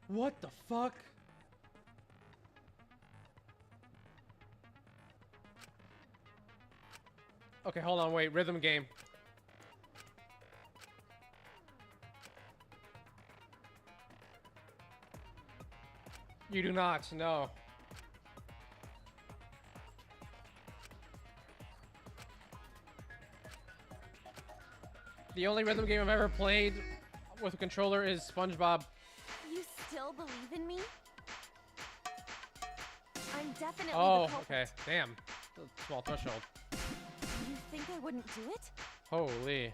What the fuck? Okay, hold on, wait. Rhythm game. You do not, no. The only rhythm game I've ever played with a controller is SpongeBob. You still believe in me? I'm definitely Oh, the culprit. okay. Damn. Small threshold. You think I wouldn't do it? Holy.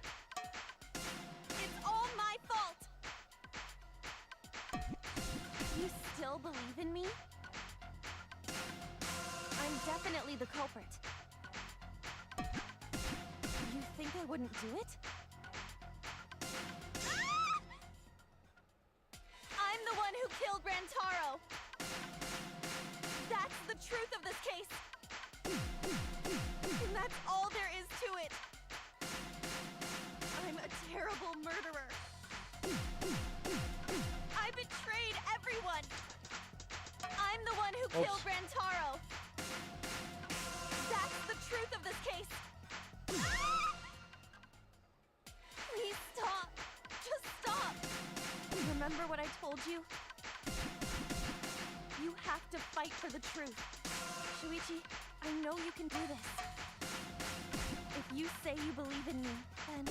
It's all my fault! You still believe in me? I'm definitely the culprit. You think I wouldn't do it? I'm the one who killed Rantaro! That's the truth of this case! And that's all there is to it! I'm a terrible murderer! I betrayed everyone. I'm the one who killed Rantaro. That's the truth of this case. Please stop. Just stop. Remember what I told you? You have to fight for the truth. Shuichi, I know you can do this. If you say you believe in me, then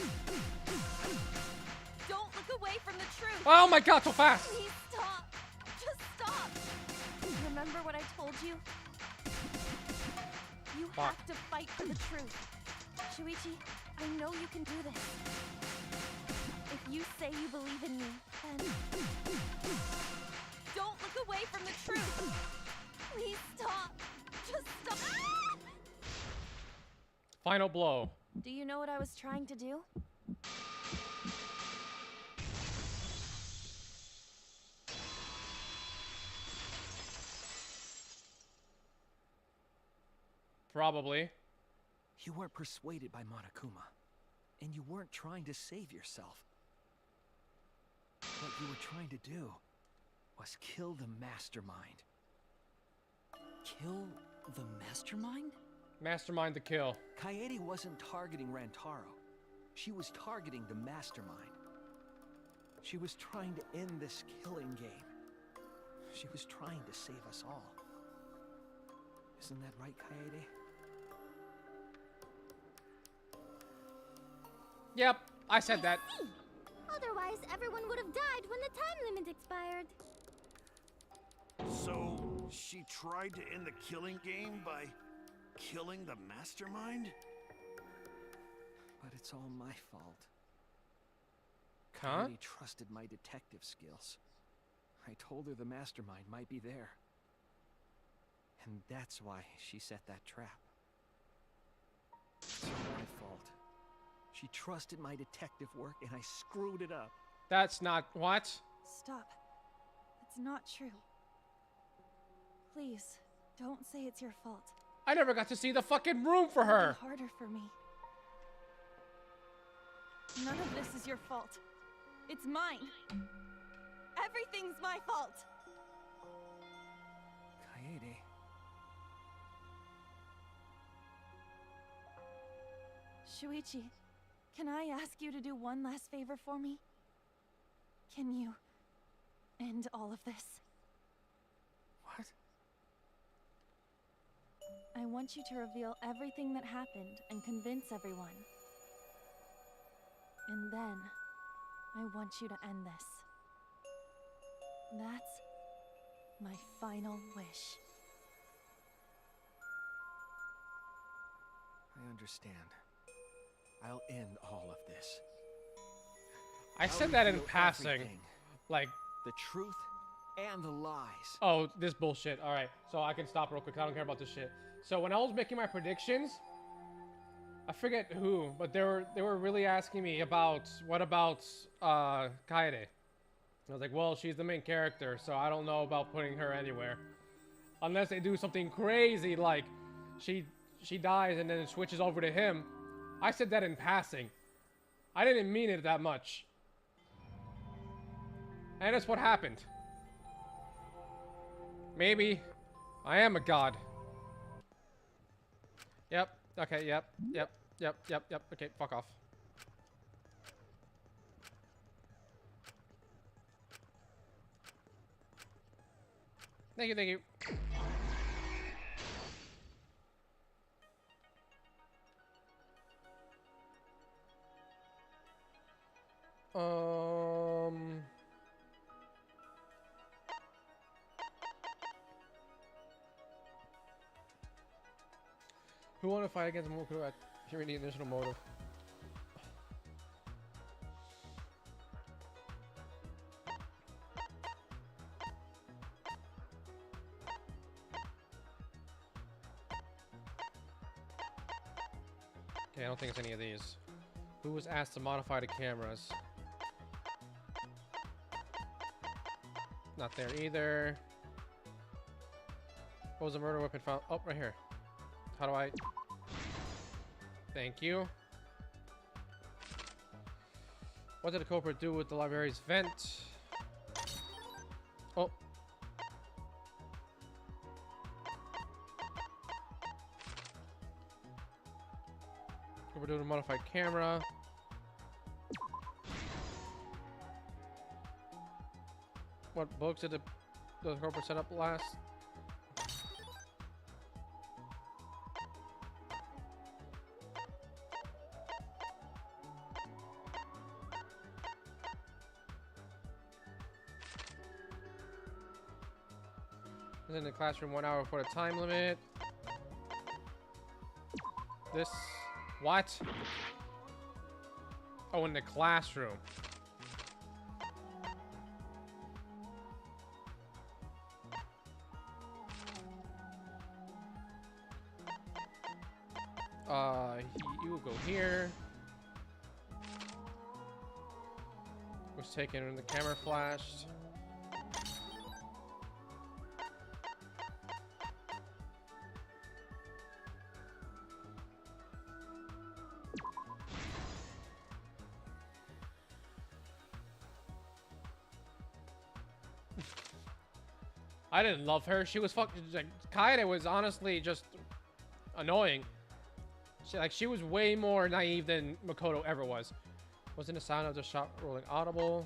don't look away from the truth. Oh my god, so fast! Please stop. Just stop. Remember what I told you? You have to fight for the truth. Shuichi, I know you can do this. If you say you believe in me, then don't look away from the truth. Please stop. Just stop. Final blow. Do you know what I was trying to do? Probably. You weren't persuaded by Monokuma, and you weren't trying to save yourself. What you were trying to do was kill the mastermind. Kill the mastermind? Mastermind the kill. Kaede wasn't targeting Rantaro. She was targeting the mastermind. She was trying to end this killing game. She was trying to save us all. Isn't that right, Kaede? Yep, I said that. See. Otherwise, everyone would have died when the time limit expired. So, she tried to end the killing game by killing the mastermind? But it's all my fault. Huh? Kaede trusted my detective skills. I told her the mastermind might be there. And that's why she set that trap. It's all my fault. She trusted my detective work and I screwed it up. That's not... What? Stop. It's not true. Please, don't say it's your fault. I never got to see the fucking room for her. It'll be harder for me. None of this is your fault. It's mine. Everything's my fault. Kaede. Shuichi, can I ask you to do one last favor for me? Can you end all of this? What? I want you to reveal everything that happened and convince everyone. And then, I want you to end this. That's my final wish. I understand. I'll end all of this. I said that in passing. Like... The truth and the lies. Oh, this bullshit. Alright, so I can stop real quick. I don't care about this shit. So when I was making my predictions, I forget who, but they were really asking me about, what about Kaede? I was like, well, she's the main character, so I don't know about putting her anywhere. Unless they do something crazy, like she dies and then it switches over to him. I said that in passing. I didn't mean it that much. And that's what happened. Maybe I am a god. Yep. Okay, yep. Okay, fuck off. Thank you, thank you. Who want to fight against Moku at hearing the initial motive? Okay, I don't think it's any of these. Who was asked to modify the cameras? Not there either. What was the murder weapon found? Oh, right here. How do I... Thank you. What did the culprit do with the library's vent? Oh. Culprit do a modified camera. What books did the culprit set up last? In the classroom 1 hour before the time limit. This, what? Oh, in the classroom. You will go here. Was taken when the camera flashed. I didn't love her. She was fucking like Kaede was honestly just annoying. She was way more naive than Makoto ever was. Wasn't the sound of the shot rolling audible?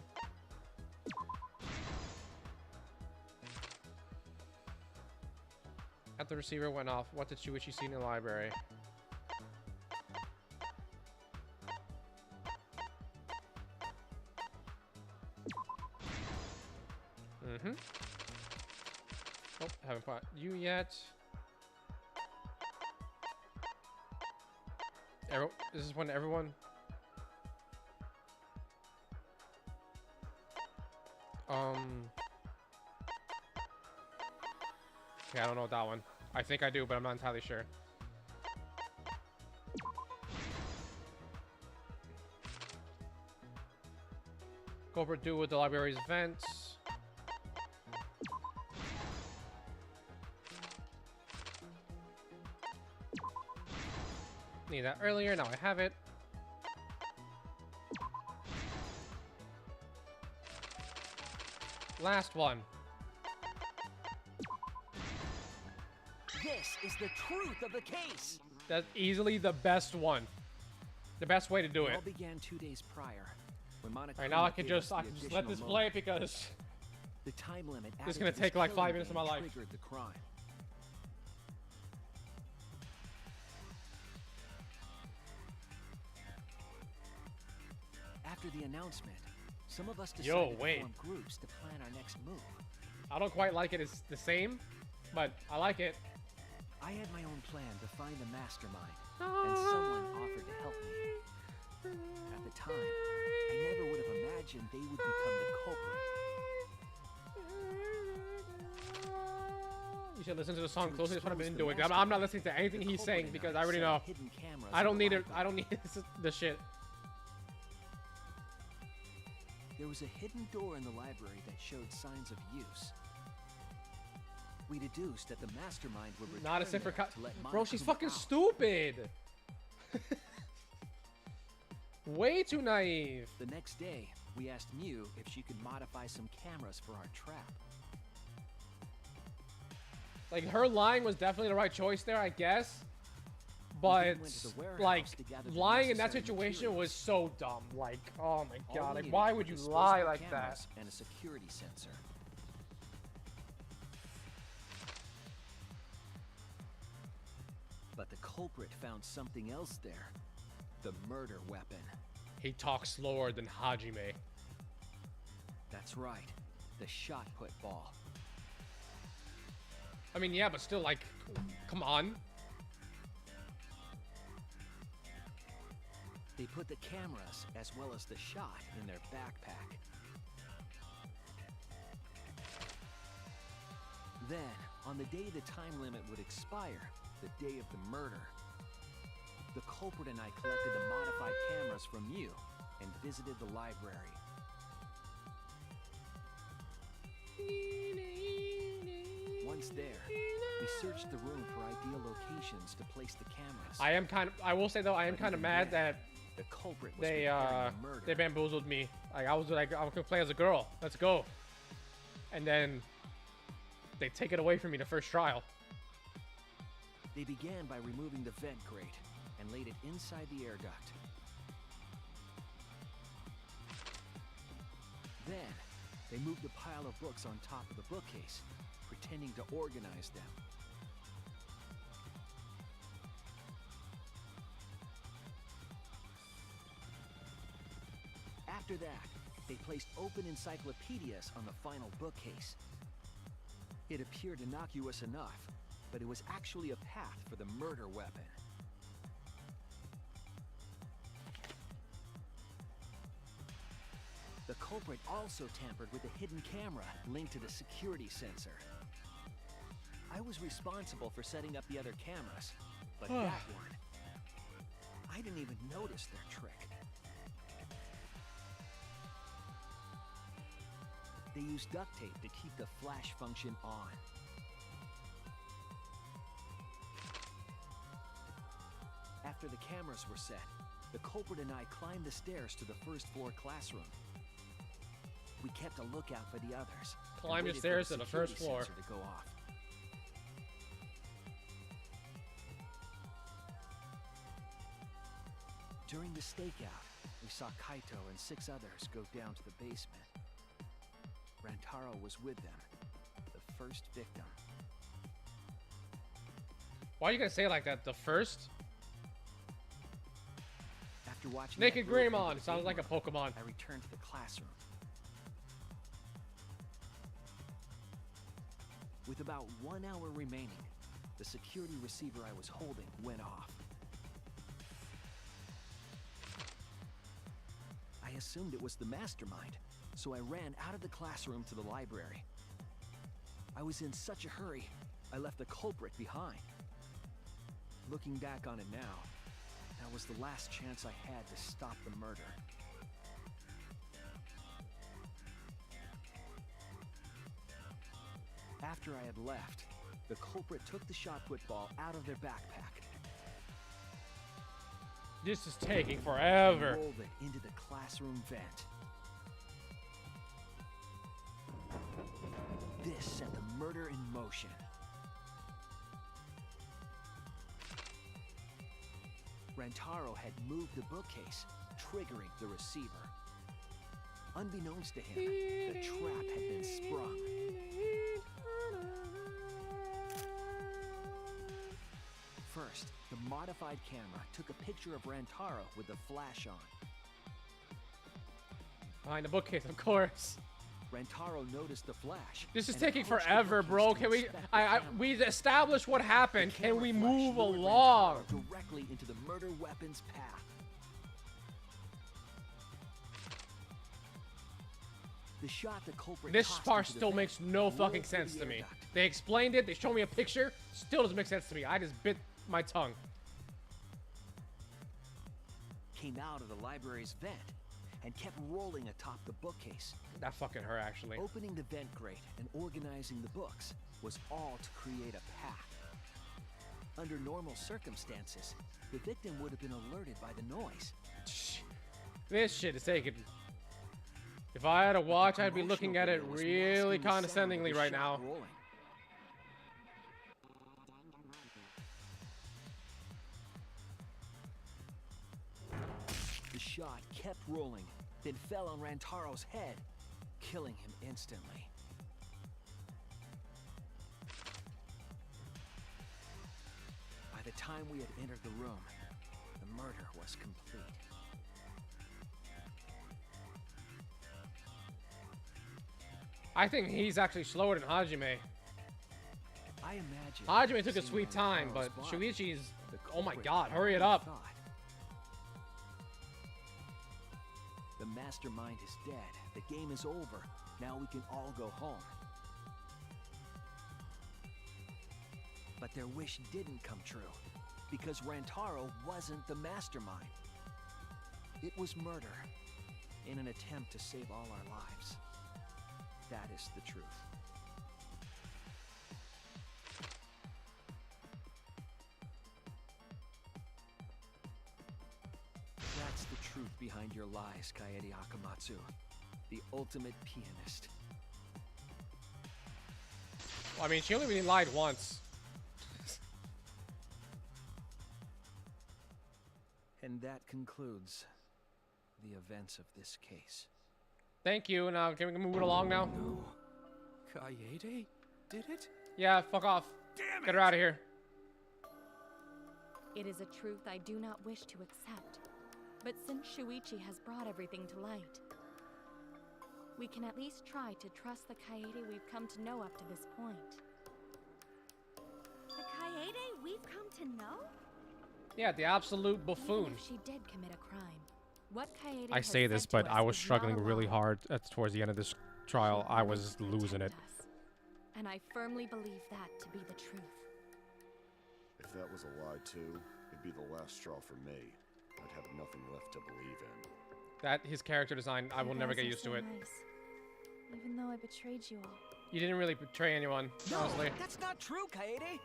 After the receiver went off, what did Shuichi see in the library? Mm-hmm. Oh, haven't fought you yet. This is when everyone... Okay, I don't know that one. I think I do, but I'm not entirely sure. Culprit do with the library's vents. Need that earlier, now I have it. Last one. This is the truth of the case. That's easily the best one. The best way to do it. All began 2 days prior. When Alright, now I can just let this play because the time limit this is gonna take like 5 minutes of my life. Triggered the crime. After the announcement, some of us decided to form groups to plan our next move. I don't quite like it as the same, but I like it. I had my own plan to find the mastermind, and someone offered to help me. At the time, I never would have imagined they would become the culprit. You should listen to the song closely. That's what I've been doing. I'm not listening to anything he's saying because I already know. I don't need it. I don't need this shit. There was a hidden door in the library that showed signs of use. We deduced that the mastermind would return Not a sit for there to let Bro, she's Monokuma fucking out. stupid. Way too naive. The next day, we asked Mew if she could modify some cameras for our trap. Like, her lying was definitely the right choice there, I guess. But, like, lying in that situation was so dumb. Like, oh my god. Like, why would you lie like that? And a security sensor. But the culprit found something else there. The murder weapon. He talks slower than Hajime. That's right. The shot put ball. I mean, yeah, but still, like, come on. They put the cameras as well as the shot in their backpack. Then, on the day the time limit would expire, the day of the murder, the culprit and I collected the modified cameras from you and visited the library. Once there, we searched the room for ideal locations to place the cameras. I will say though, I am kind of mad that The culprit was They preparing a murder. they bamboozled me. Like I was like, I'm gonna play as a girl. Let's go. And then they take it away from me the first trial. They began by removing the vent grate and laid it inside the air duct. Then, they moved a pile of books on top of the bookcase, pretending to organize them. After that, they placed open encyclopedias on the final bookcase. It appeared innocuous enough, but it was actually a path for the murder weapon. The culprit also tampered with the hidden camera linked to the security sensor. I was responsible for setting up the other cameras, but that one, I didn't even notice their trick. They used duct tape to keep the flash function on. After the cameras were set, the culprit and I climbed the stairs to the first floor classroom. We kept a lookout for the others. Climb the stairs to the first floor. To go off. During the stakeout, we saw Kaito and 6 others go down to the basement. Rantaro was with them, the first victim. Why are you gonna say it like that? The first? After watching Naked that group Greymon into the sounds like a game room, Pokemon. I returned to the classroom. With about 1 hour remaining, the security receiver I was holding went off. I assumed it was the mastermind, so I ran out of the classroom to the library. I was in such a hurry, I left the culprit behind. Looking back on it now, that was the last chance I had to stop the murder. After I had left, the culprit took the shot put ball out of their backpack. This is taking forever. And rolled it into the classroom vent. This set the murder in motion. Rantaro had moved the bookcase, triggering the receiver. Unbeknownst to him, the trap had been sprung. First, the modified camera took a picture of Rantaro with the flash on. Behind the bookcase, of course. Rantaro noticed the flash. This is and taking approached the forever, bookcase bro. to Can we? inspect the We camera. established what happened. The Can we camera flash move lured along? Rantaro directly into the murder weapon's path. The shot the culprit This tossed part into the still vent makes no rolled fucking through sense the to air me. duct. They explained it. They showed me a picture. Still doesn't make sense to me. I just bit my tongue. Came out of the library's vent and kept rolling atop the bookcase. That fucking hurt, actually. Opening the vent grate and organizing the books was all to create a path. Under normal circumstances, the victim would have been alerted by the noise. This shit is taking. If I had a watch, I'd be looking at it really condescendingly right now. The shot kept rolling, then fell on Rantaro's head, killing him instantly. By the time we had entered the room, the murder was complete. I think he's actually slower than Hajime. I imagine Hajime took a seeing sweet time, Rantaro's but body, Shuichi's. the Oh my culprit god, had hurry it no up. thought. The mastermind is dead. The game is over. Now we can all go home. But their wish didn't come true, because Rantaro wasn't the mastermind. It was murder, in an attempt to save all our lives. That is the truth. That's the truth behind your lies, Kaede Akamatsu. The ultimate pianist. Well, I mean, she only really lied once. And that concludes the events of this case. Thank you. Now, can we move it along now? No. Kaede did it? Yeah, fuck off. Damn it! Get her out of here. It is a truth I do not wish to accept. But since Shuichi has brought everything to light, we can at least try to trust the Kaede we've come to know up to this point. The Kaede we've come to know? Yeah, the absolute buffoon. Even if she did commit a crime, what Kaede I has say this, said to but us I was is struggling not a really lie. hard towards the end of this trial. I was losing it. Us. And I firmly believe that to be the truth. If that was a lie too, it'd be the last straw for me. I'd have nothing left to believe in. That his character design, I will never get used to it. Nice. Even though I betrayed you all. You didn't really betray anyone, No, honestly. that's not true, Kaede.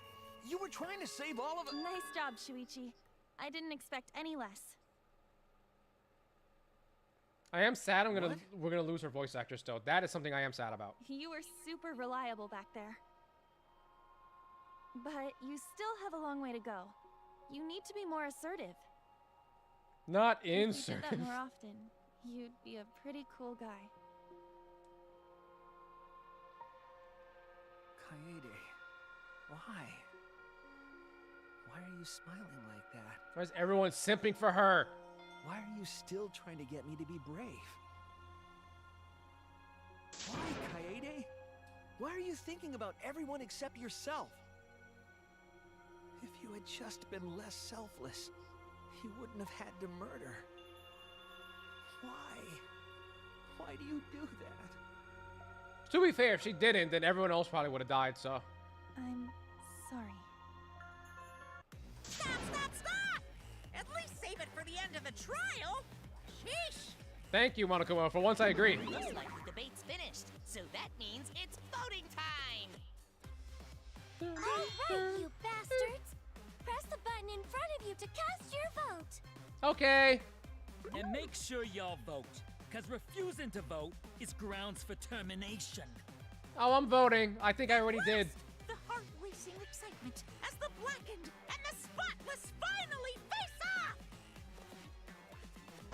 You were trying to save all of it. Nice job, Shuichi. I didn't expect any less. I am sad we're gonna lose her voice actor still. That is something I am sad about. You were super reliable back there. But you still have a long way to go. You need to be more assertive. Not If you did insert. that more often, you'd be a pretty cool guy. Kaede, why? Why are you smiling like that? Why is everyone simping for her? Why are you still trying to get me to be brave? Why, Kaede? Why are you thinking about everyone except yourself? If you had just been less selfless, you wouldn't have had to murder. Why? Why do you do that? To be fair, if she didn't, then everyone else probably would have died, so. I'm sorry. Stop, stop, stop! At least save it for the end of the trial. Sheesh! Thank you, Monokuma. For once, I agree. Looks like the debate's finished, so that means it's voting time! Alright, you bastards! Press the button in front of you to cast your vote! Okay. And make sure y'all vote, because refusing to vote is grounds for termination. Oh, I'm voting. I think I already did. The heart-racing excitement as the blackened and the spotless finally face off!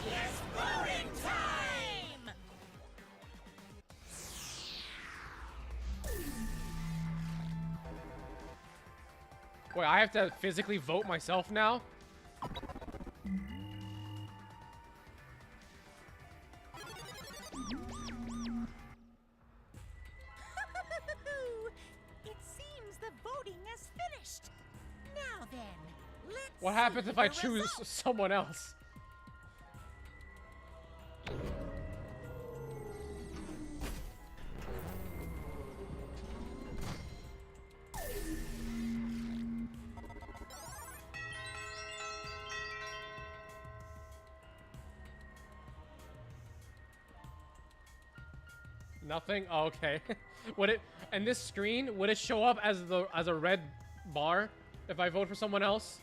It's voting time! Wait, I have to physically vote myself now? It seems the voting has finished. Now then, let's What happens see if I the choose results. someone else? Nothing? Oh, okay. Would it, and this screen, would it show up as a red bar if I vote for someone else?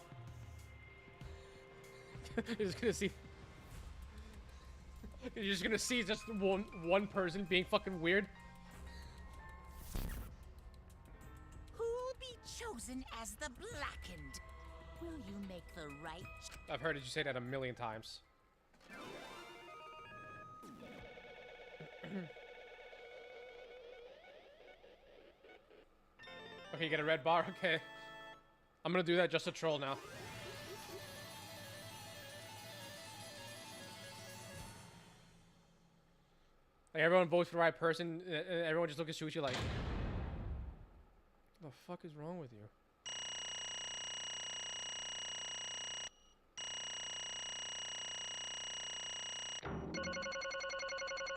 You're just gonna see. You're just gonna see just one person being fucking weird. Who'll be chosen as the blackened? Will you make the right I've heard you say that a million times. Okay, you get a red bar? Okay. I'm gonna do that just to troll now. Like, everyone votes for the right person, and everyone just looks at Shuichi like, what the fuck is wrong with you?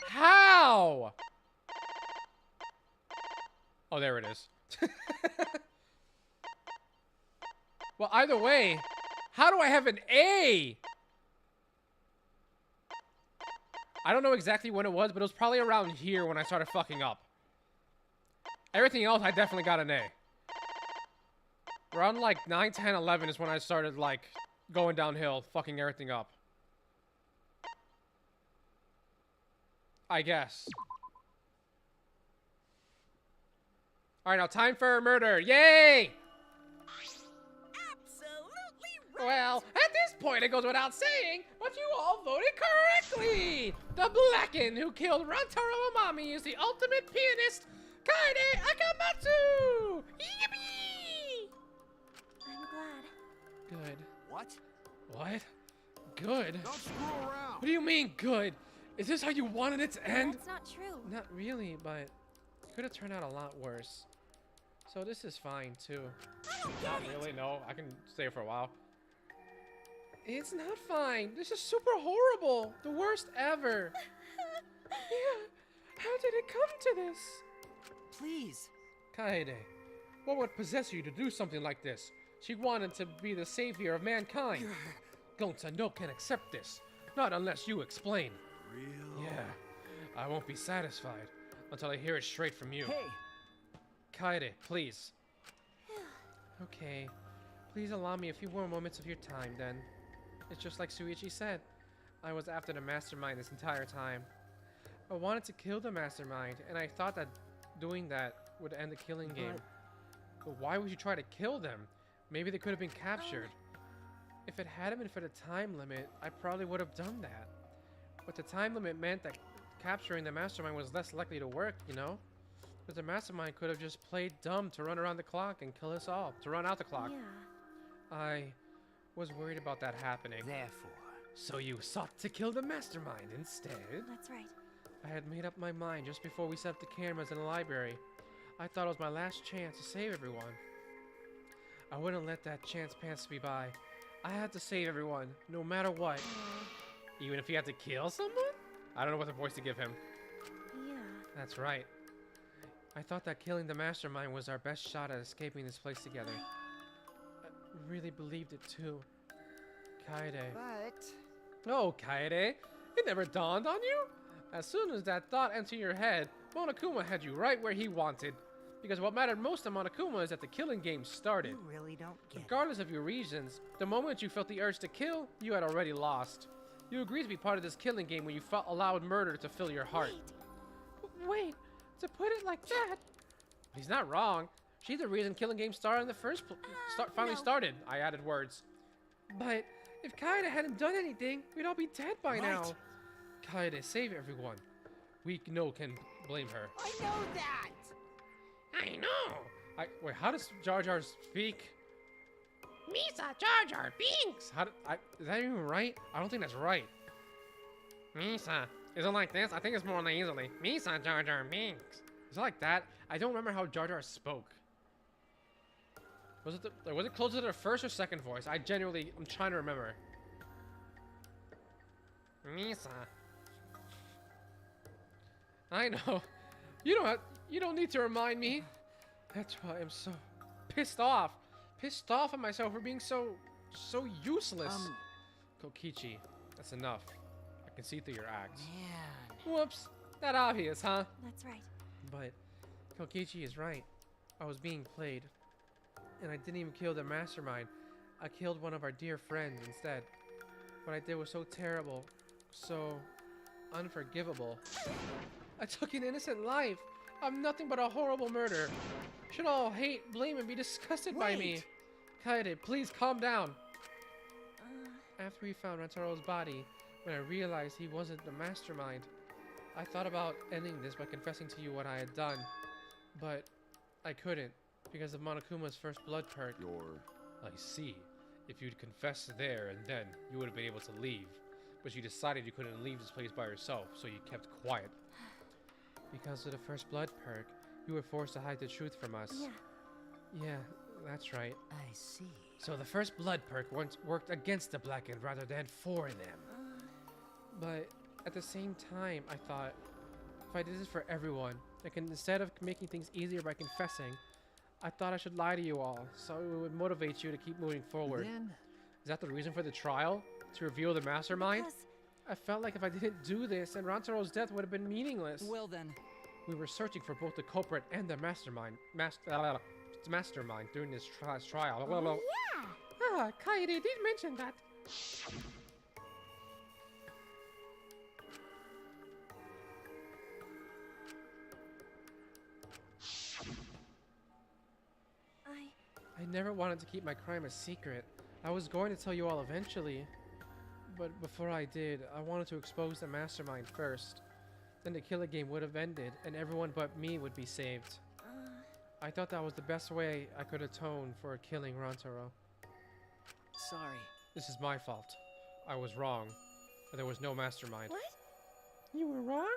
How? Oh, there it is. Well, either way, how do I have an A? I don't know exactly when it was, but it was probably around here when I started fucking up. Everything else, I definitely got an A. Around like 9, 10, 11 is when I started like going downhill, fucking everything up. I guess. Alright, now time for murder. Yay! Absolutely right. Well, at this point, it goes without saying, but you all voted correctly! The Blacken who killed Rantaro Amami is the ultimate pianist, Kaede Akamatsu! Yippee! I'm glad. Good. What? What? Good? Don't screw around. What do you mean, good? Is this how you wanted it to end? That's not true. Not really, but it could have turned out a lot worse. So this is fine, too. Not really, no. I can stay for a while. It's not fine. This is super horrible. The worst ever. Yeah. How did it come to this? Please. Kaede, what would possess you to do something like this? She wanted to be the savior of mankind. Gonta no can accept this. Not unless you explain. Real? Yeah. I won't be satisfied until I hear it straight from you. Hey, Kaede, please. Okay. Please allow me a few more moments of your time, then. It's just like Shuichi said. I was after the mastermind this entire time. I wanted to kill the mastermind, and I thought that doing that would end the killing game. But why would you try to kill them? Maybe they could have been captured. If it hadn't been for the time limit, I probably would have done that. But the time limit meant that capturing the mastermind was less likely to work, you know? Because the mastermind could have just played dumb to run around the clock and kill us all, to run out the clock. Yeah. I was worried about that happening. Therefore. So you sought to kill the mastermind instead? That's right. I had made up my mind just before we set up the cameras in the library. I thought it was my last chance to save everyone. I wouldn't let that chance pass me by. I had to save everyone, no matter what. Even if you had to kill someone? I don't know what the voice to give him. Yeah. That's right. I thought that killing the mastermind was our best shot at escaping this place together. I really believed it too. Kaede. But Oh, Kaede. It never dawned on you? As soon as that thought entered your head, Monokuma had you right where he wanted. Because what mattered most to Monokuma is that the killing game started. you really don't get it. Regardless of your reasons, the moment you felt the urge to kill, you had already lost. You agreed to be part of this killing game when you felt allowed murder to fill your heart. Wait, to put it like that? He's not wrong. She's the reason killing game started in the first finally started. I added words. But if Kaede hadn't done anything, we'd all be dead by now. Kaede, save everyone. We no can blame her. I know that. I know. Wait, how does Jar Jar speak? Misa Jar Jar Binks. Is that even right? I don't think that's right. Misa. Is it like this? I think it's more nasally. Misa Jar Jar Binks. Is it like that? I don't remember how Jar Jar spoke. Was it closer to the first or second voice? I'm trying to remember. Misa. I know. You don't need to remind me. That's why I'm so pissed off. Pissed off at myself for being so useless. Kokichi, that's enough. I can see through your acts. Man. Whoops. That obvious, huh? That's right. But Kokichi is right. I was being played. And I didn't even kill the mastermind. I killed one of our dear friends instead. What I did was so terrible. So unforgivable. I took an innocent life. I'm nothing but a horrible murderer. Should all hate, blame, and be disgusted by me. Kaede, please calm down. After we found Rantaro's body, when I realized he wasn't the mastermind, I thought about ending this by confessing to you what I had done. But I couldn't, because of Monokuma's first blood perk. I see. If you'd confessed there and then, you would have been able to leave. But you decided you couldn't leave this place by yourself, so you kept quiet. Because of the first blood perk, you were forced to hide the truth from us. Yeah, that's right. I see. So the first blood perk once worked against the Blackened rather than for them. But at the same time, I thought, if I did this for everyone, instead of making things easier by confessing, I thought I should lie to you all, so it would motivate you to keep moving forward. Is that the reason for the trial? To reveal the mastermind? I felt like if I didn't do this, then Rantaro's death would have been meaningless. Well then. We were searching for both the culprit and the mastermind. Mastermind during this trial. Yeah. Kaede did mention that. never wanted to keep my crime a secret. I was going to tell you all eventually. But before I did, I wanted to expose the mastermind first. Then the killer game would have ended, and everyone but me would be saved. I thought that was the best way I could atone for killing Rantaro. Sorry. This is my fault. I was wrong. There was no mastermind. What? You were wrong?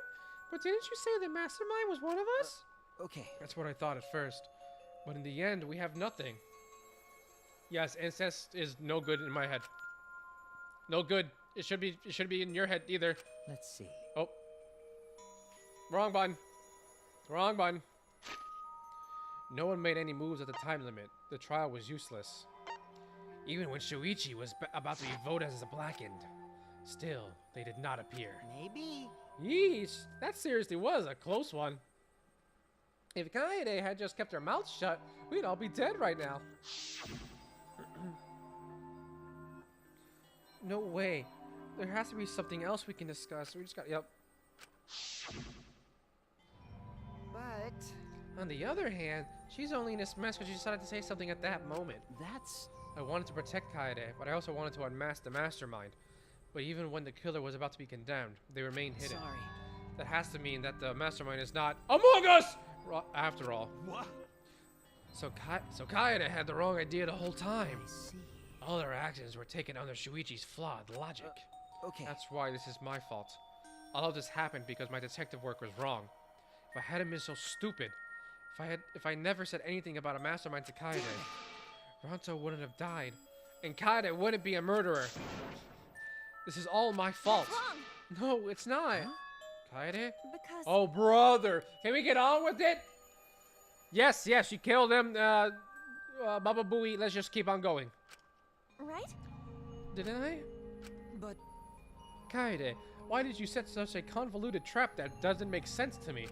But didn't you say the mastermind was one of us? Okay. That's what I thought at first. But in the end, we have nothing. Yes, incest is no good in my head. No good. It should be in your head either. Let's see. Oh. Wrong button. Wrong button. No one made any moves at the time limit. The trial was useless. Even when Shuichi was about to be voted as a blackened. Still, they did not appear. Maybe. Yeesh, that seriously was a close one. If Kaede had just kept her mouth shut, we'd all be dead right now. No way. There has to be something else we can discuss. We just got, yep. But on the other hand, she's only in this mess because she decided to say something at that moment. That's... I wanted to protect Kaede, but I also wanted to unmask the mastermind. But even when the killer was about to be condemned, they remained hidden. Sorry. That has to mean that the mastermind is not among us, after all. What? So Kaede had the wrong idea the whole time. I see. All their actions were taken under Shuichi's flawed logic. Okay. That's why this is my fault. All of this happened because my detective work was wrong. If I hadn't been so stupid, if I never said anything about a mastermind to Kaede, Ronto wouldn't have died, and Kaede wouldn't be a murderer. This is all my fault. What's No, it's not. Huh? Kaede? Because... Oh, brother. Can we get on with it? Yes, you killed him. Baba Booey, let's just keep on going. Right? Didn't I? But... Kaede, why did you set such a convoluted trap that doesn't make sense to me?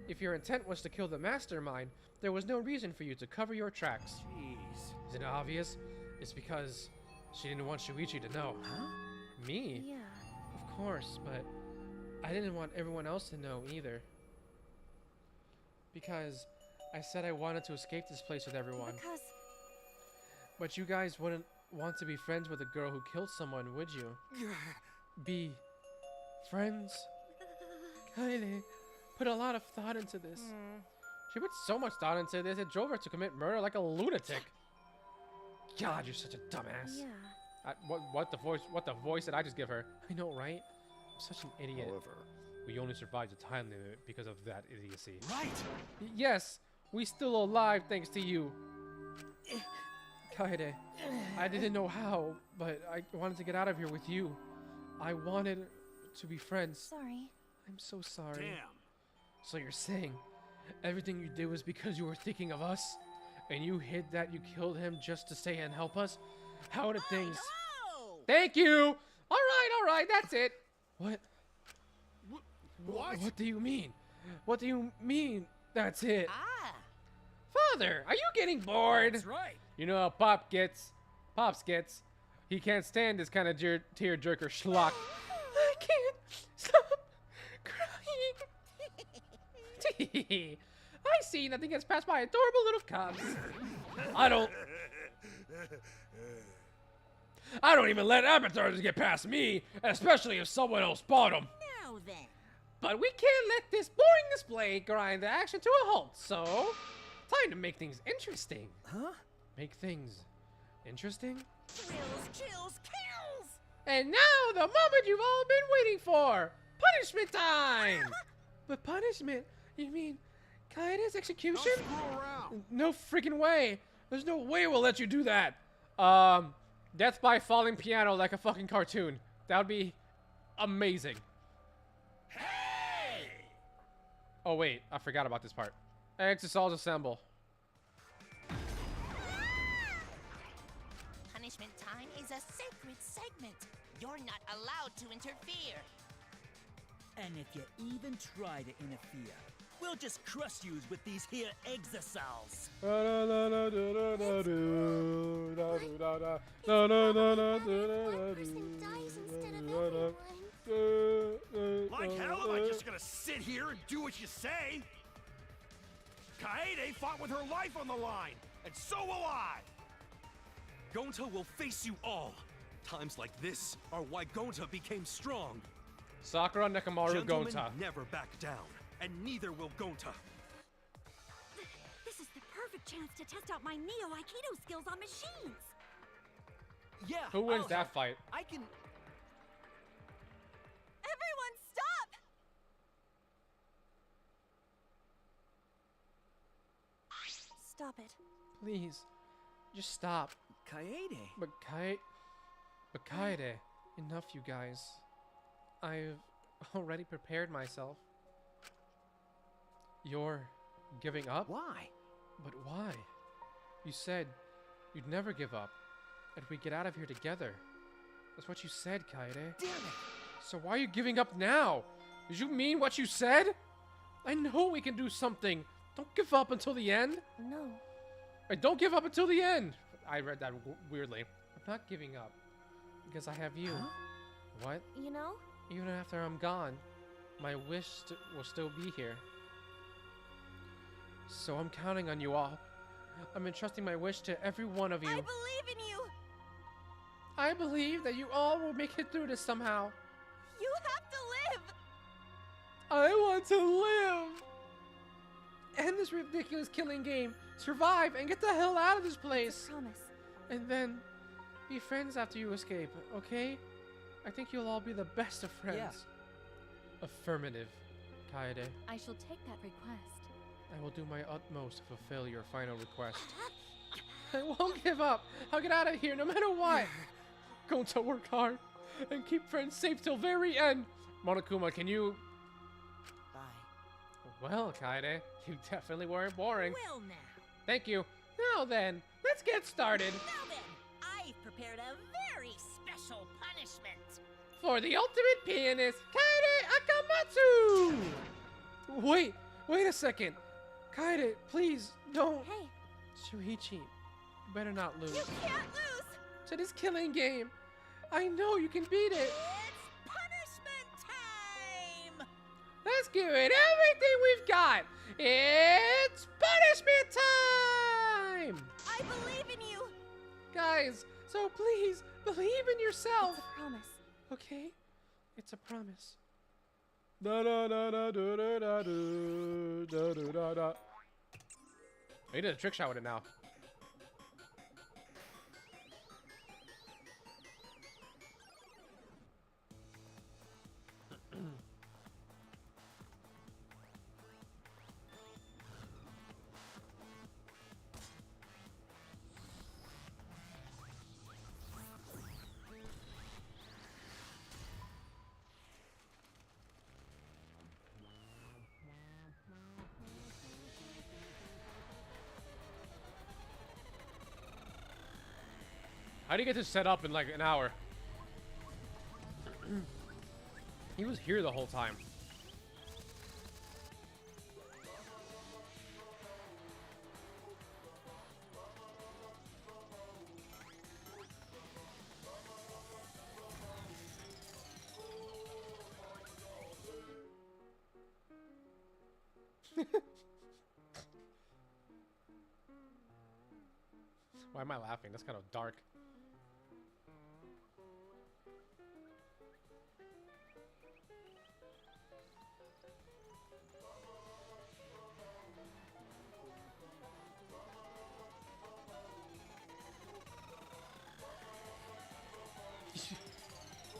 If your intent was to kill the mastermind, there was no reason for you to cover your tracks. Jeez. Isn't it obvious? It's because she didn't want Shuichi to know. Huh? Me? Yeah. Of course, but I didn't want everyone else to know either. Because I said I wanted to escape this place with everyone. Because... But you guys wouldn't want to be friends with a girl who killed someone, would you? Be friends? Kaede put a lot of thought into this. She put so much thought into this, it drove her to commit murder like a lunatic. God, you're such a dumbass. Yeah. What the voice did I just give her? I know, right? I'm such an idiot. However, we only survived the time limit because of that idiocy. Right. Yes, we still alive thanks to you. Kaede, I didn't know how, but I wanted to get out of here with you. I wanted to be friends. Sorry. I'm so sorry. Damn. So you're saying everything you did was because you were thinking of us? And you hid that you killed him just to stay and help us? How did things... Thank you! Alright, that's it. What? What? What do you mean? What do you mean, that's it? Ah, Father, are you getting bored? That's right. You know how Pops gets. He can't stand this kind of tear-jerker schlock. I can't stop crying. I see nothing gets past my adorable little cubs. I don't even let avatars get past me, especially if someone else bought them. now then. But we can't let this boring display grind the action to a halt, so time to make things interesting. Huh? Make things interesting? Thrills, chills, kills! And now the moment you've all been waiting for! Punishment time! But punishment? You mean Kaede's execution? Don't screw around. No freaking way! There's no way we'll let you do that! Death by falling piano like a fucking cartoon. That would be amazing. Hey! Oh wait, I forgot about this part. Exosols assemble. Punishment time is a sacred segment. You're not allowed to interfere. And if you even try to interfere, we'll just crush yous with these here exosols. Person dies instead of everyone. Like hell, am I just gonna sit here and do what you say? Kaede fought with her life on the line. and so will I! Gonta will face you all! Times like this are why Gonta became strong. Sakura, Nekomaru, Gentlemen Gonta. never back down, and neither will Gonta. This is the perfect chance to test out my Neo Aikido skills on machines. Yeah. Who wins I'll that help. fight? I can. Everyone, stop! Stop it. Please, just stop. Kaede. But Kaede, enough, you guys. I've already prepared myself. You're giving up? Why? But why? You said you'd never give up, and we'd get out of here together. That's what you said, Kaede. Damn it! So why are you giving up now? Did you mean what you said? I know we can do something. Don't give up until the end. No. Don't give up until the end. I read that weirdly. I'm not giving up because I have you. Huh? What? You know? Even after I'm gone, my wish will still be here. So I'm counting on you all. I'm entrusting my wish to every one of you. I believe in you! I believe that you all will make it through this somehow. You have to live! I want to live! End this ridiculous killing game, survive, and get the hell out of this place! I promise. And then, be friends after you escape, okay? I think you'll all be the best of friends. Yeah. Affirmative, Kaede. I shall take that request. I will do my utmost to fulfill your final request. I won't give up. I'll get out of here no matter what. Going to work hard and keep friends safe till very end. Monokuma, can you... Bye. Well, Kaede, you definitely weren't boring. Well now. Thank you. Now then, let's get started. Now then, I've prepared a very special punishment. For the ultimate pianist, Kaede Akamatsu! Wait a second. Kaede, please, don't. Hey. Shuichi, you better not lose. You can't lose! To this killing game. I know you can beat it. It's punishment time! Let's give it everything we've got. It's punishment time! I believe in you! Guys, so please, believe in yourself. It's a promise. Okay? It's a promise. Da da da da da da da da da da da. He did a trick shot with it now. How do you get this set up in like an hour? He was here the whole time. Why am I laughing? That's kind of dark.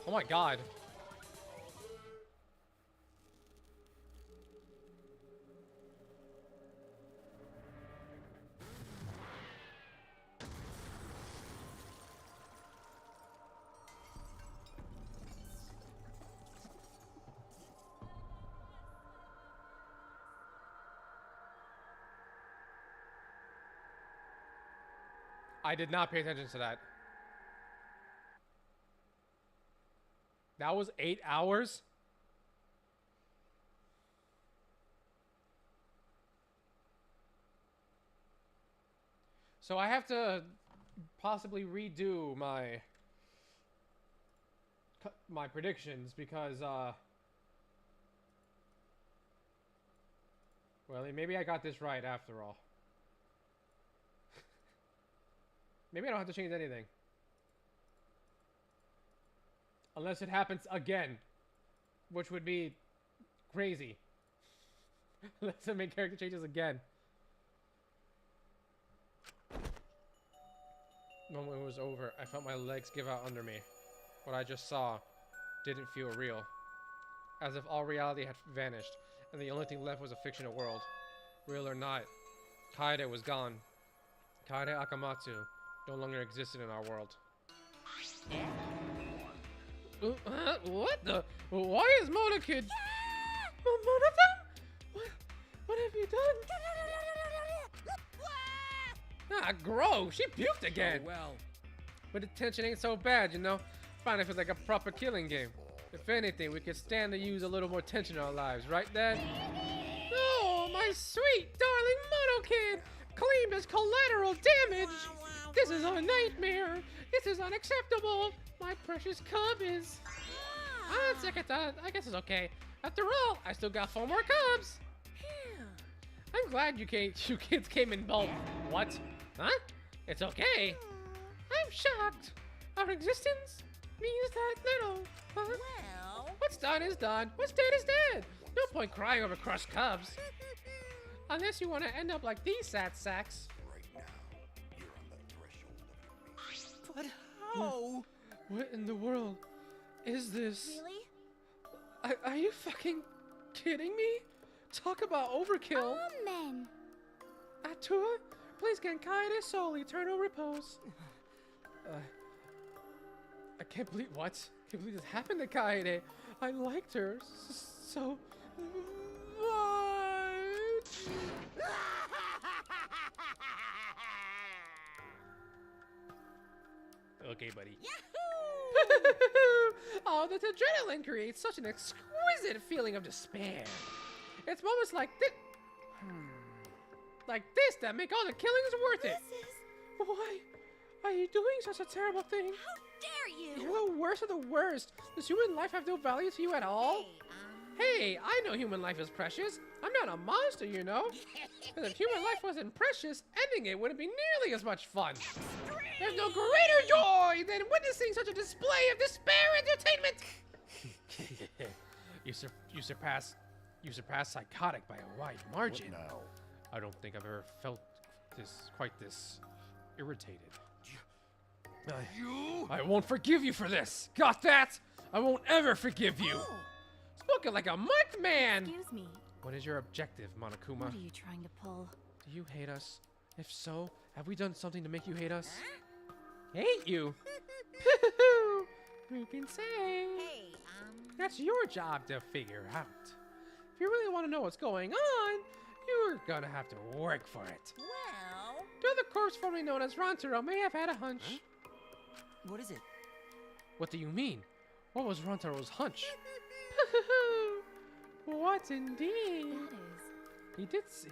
Oh my god. I did not pay attention to that. That was 8 hours? So I have to possibly redo my predictions because well, maybe I got this right after all. Maybe I don't have to change anything. Unless it happens again. Which would be crazy. Unless the main character changes again. The moment was over. I felt my legs give out under me. What I just saw didn't feel real. As if all reality had vanished, and the only thing left was a fictional world. Real or not, Kaede was gone. Kaede Akamatsu no longer existed in our world. What the? Why is Mona Kid? Mona-san? What have you done? Ah, gross! She puked again! Oh, well. But the tension ain't so bad, you know? Finally feels like a proper killing game. If anything, we could stand to use a little more tension in our lives, right, Dad? Oh, my sweet, darling Mono Kid! Claimed as collateral damage! This is a nightmare! This is unacceptable! My precious cub is... On second thought, I guess it's okay. After all, I still got 4 more cubs! I'm glad you kids came in bulk. What? Huh? It's okay. I'm shocked. Our existence means that little. Huh? Well... What's done is done. What's dead is dead. No point crying over crushed cubs. Unless you want to end up like these sad sacks. Right now, you're on the threshold of But how? What in the world is this? Really? Are you fucking kidding me? Talk about overkill. Amen. Atua, please can Kaede soul eternal repose. I can't believe what? I can't believe this happened to Kaede. I liked her so much. Okay, buddy. Yahoo! Oh, this adrenaline creates such an exquisite feeling of despair. It's moments like this, that make all the killings worth it. Why are you doing such a terrible thing? How dare you! You're the worst of the worst. Does human life have no value to you at all? Hey, I know human life is precious. I'm not a monster, you know. And if human life wasn't precious, ending it wouldn't be nearly as much fun. There's no greater joy than witnessing such a display of despair entertainment. You surpass psychotic by a wide margin. What now? I don't think I've ever felt quite this irritated. I won't forgive you for this. Got that? I won't ever forgive you. Spoken like a marked man. Excuse me. What is your objective, Monokuma? What are you trying to pull? Do you hate us? If so, have we done something to make you hate us? Hate you? Who can say? Hey, That's your job to figure out. If you really want to know what's going on, you're gonna have to work for it. well... The other corpse formerly known as Rantaro may have had a hunch. Huh? What is it? What do you mean? What was Rantaro's hunch? What indeed? That is.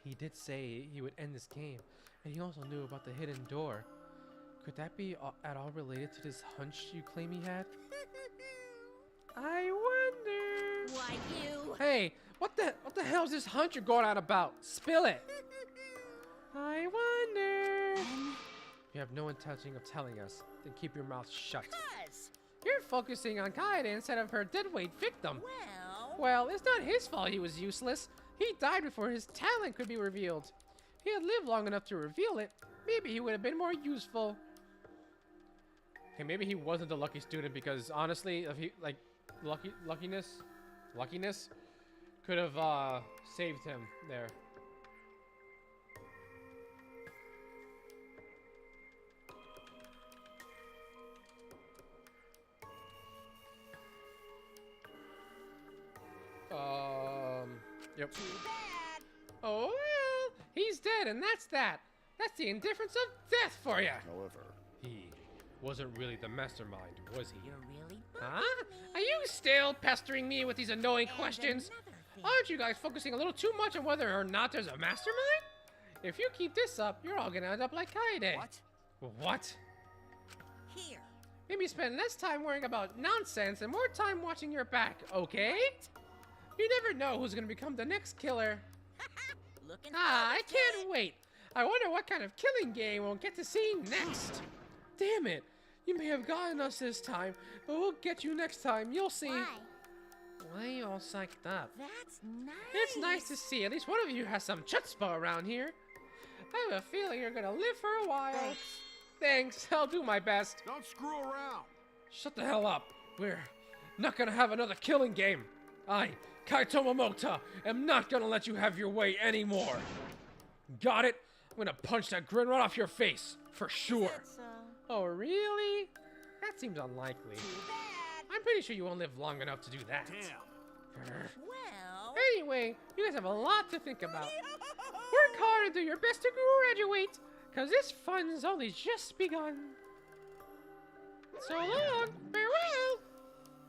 He did say he would end this game, and he also knew about the hidden door. Could that be at all related to this hunch you claim he had? I wonder. Why, you... Hey, what the hell is this hunch you're going on about? Spill it. I wonder. You have no intention of telling us. Then keep your mouth shut. Cuz... You're focusing on Kaede instead of her deadweight victim. Well... Well, it's not his fault he was useless. He died before his talent could be revealed. If he had lived long enough to reveal it, maybe he would have been more useful. Okay, maybe he wasn't a lucky student because honestly, if he like luckiness could have saved him there. Yep. Too bad. Oh well, he's dead, and that's that. That's the indifference of death for you. However, He wasn't really the mastermind, was he? You're really... Huh? Are you still pestering me with these annoying questions? Aren't you guys focusing a little too much on whether or not there's a mastermind? If you keep this up, you're all gonna end up like Kaede. What? What? Here. Maybe spend less time worrying about nonsense and more time watching your back, okay? You never know who's gonna become the next killer. Looking I forward to can't it. wait. I wonder what kind of killing game we'll get to see next. Damn it. You may have gotten us this time, but we'll get you next time. You'll see. Why? Why are you all psyched up? That's nice. It's nice to see at least one of you has some chutzpah around here. I have a feeling you're gonna live for a while. Thanks. I'll do my best. Don't screw around. Shut the hell up. We're not gonna have another killing game. I, Kaito Momota, am not gonna let you have your way anymore. Got it? I'm gonna punch that grin right off your face, for sure. Oh, really? That seems unlikely. I'm pretty sure you won't live long enough to do that. Damn. Well... Anyway, you guys have a lot to think about. Work hard and do your best to graduate, because this fun's only just begun. So long. Farewell.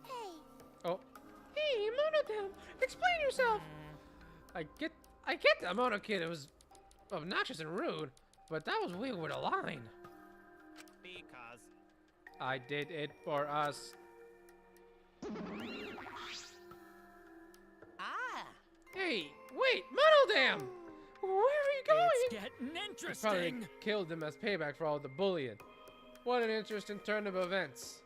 Hey. Oh. Hey, Monodam, explain yourself. I get that Mono Kid was obnoxious and rude, but that was way over the line. Because I did it for us. Ah! Hey, wait, Monodam! Where are you going? It's getting I probably interesting. killed him as payback for all the bullying. What an interesting turn of events.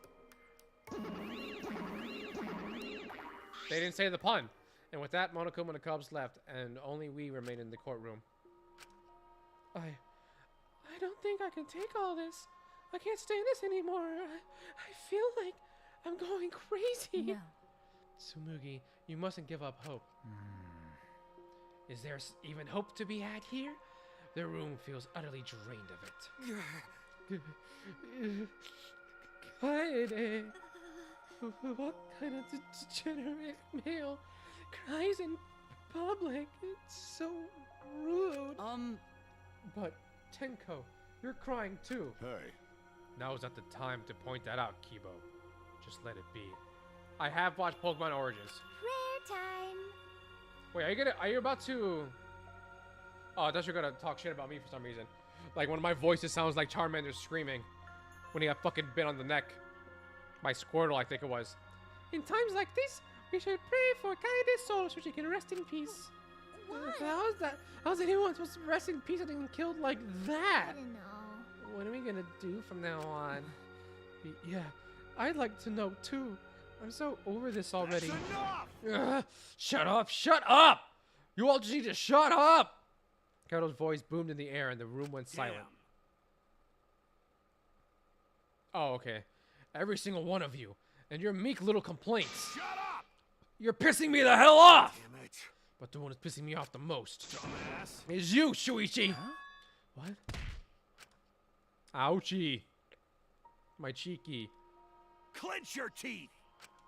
They didn't say the pun. And with that, Monokuma and the Cubs left, and only we remained in the courtroom. I don't think I can take all this. I can't stand this anymore. I feel like I'm going crazy. No. Tsumugi, you mustn't give up hope. Is there even hope to be had here? The room feels utterly drained of it. Kaede. What kind of degenerate male cries in public? It's so rude. But Tenko, you're crying too. Hey. Now is not the time to point that out, Kibo. Just let it be. I have watched Pokemon Origins. Prayer time. Wait, are you about to... Oh, I thought you were gonna talk shit about me for some reason. Like one of my voices sounds like Charmander screaming when he got fucking bit on the neck by Squirtle, I think it was. In times like this, we should pray for Kaede's soul so she can rest in peace. How is that? How's anyone supposed to rest in peace after getting killed like that? I don't know. What are we gonna do from now on? Yeah, I'd like to know too. I'm so over this already. That's enough! Shut up! Shut up! You all just need to shut up! Kaido's voice boomed in the air and the room went silent. Oh, okay. Every single one of you. And your meek little complaints. Shut up! You're pissing me the hell off! Damn it. But the one that's pissing me off the most Dumbass. is you, Shuichi! Huh? What? Ouchie. My cheeky. Clench your teeth!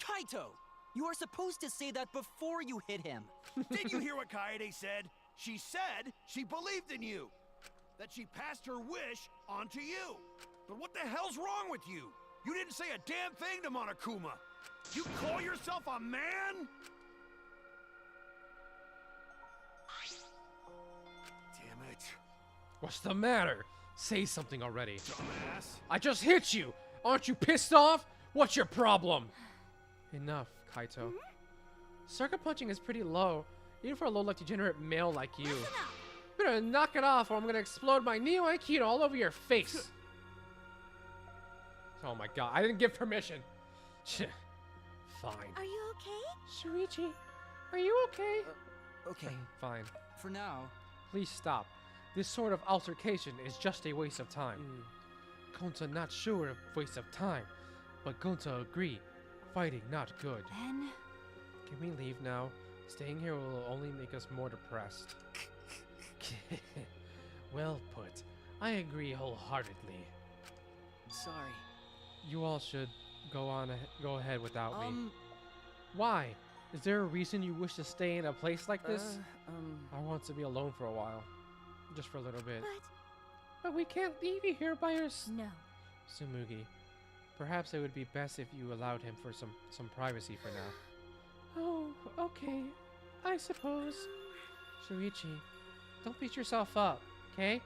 Kaito! You are supposed to say that before you hit him. Did you hear what Kaede said? She said she believed in you. That she passed her wish on to you. But what the hell's wrong with you? You didn't say a damn thing to Monokuma. You call yourself a man? Damn it. What's the matter? Say something already. Dumbass. I just hit you! Aren't you pissed off? What's your problem? Enough, Kaito. Circuit punching is pretty low, even for a low-life degenerate male like you. You better knock it off or I'm gonna explode my Neo Aikido all over your face. Oh my god, I didn't give permission. Fine. Are you okay? Shuichi, are you okay? Okay. Fine. For now. Please stop. This sort of altercation is just a waste of time. Gonta not sure of waste of time, but Gonta agree. Fighting not good. Ben? Can we leave now? Staying here will only make us more depressed. Well put. I agree wholeheartedly. Sorry. You all should go ahead without me. Why? Is there a reason you wish to stay in a place like this? I want to be alone for a while. Just for a little bit. But we can't leave you here by yourself. No. Tsumugi, perhaps it would be best if you allowed him for some privacy for now. Oh, okay. I suppose. Shuichi, don't beat yourself up, okay?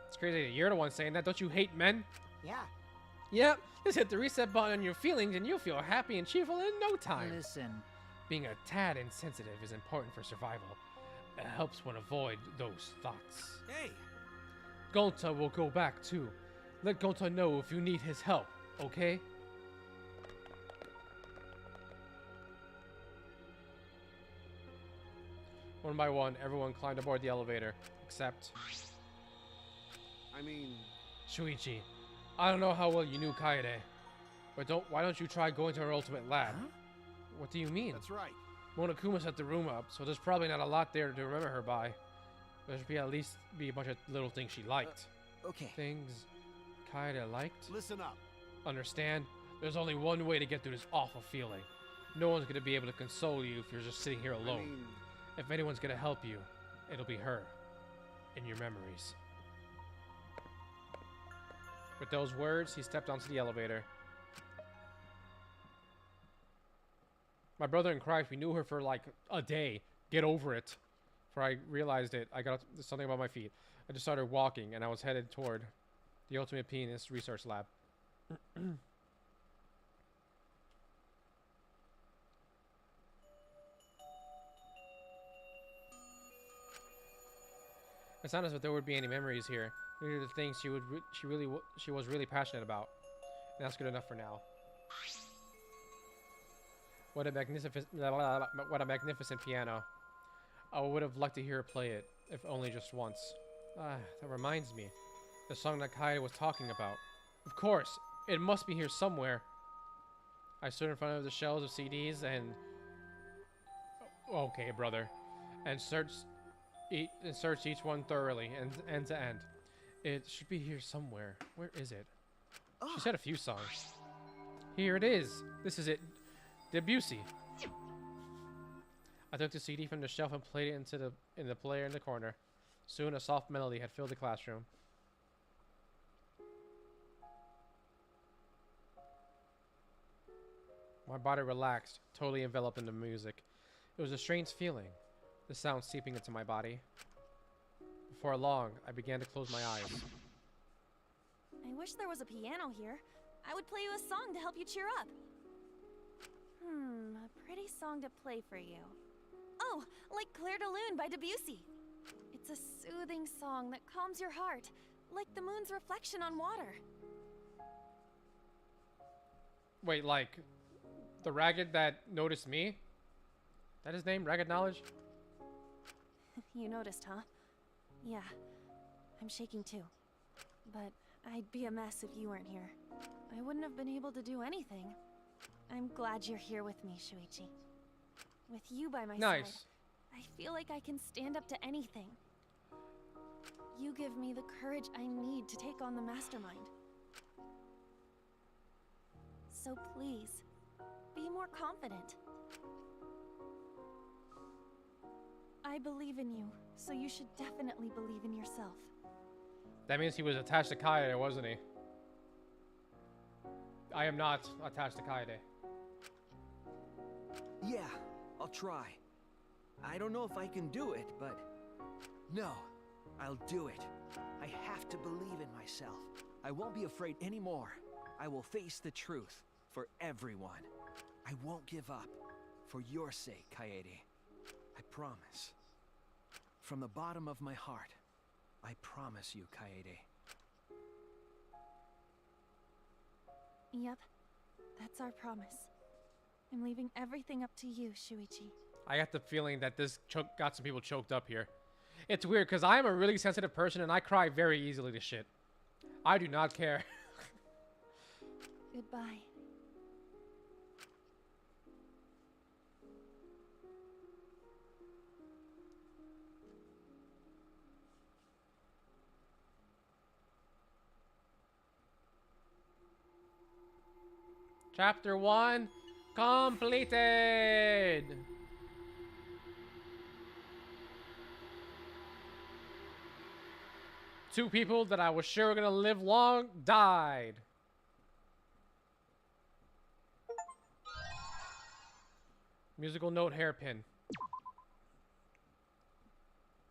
It's crazy that you're the one saying that. Don't you hate men? Yeah. Yep. Just hit the reset button on your feelings and you'll feel happy and cheerful in no time. Listen. Being a tad insensitive is important for survival. It helps one avoid those thoughts. Hey! Gonta will go back too. Let Gonta know if you need his help, okay? One by one, everyone climbed aboard the elevator, except... I mean... Shuichi, I don't know how well you knew Kaede, but why don't you try going to her ultimate lab? Huh? What do you mean? That's right. Monokuma set the room up, so there's probably not a lot there to remember her by. There should at least be a bunch of little things she liked. Okay. Things Kaede liked? Listen up. Understand? There's only one way to get through this awful feeling. No one's gonna be able to console you if you're just sitting here alone. I mean... If anyone's gonna help you, it'll be her. In your memories. With those words, he stepped onto the elevator. My brother in Christ, we knew her for like a day. Get over it. Before I realized it, I got something about my feet. I just started walking, and I was headed toward the Ultimate Penis Research Lab. It's not as if there would be any memories here. These are the things she was really passionate about. And that's good enough for now. What a magnificent piano. I would have liked to hear her play it, if only just once. That reminds me. The song that Kaede was talking about. Of course, it must be here somewhere. I stood in front of the shelves of CDs and... Okay, brother. And searched each one thoroughly, end to end. It should be here somewhere. Where is it? She said a few songs. Here it is. This is it. Debussy. I took the CD from the shelf and played it in the player in the corner. Soon a soft melody had filled the classroom. My body relaxed, totally enveloped in the music. It was a strange feeling, the sound seeping into my body. Before long, I began to close my eyes. I wish there was a piano here. I would play you a song to help you cheer up. A pretty song to play for you. Oh, like Clair de Lune by Debussy. It's a soothing song that calms your heart, like the moon's reflection on water. Wait, like the Ragged that noticed me? That his name? Ragged Knowledge? You noticed, huh? Yeah, I'm shaking too. But I'd be a mess if you weren't here. I wouldn't have been able to do anything. I'm glad you're here with me, Shuichi. With you by my side, I feel like I can stand up to anything. You give me the courage I need to take on the Mastermind. So please, be more confident. I believe in you, so you should definitely believe in yourself. That means he was attached to Kaede, wasn't he? I am not attached to Kaede. Yeah, I'll try. I don't know if I can do it, but... No, I'll do it. I have to believe in myself. I won't be afraid anymore. I will face the truth for everyone. I won't give up. For your sake, Kaede. I promise. From the bottom of my heart, I promise you, Kaede. Yep, that's our promise. I'm leaving everything up to you, Shuichi. I got the feeling that this got some people choked up here. It's weird, because I'm a really sensitive person and I cry very easily to shit. I do not care. Goodbye. Chapter 1 completed! Two people that I was sure were gonna live long died. Musical note hairpin.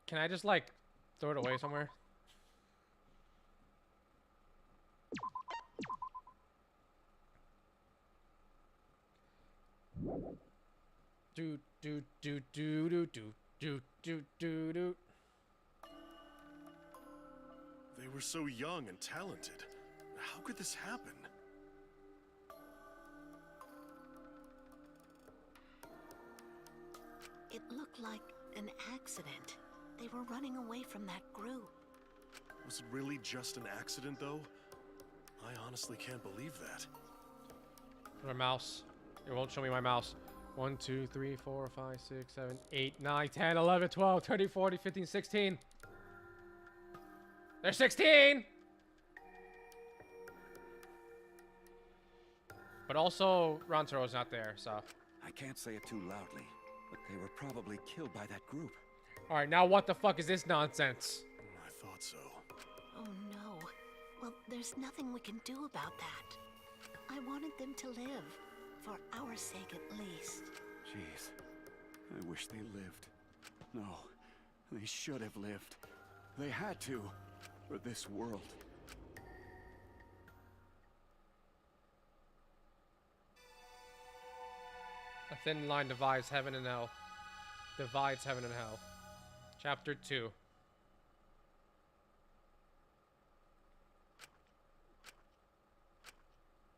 Can I just like throw it away somewhere? Do do do do do do Do do do do. They were so young and talented. How could this happen? It looked like an accident. They were running away from that group. Was it really just an accident, though? I honestly can't believe that. My mouse. It won't show me my mouse. 1, 2, 3, 4, 5, 6, 7, 8, 9, 10, 11, 12, 13, 14, 15, 16. They're 16! But also, Rantaro's not there, so. I can't say it too loudly, but they were probably killed by that group. Alright, now what the fuck is this nonsense? I thought so. Oh no. Well, there's nothing we can do about that. I wanted them to live. For our sake at least. Jeez. I wish they lived. No. They should have lived. They had to. For this world. A thin line divides heaven and hell. Divides heaven and hell. Chapter 2.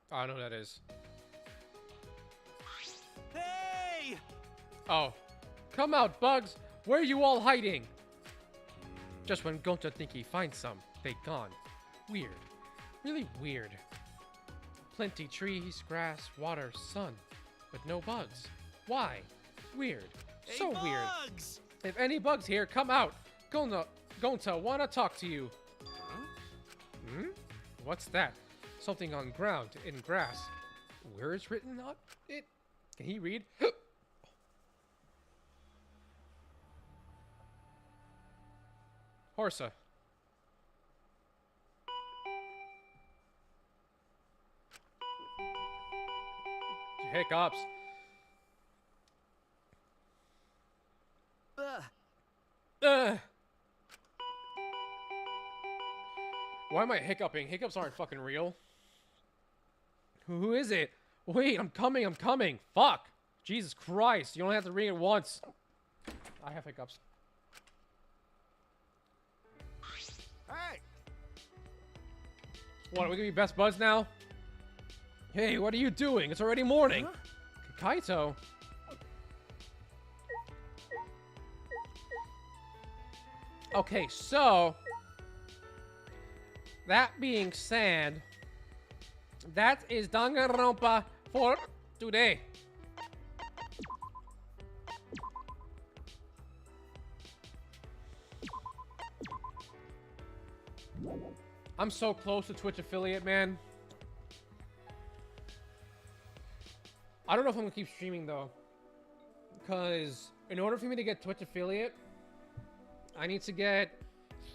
I don't know who that is. Hey! Oh. Come out, Bugs! Where are you all hiding? Just when Gonta think he finds some, they gone. Weird. Really weird. Plenty trees, grass, water, sun. But no bugs. Why? Weird. Hey, So weird. Bugs! If any bugs here, come out. Gonta wanna talk to you. Huh? Hmm? What's that? Something on ground, in grass. Where is written on it? Can he read? Horsa. Hiccups. Why am I hiccuping? Hiccups aren't fucking real. Who is it? Wait, I'm coming, I'm coming. Fuck. Jesus Christ. You only have to ring it once. I have hiccups. Hey! What, are we gonna be best buds now? Hey, what are you doing? It's already morning. Huh? Kaito. Okay, so that being said, that is danganronpa for today. I'm so close to Twitch affiliate, man. I don't know if I'm gonna keep streaming though, because in order for me to get Twitch affiliate, I need to get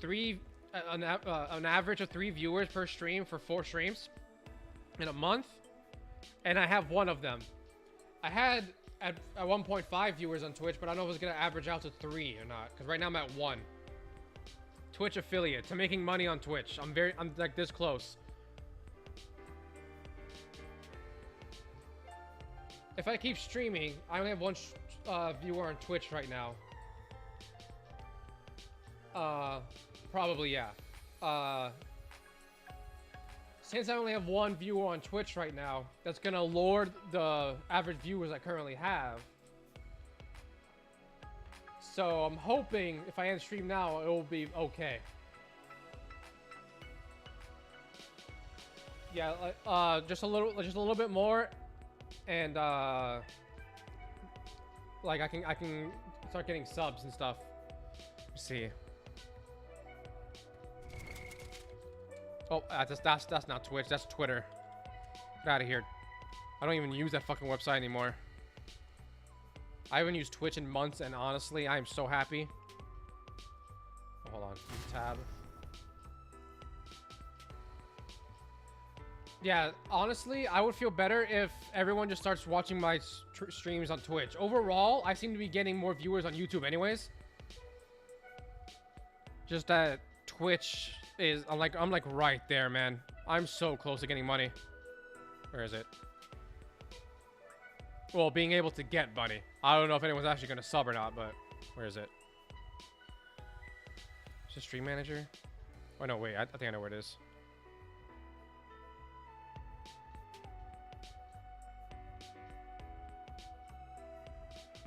an average of 3 viewers per stream for 4 streams in a month, and I have 1 of them. I had at 1.5 viewers on Twitch, but I don't know if it's gonna average out to 3 or not, because right now I'm at 1. Twitch affiliate to making money on Twitch. I'm like this close. If I keep streaming, I only have 1 viewer on Twitch right now. Probably, yeah. Since I only have 1 viewer on Twitch right now, that's gonna lower the average viewers I currently have. So I'm hoping if I end stream now, it will be okay. Yeah, just a little bit more, and like I can start getting subs and stuff. Let's see. Oh, that's not Twitch. That's Twitter. Get out of here. I don't even use that fucking website anymore. I haven't used Twitch in months, and honestly, I am so happy. Oh, hold on. Tab. Yeah, honestly, I would feel better if everyone just starts watching my streams on Twitch. Overall, I seem to be getting more viewers on YouTube anyways. Just that Twitch is, I'm like right there, man. I'm so close to getting money. Where is it? Well, being able to get money. I don't know if anyone's actually going to sub or not, but Where is it? Is it Stream Manager? Oh no, wait, I think I know where it is.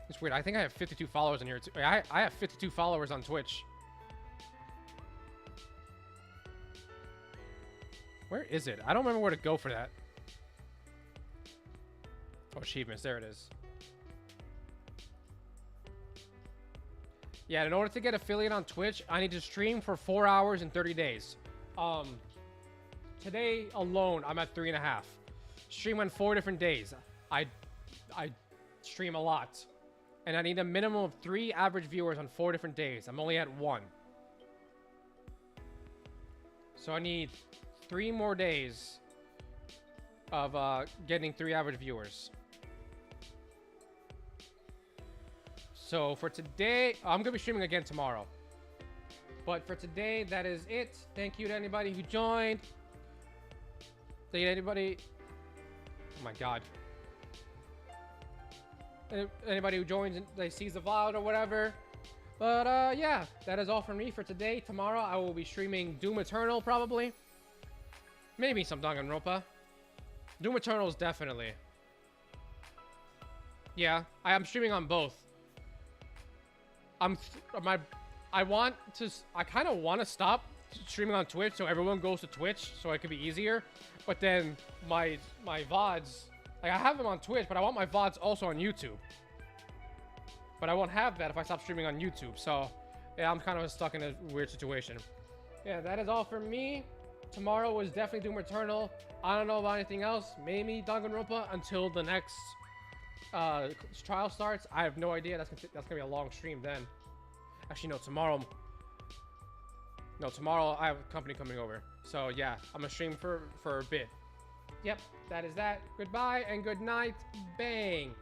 It's weird. I think I have 52 followers in here too. I have 52 followers on Twitch. Where is it? I don't remember where to go for that. Oh, achievements. There it is. Yeah, in order to get affiliate on Twitch, I need to stream for 4 hours and 30 days. Today alone, I'm at 3.5. Stream on 4 different days. I stream a lot. And I need a minimum of 3 average viewers on 4 different days. I'm only at 1. So I need 3 more days of getting 3 average viewers. So for today, I'm going to be streaming again tomorrow. But for today, that is it. Thank you to anybody who joined. Thank you to anybody. Oh my god. Anybody who joins and they sees the VOD or whatever. But yeah, that is all from me for today. Tomorrow I will be streaming Doom Eternal probably. Maybe some Danganronpa. Doom Eternal is definitely. Yeah, I am streaming on both. I kind of want to stop streaming on Twitch so everyone goes to Twitch so it could be easier. But then my VODs, like I have them on Twitch, but I want my VODs also on YouTube. But I won't have that if I stop streaming on YouTube. So yeah, I'm kind of stuck in a weird situation. Yeah, that is all for me. Tomorrow is definitely Doom Eternal. I don't know about anything else. Maybe Danganronpa until the next trial starts. I have no idea. That's gonna be a long stream then. Actually, no. Tomorrow I have company coming over. So yeah, I'm gonna stream for a bit. Yep, that is that. Goodbye and good night. Bang.